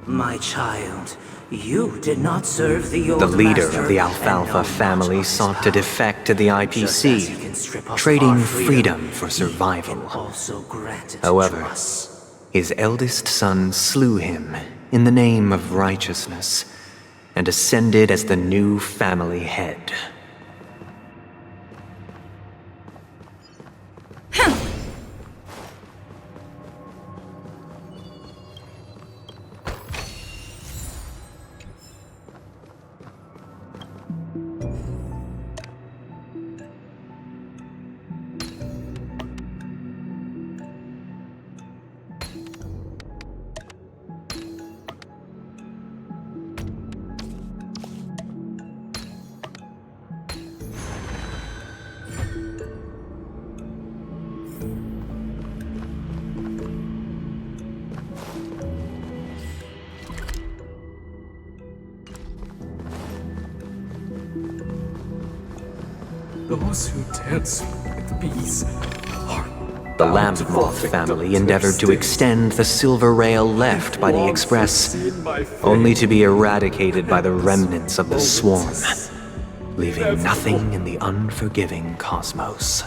My child, you did not serve the old The leader master, of the Alfalfa family sought to defect to the IPC, trading freedom for survival. However, his eldest son slew him in the name of righteousness and ascended as the new family head. Those who dance with bees are The Lamp Moth family endeavored to extend the silver rail left by the Express, only to be eradicated by the remnants of the swarm, leaving nothing in the unforgiving cosmos.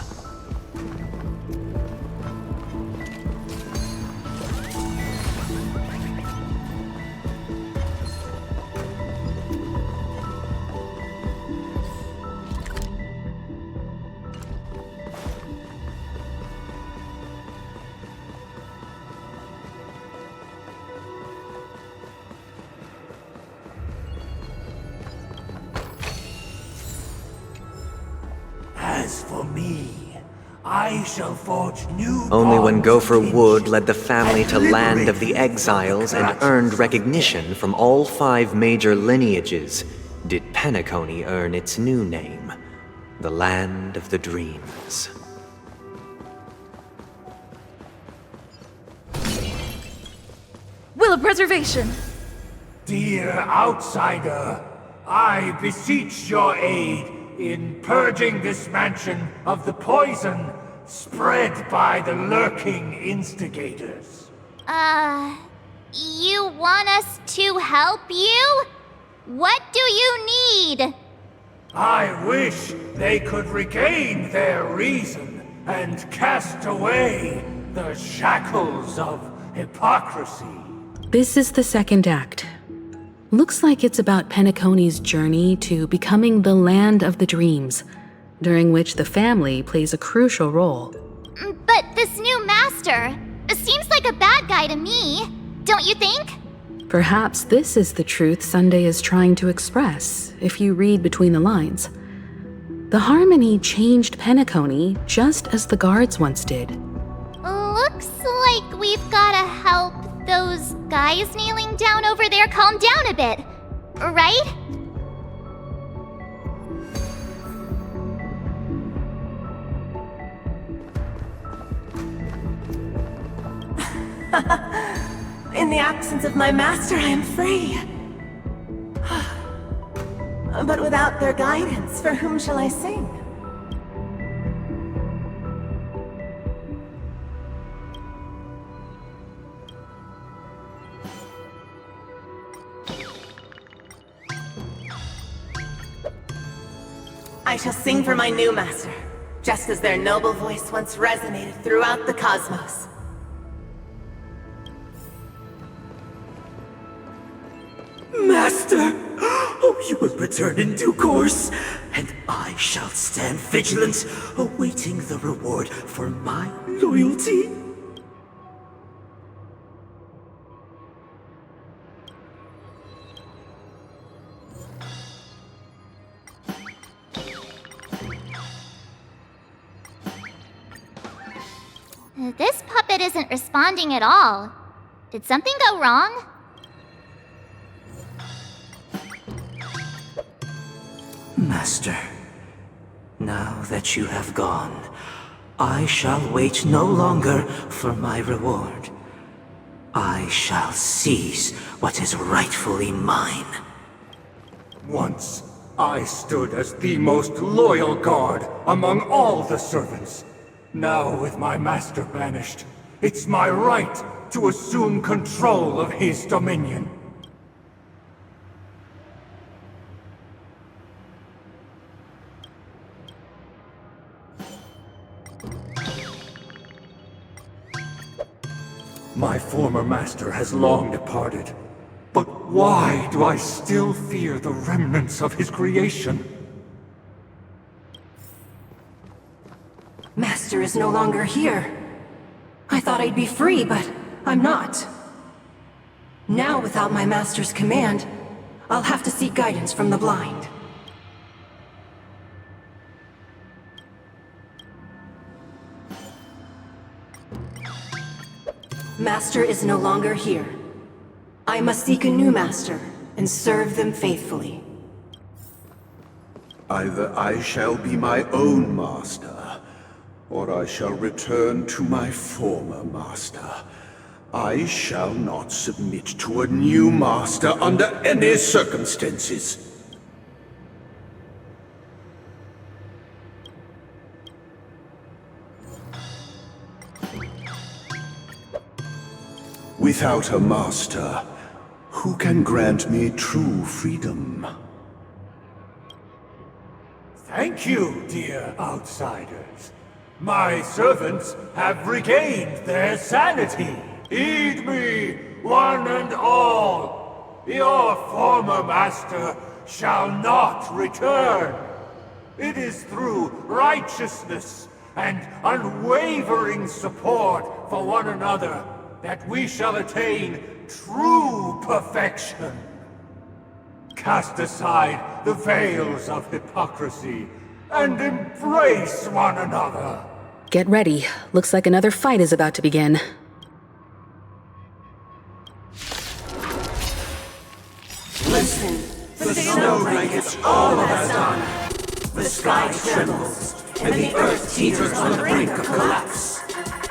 As for me, I shall forge new Only when bonds Gopher of Wood led the family to Land of the Exiles and earned recognition from all 5 major lineages did Penacony earn its new name, the Land of the Dreams. Will of Preservation! Dear outsider, I beseech your aid. in purging this mansion of the poison spread by the lurking instigators. You want us to help you? What do you need? I wish they could regain their reason and cast away the shackles of hypocrisy. This is the second act. Looks like it's about Penacony's journey to becoming the land of the dreams, during which the family plays a crucial role. But this new master seems like a bad guy to me, don't you think? Perhaps this is the truth Sunday is trying to express, if you read between the lines. The Harmony changed Penacony just as the guards once did. Looks like we've gotta help those guys kneeling down over there calm down a bit, right? In the absence of my master, I am free. But without their guidance, for whom shall I sing? I shall sing for my new master, just as their noble voice once resonated throughout the cosmos. Master! Oh, you will return in due course, and I shall stand vigilant, awaiting the reward for my loyalty. This puppet isn't responding at all. Did something go wrong? Master, now that you have gone, I shall wait no longer for my reward. I shall seize what is rightfully mine. Once, I stood as the most loyal guard among all the servants. Now, with my master banished, it's my right to assume control of his dominion. My former master has long departed, but why do I still fear the remnants of his creation? Master is no longer here. I thought I'd be free, but I'm not. Now, without my master's command, I'll have to seek guidance from the blind. Master is no longer here. I must seek a new master and serve them faithfully. Either I shall be my own master, or I shall return to my former master. I shall not submit to a new master under any circumstances. Without a master, who can grant me true freedom? Thank you, dear outsiders. My servants have regained their sanity. Heed me, one and all. Your former master shall not return. It is through righteousness and unwavering support for one another that we shall attain true perfection. Cast aside the veils of hypocrisy and embrace one another. Get ready. Looks like another fight is about to begin. Listen, the snow blankets all of us done. The sky trembles, and the earth teeters on the brink of collapse.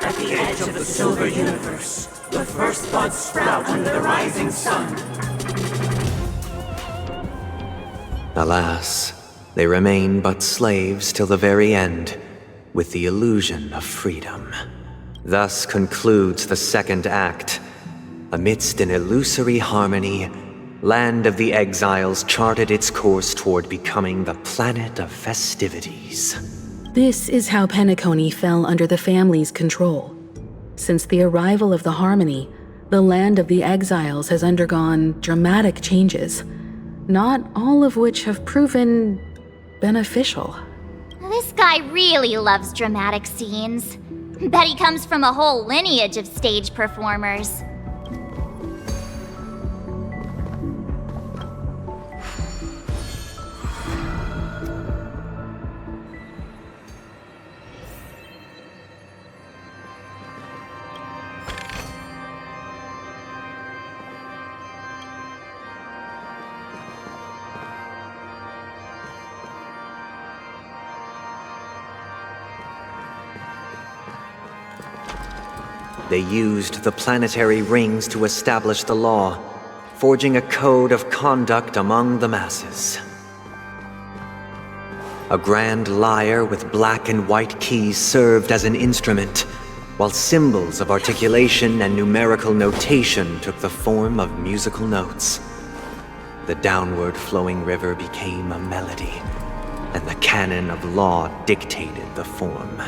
At the edge of the silver universe, the first buds sprout under the rising sun. Alas, they remain but slaves till the very end, with the illusion of freedom. Thus concludes the second act. Amidst an illusory harmony, Land of the Exiles charted its course toward becoming the planet of festivities. This is how Penacony fell under the family's control. Since the arrival of the Harmony, the Land of the Exiles has undergone dramatic changes, not all of which have proven beneficial. This guy really loves dramatic scenes. Bet he comes from a whole lineage of stage performers. They used the planetary rings to establish the law, forging a code of conduct among the masses. A grand lyre with black and white keys served as an instrument, while symbols of articulation and numerical notation took the form of musical notes. The downward flowing river became a melody, and the canon of law dictated the form.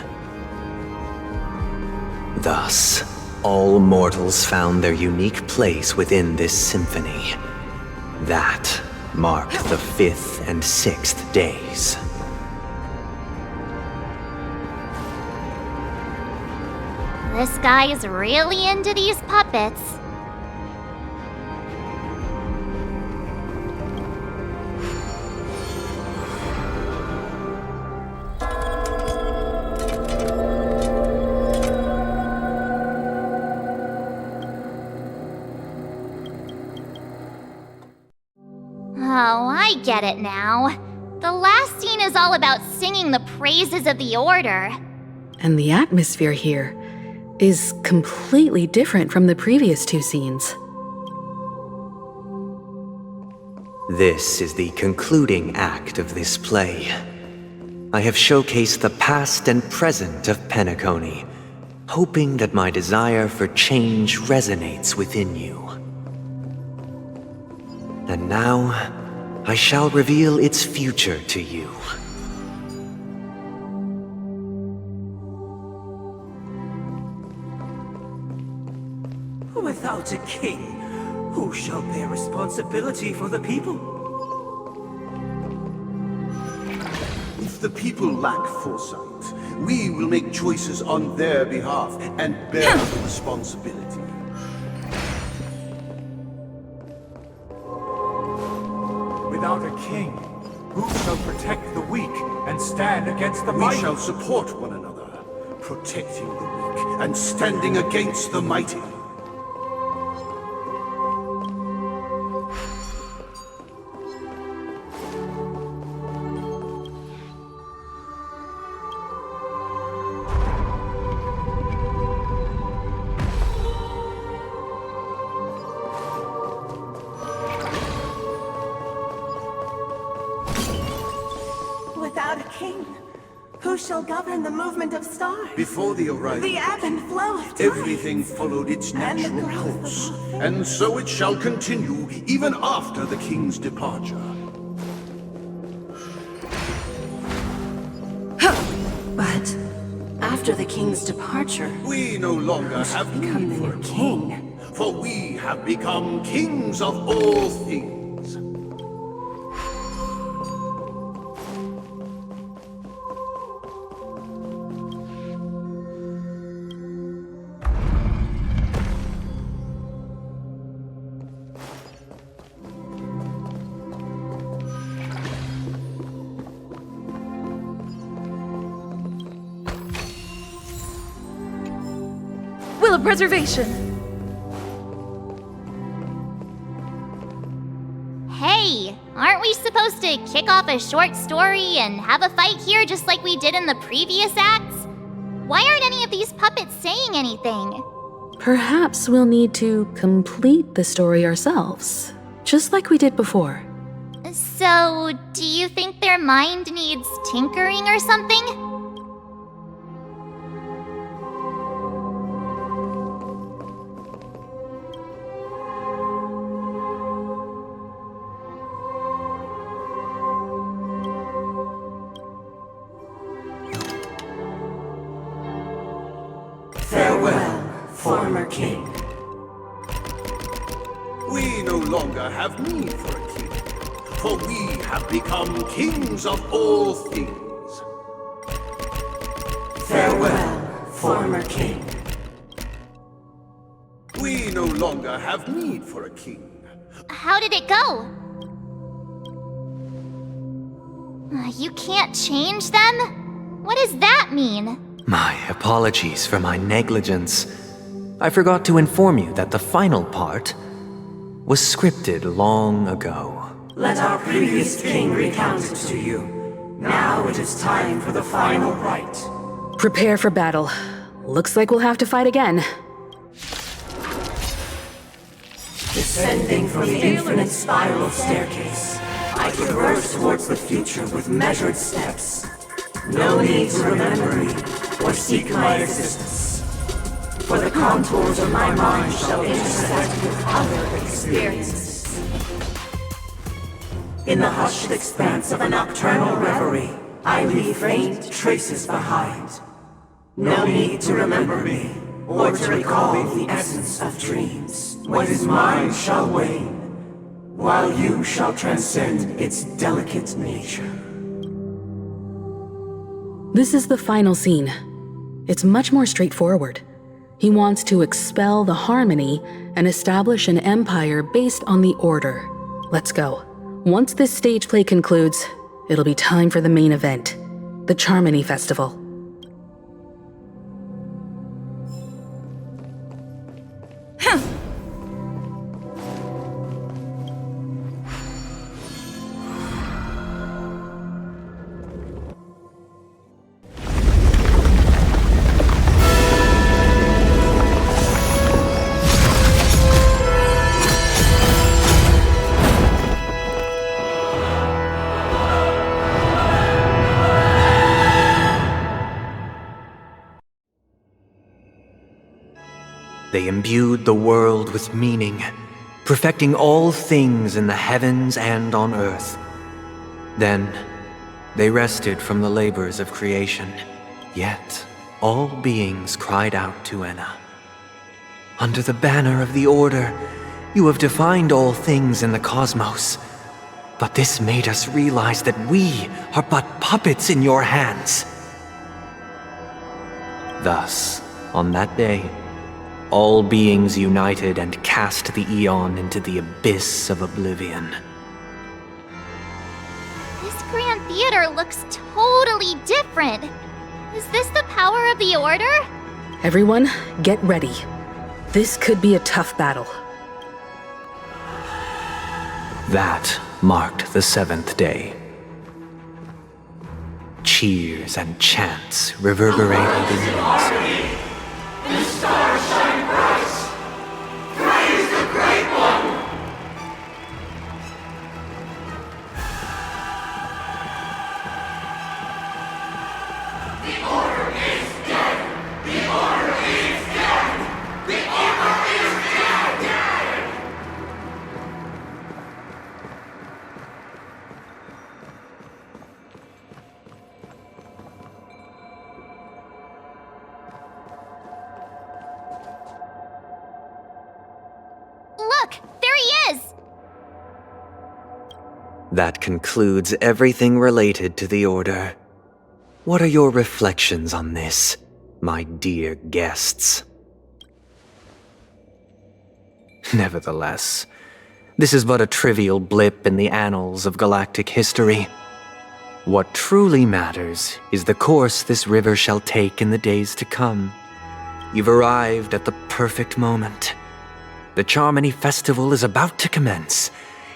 Thus, all mortals found their unique place within this symphony. That marked the 5th and 6th days. This guy is really into these puppets. Oh, I get it now. The last scene is all about singing the praises of the Order. And the atmosphere here is completely different from the previous two scenes. This is the concluding act of this play. I have showcased the past and present of Penacony, hoping that my desire for change resonates within you. And now, I shall reveal its future to you. Without a king, who shall bear responsibility for the people? If the people lack foresight, we will make choices on their behalf and bear the responsibility. Without a king, who shall protect the weak and stand against the mighty? We shall support one another, protecting the weak and standing against the mighty. Without a king, who shall govern the movement of stars? Before the arrival, The ebb and flow of time. everything followed its natural course, and so it shall continue even after the king's departure. But after the king's departure, We no longer have need for a king, for we have become kings of all things. Will of Preservation! Hey, aren't we supposed to kick off a short story and have a fight here just like we did in the previous acts? Why aren't any of these puppets saying anything? Perhaps we'll need to complete the story ourselves, just like we did before. So, do you think their mind needs tinkering or something? Farewell, former king. We no longer have need for a king, for we have become kings of all things. Farewell, former king. We no longer have need for a king. How did it go? You can't change them? What does that mean? My apologies for my negligence. I forgot to inform you that the final part was scripted long ago. Let our previous king recount it to you. Now it is time for the final rite. Prepare for battle. Looks like we'll have to fight again. Descending from the infinite spiral staircase, I traverse towards the future with measured steps. No need to remember me or seek my existence. For the contours of my mind shall intersect with other experiences. In the hushed expanse of a nocturnal reverie, I leave faint traces behind. No need to remember me or to recall the essence of dreams. What is mine shall wane, while you shall transcend its delicate nature. This is the final scene. It's much more straightforward. He wants to expel the harmony and establish an empire based on the order. Let's go. Once this stage play concludes, it'll be time for the main event, the Charmony Festival. They imbued the world with meaning, perfecting all things in the heavens and on earth. Then, they rested from the labors of creation. Yet, all beings cried out to Enna. Under the banner of the Order, you have defined all things in the cosmos. But this made us realize that we are but puppets in your hands. Thus, on that day, all beings united and cast the Eon into the abyss of oblivion. This Grand Theater looks totally different. Is this the power of the Order? Everyone, get ready. This could be a tough battle. That marked the 7th day. Cheers and chants reverberated in the music. The stars shine bright. Praise the Great One. The Order is dead. The Order is dead. The Order is dead. Look, there he is! That concludes everything related to the Order. What are your reflections on this, my dear guests? Nevertheless, this is but a trivial blip in the annals of galactic history. What truly matters is the course this river shall take in the days to come. You've arrived at the perfect moment. The Charmony Festival is about to commence,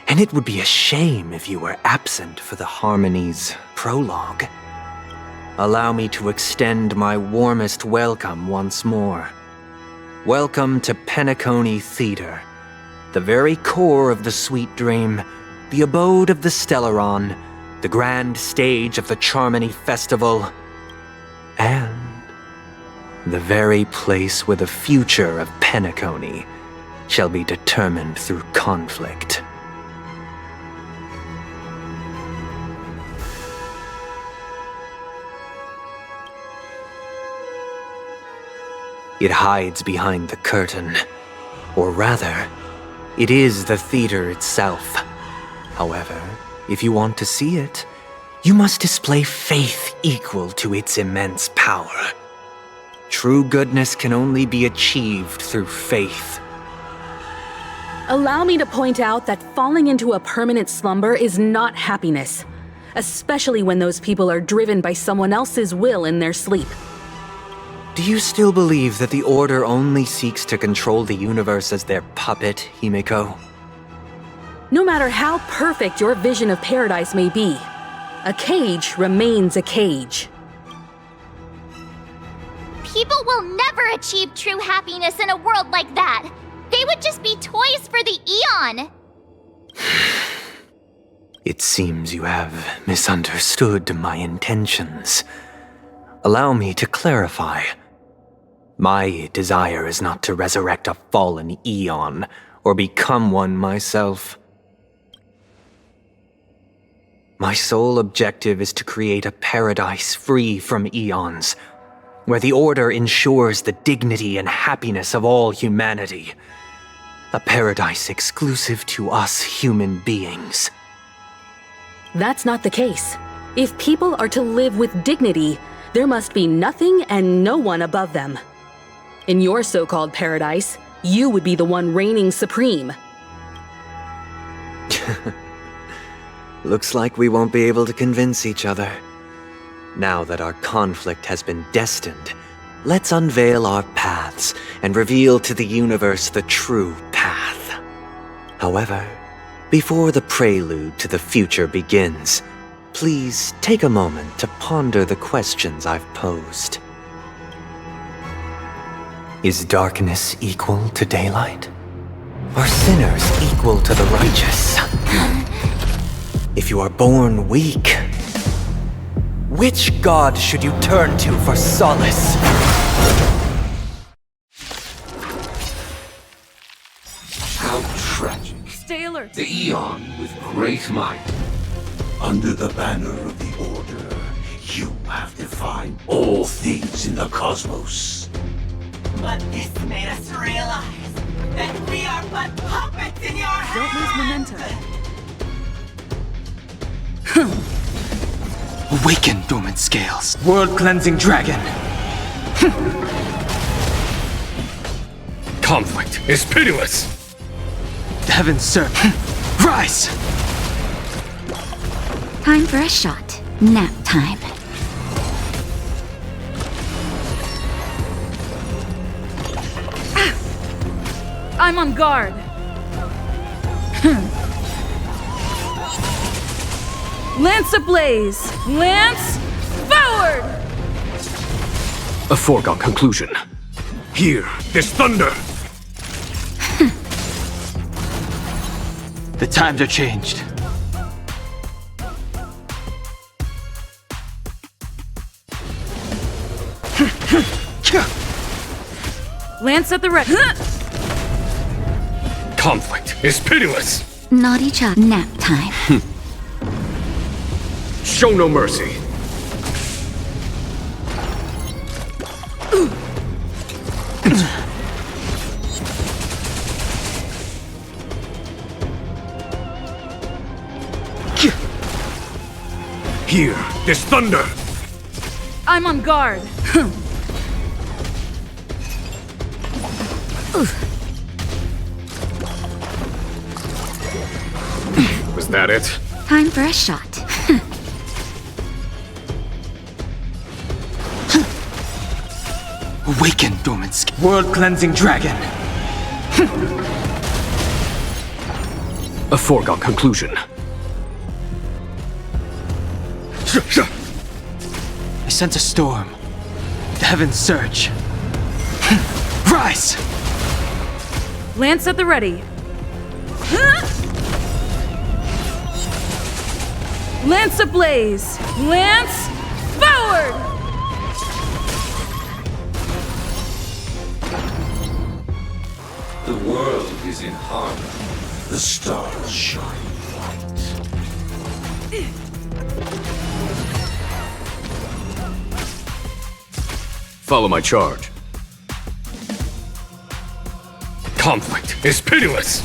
and it would be a shame if you were absent for the Harmony's prologue. Allow me to extend my warmest welcome once more. Welcome to Penacony Theater, the very core of the sweet dream, the abode of the Stellaron, the grand stage of the Charmony Festival, and the very place where the future of Penacony shall be determined through conflict. It hides behind the curtain, or rather, it is the theater itself. However, if you want to see it, you must display faith equal to its immense power. True goodness can only be achieved through faith. Allow me to point out that falling into a permanent slumber is not happiness, especially when those people are driven by someone else's will in their sleep. Do you still believe that the Order only seeks to control the universe as their puppet, Himiko? No matter how perfect your vision of paradise may be, a cage remains a cage. People will never achieve true happiness in a world like that. They would just be toys for the Eon. It seems you have misunderstood my intentions. Allow me to clarify. My desire is not to resurrect a fallen Eon, or become one myself. My sole objective is to create a paradise free from Eons, where the Order ensures the dignity and happiness of all humanity. A paradise exclusive to us human beings. That's not the case. If people are to live with dignity, there must be nothing and no one above them. In your so-called paradise, you would be the one reigning supreme. Looks like we won't be able to convince each other. Now that our conflict has been destined, let's unveil our paths and reveal to the universe the true path. However, before the prelude to the future begins, please take a moment to ponder the questions I've posed. Is darkness equal to daylight? Are sinners equal to the righteous? If you are born weak, which god should you turn to for solace? How tragic. Stay alert. The Eon with great might. Under the banner of the Order, you have defined all things in the cosmos. But this made us realize that we are but puppets in your hands! Don't lose momentum. Awaken, dormant scales. World-cleansing dragon. Conflict is pitiless. The heavens serve. Rise! Time for a shot. Nap time. I'm on guard. Lance ablaze! Lance forward! A foregone conclusion. Hear this thunder! The times are changed. Lance at the ready. Conflict is pitiless. Not each other. Nap time. Show no mercy. Hear this thunder! I'm on guard. Was that it? Time for a shot. Awaken, dormant world-cleansing dragon. A foregone conclusion. I sense a storm. The heavens surge. Rise! Lance at the ready. Lance ablaze! Lance forward! The world is in harmony. The stars shine bright. Follow my charge. Conflict is pitiless!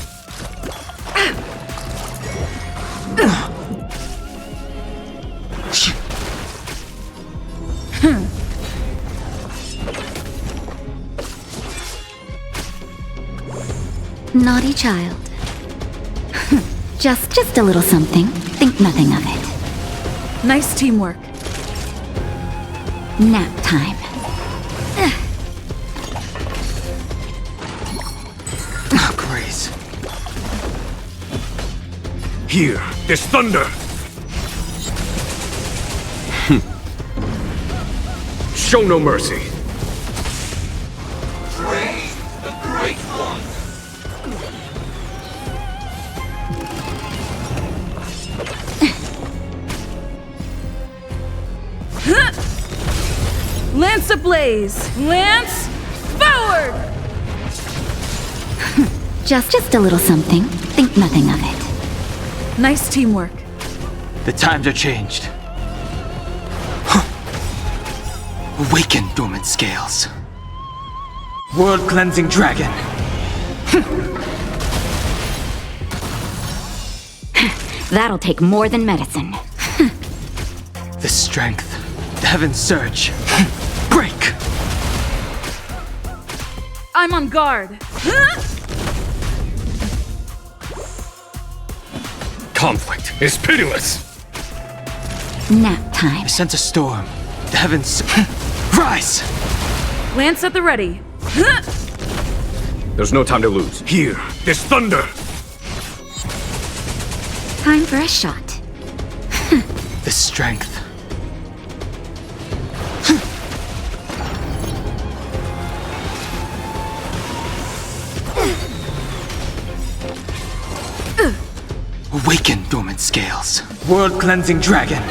Naughty child. Just a little something. Think nothing of it. Nice teamwork. Nap time. Oh, Grace. Here, there's thunder! Show no mercy. Praise the Great One. Lance ablaze! Lance forward! Just a little something. Think nothing of it. Nice teamwork. The times are changed. Awaken, dormant scales. World-cleansing dragon. That'll take more than medicine. The strength. The heavens surge. Break! I'm on guard. Conflict is pitiless! Nap time. I sense a storm. The heavens rise! Lance at the ready. There's no time to lose. Here, there's thunder! Time for a shot. The strength. Awaken, dormant scales. World-cleansing dragon.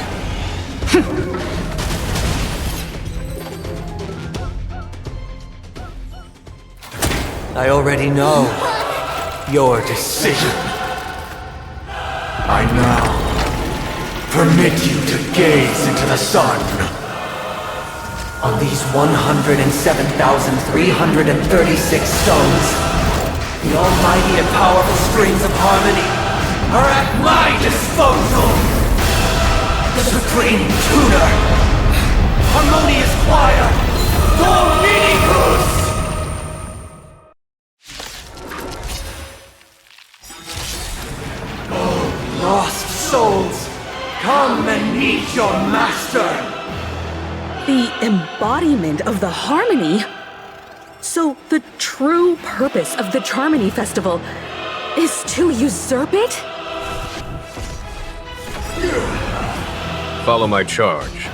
I already know your decision. I now permit you to gaze into the sun. On these 107,336 stones, the almighty and powerful springs of harmony are at my disposal! The supreme tutor! Harmonious choir! Dominicus! Oh, lost souls! Come and meet your master! The embodiment of the harmony? So the true purpose of the Charmony Festival is to usurp it? Follow my charge.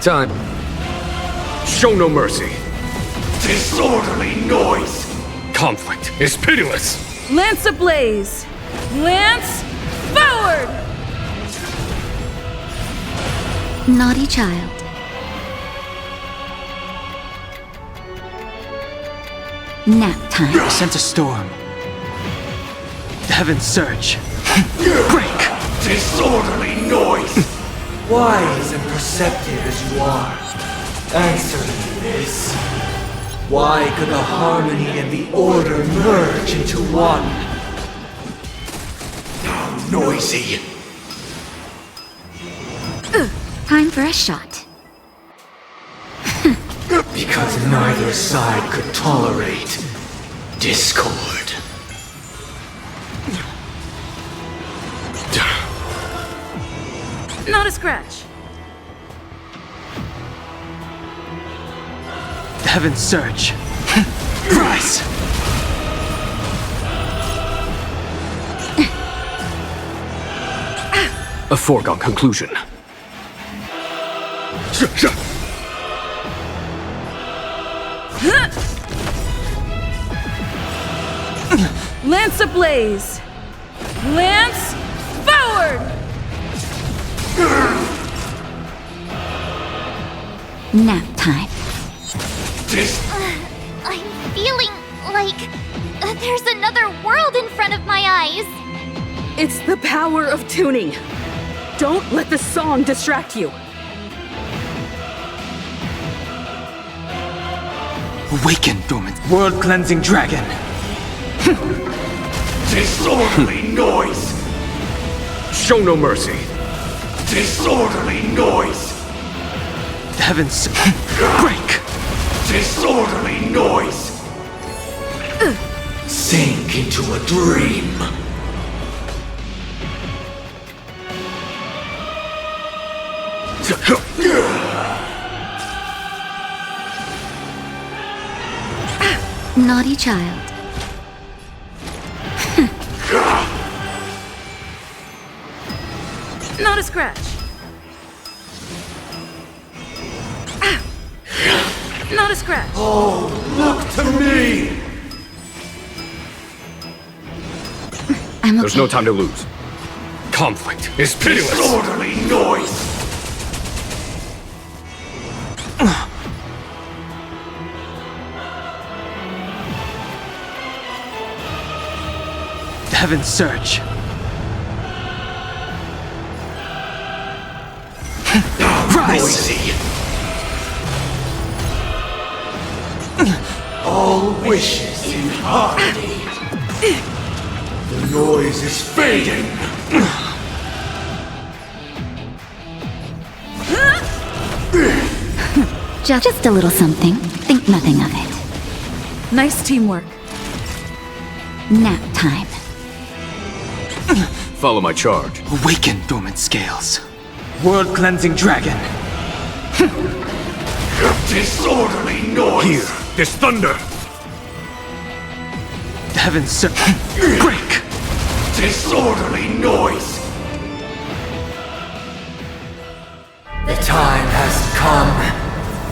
Time. Show no mercy. Disorderly noise! Conflict is pitiless! Lance ablaze! Lance forward! Naughty child. Nap time. I sense a storm. The heavens surge. Break! Disorderly noise! Wise and perceptive as you are, answer me this. Why could the harmony and the order merge into one? How noisy! Time for a shot. Because neither side could tolerate discord. Not a scratch. The heavens surge. Prize! A foregone conclusion. Lance ablaze! Lance forward! Nap time. I'm feeling like there's another world in front of my eyes. It's the power of tuning. Don't let the song distract you. Awaken, dormant world-cleansing dragon! Disorderly noise! Show no mercy. Disorderly noise! The heavens break! Disorderly noise! Sink into a dream! Naughty child. Not a scratch. Not a scratch. Oh, look to me! I'm okay. There's no time to lose. Conflict is pitiless. Disorderly noise! The heavens surge. Rise! Noisy! All wishes in harmony. The noise is fading. Just a little something. Think nothing of it. Nice teamwork. Nap time. Follow my charge. Awaken, dormant scales. World-cleansing dragon! Disorderly noise! Here, this thunder! The heavens break! Disorderly noise! The time has come.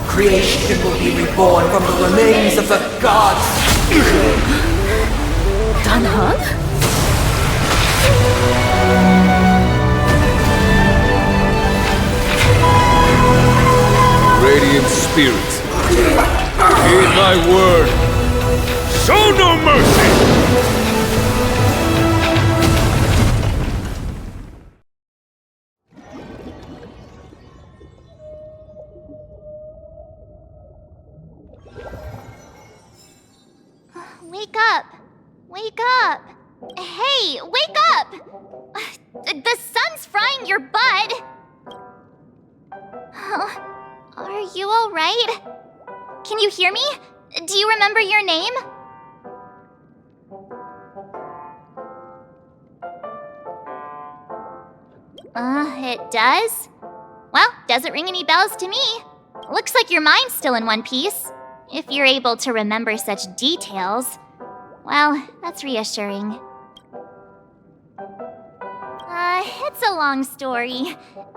Creation will be reborn from the remains of the gods. Dan Heng? Radiant spirits, heed my word. Show no mercy! Wake up! Wake up! Hey, wake up! The sun's frying your butt! Are you alright? Can you hear me? Do you remember your name? It does? Well, doesn't ring any bells to me. Looks like your mind's still in one piece. If you're able to remember such details. Well, that's reassuring. It's a long story.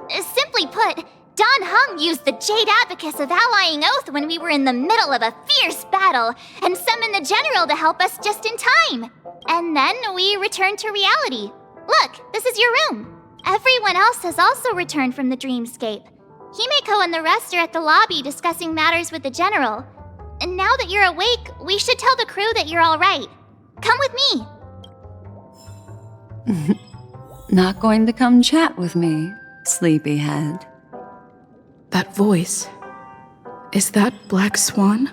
Simply put, Dan Heng used the Jade Abacus of Allying Oath when we were in the middle of a fierce battle, and summoned the general to help us just in time. And then we returned to reality. Look, this is your room. Everyone else has also returned from the dreamscape. Himeko and the rest are at the lobby discussing matters with the general. And now that you're awake, we should tell the crew that you're all right. Come with me. Not going to come chat with me, sleepyhead. That voice. Is that Black Swan?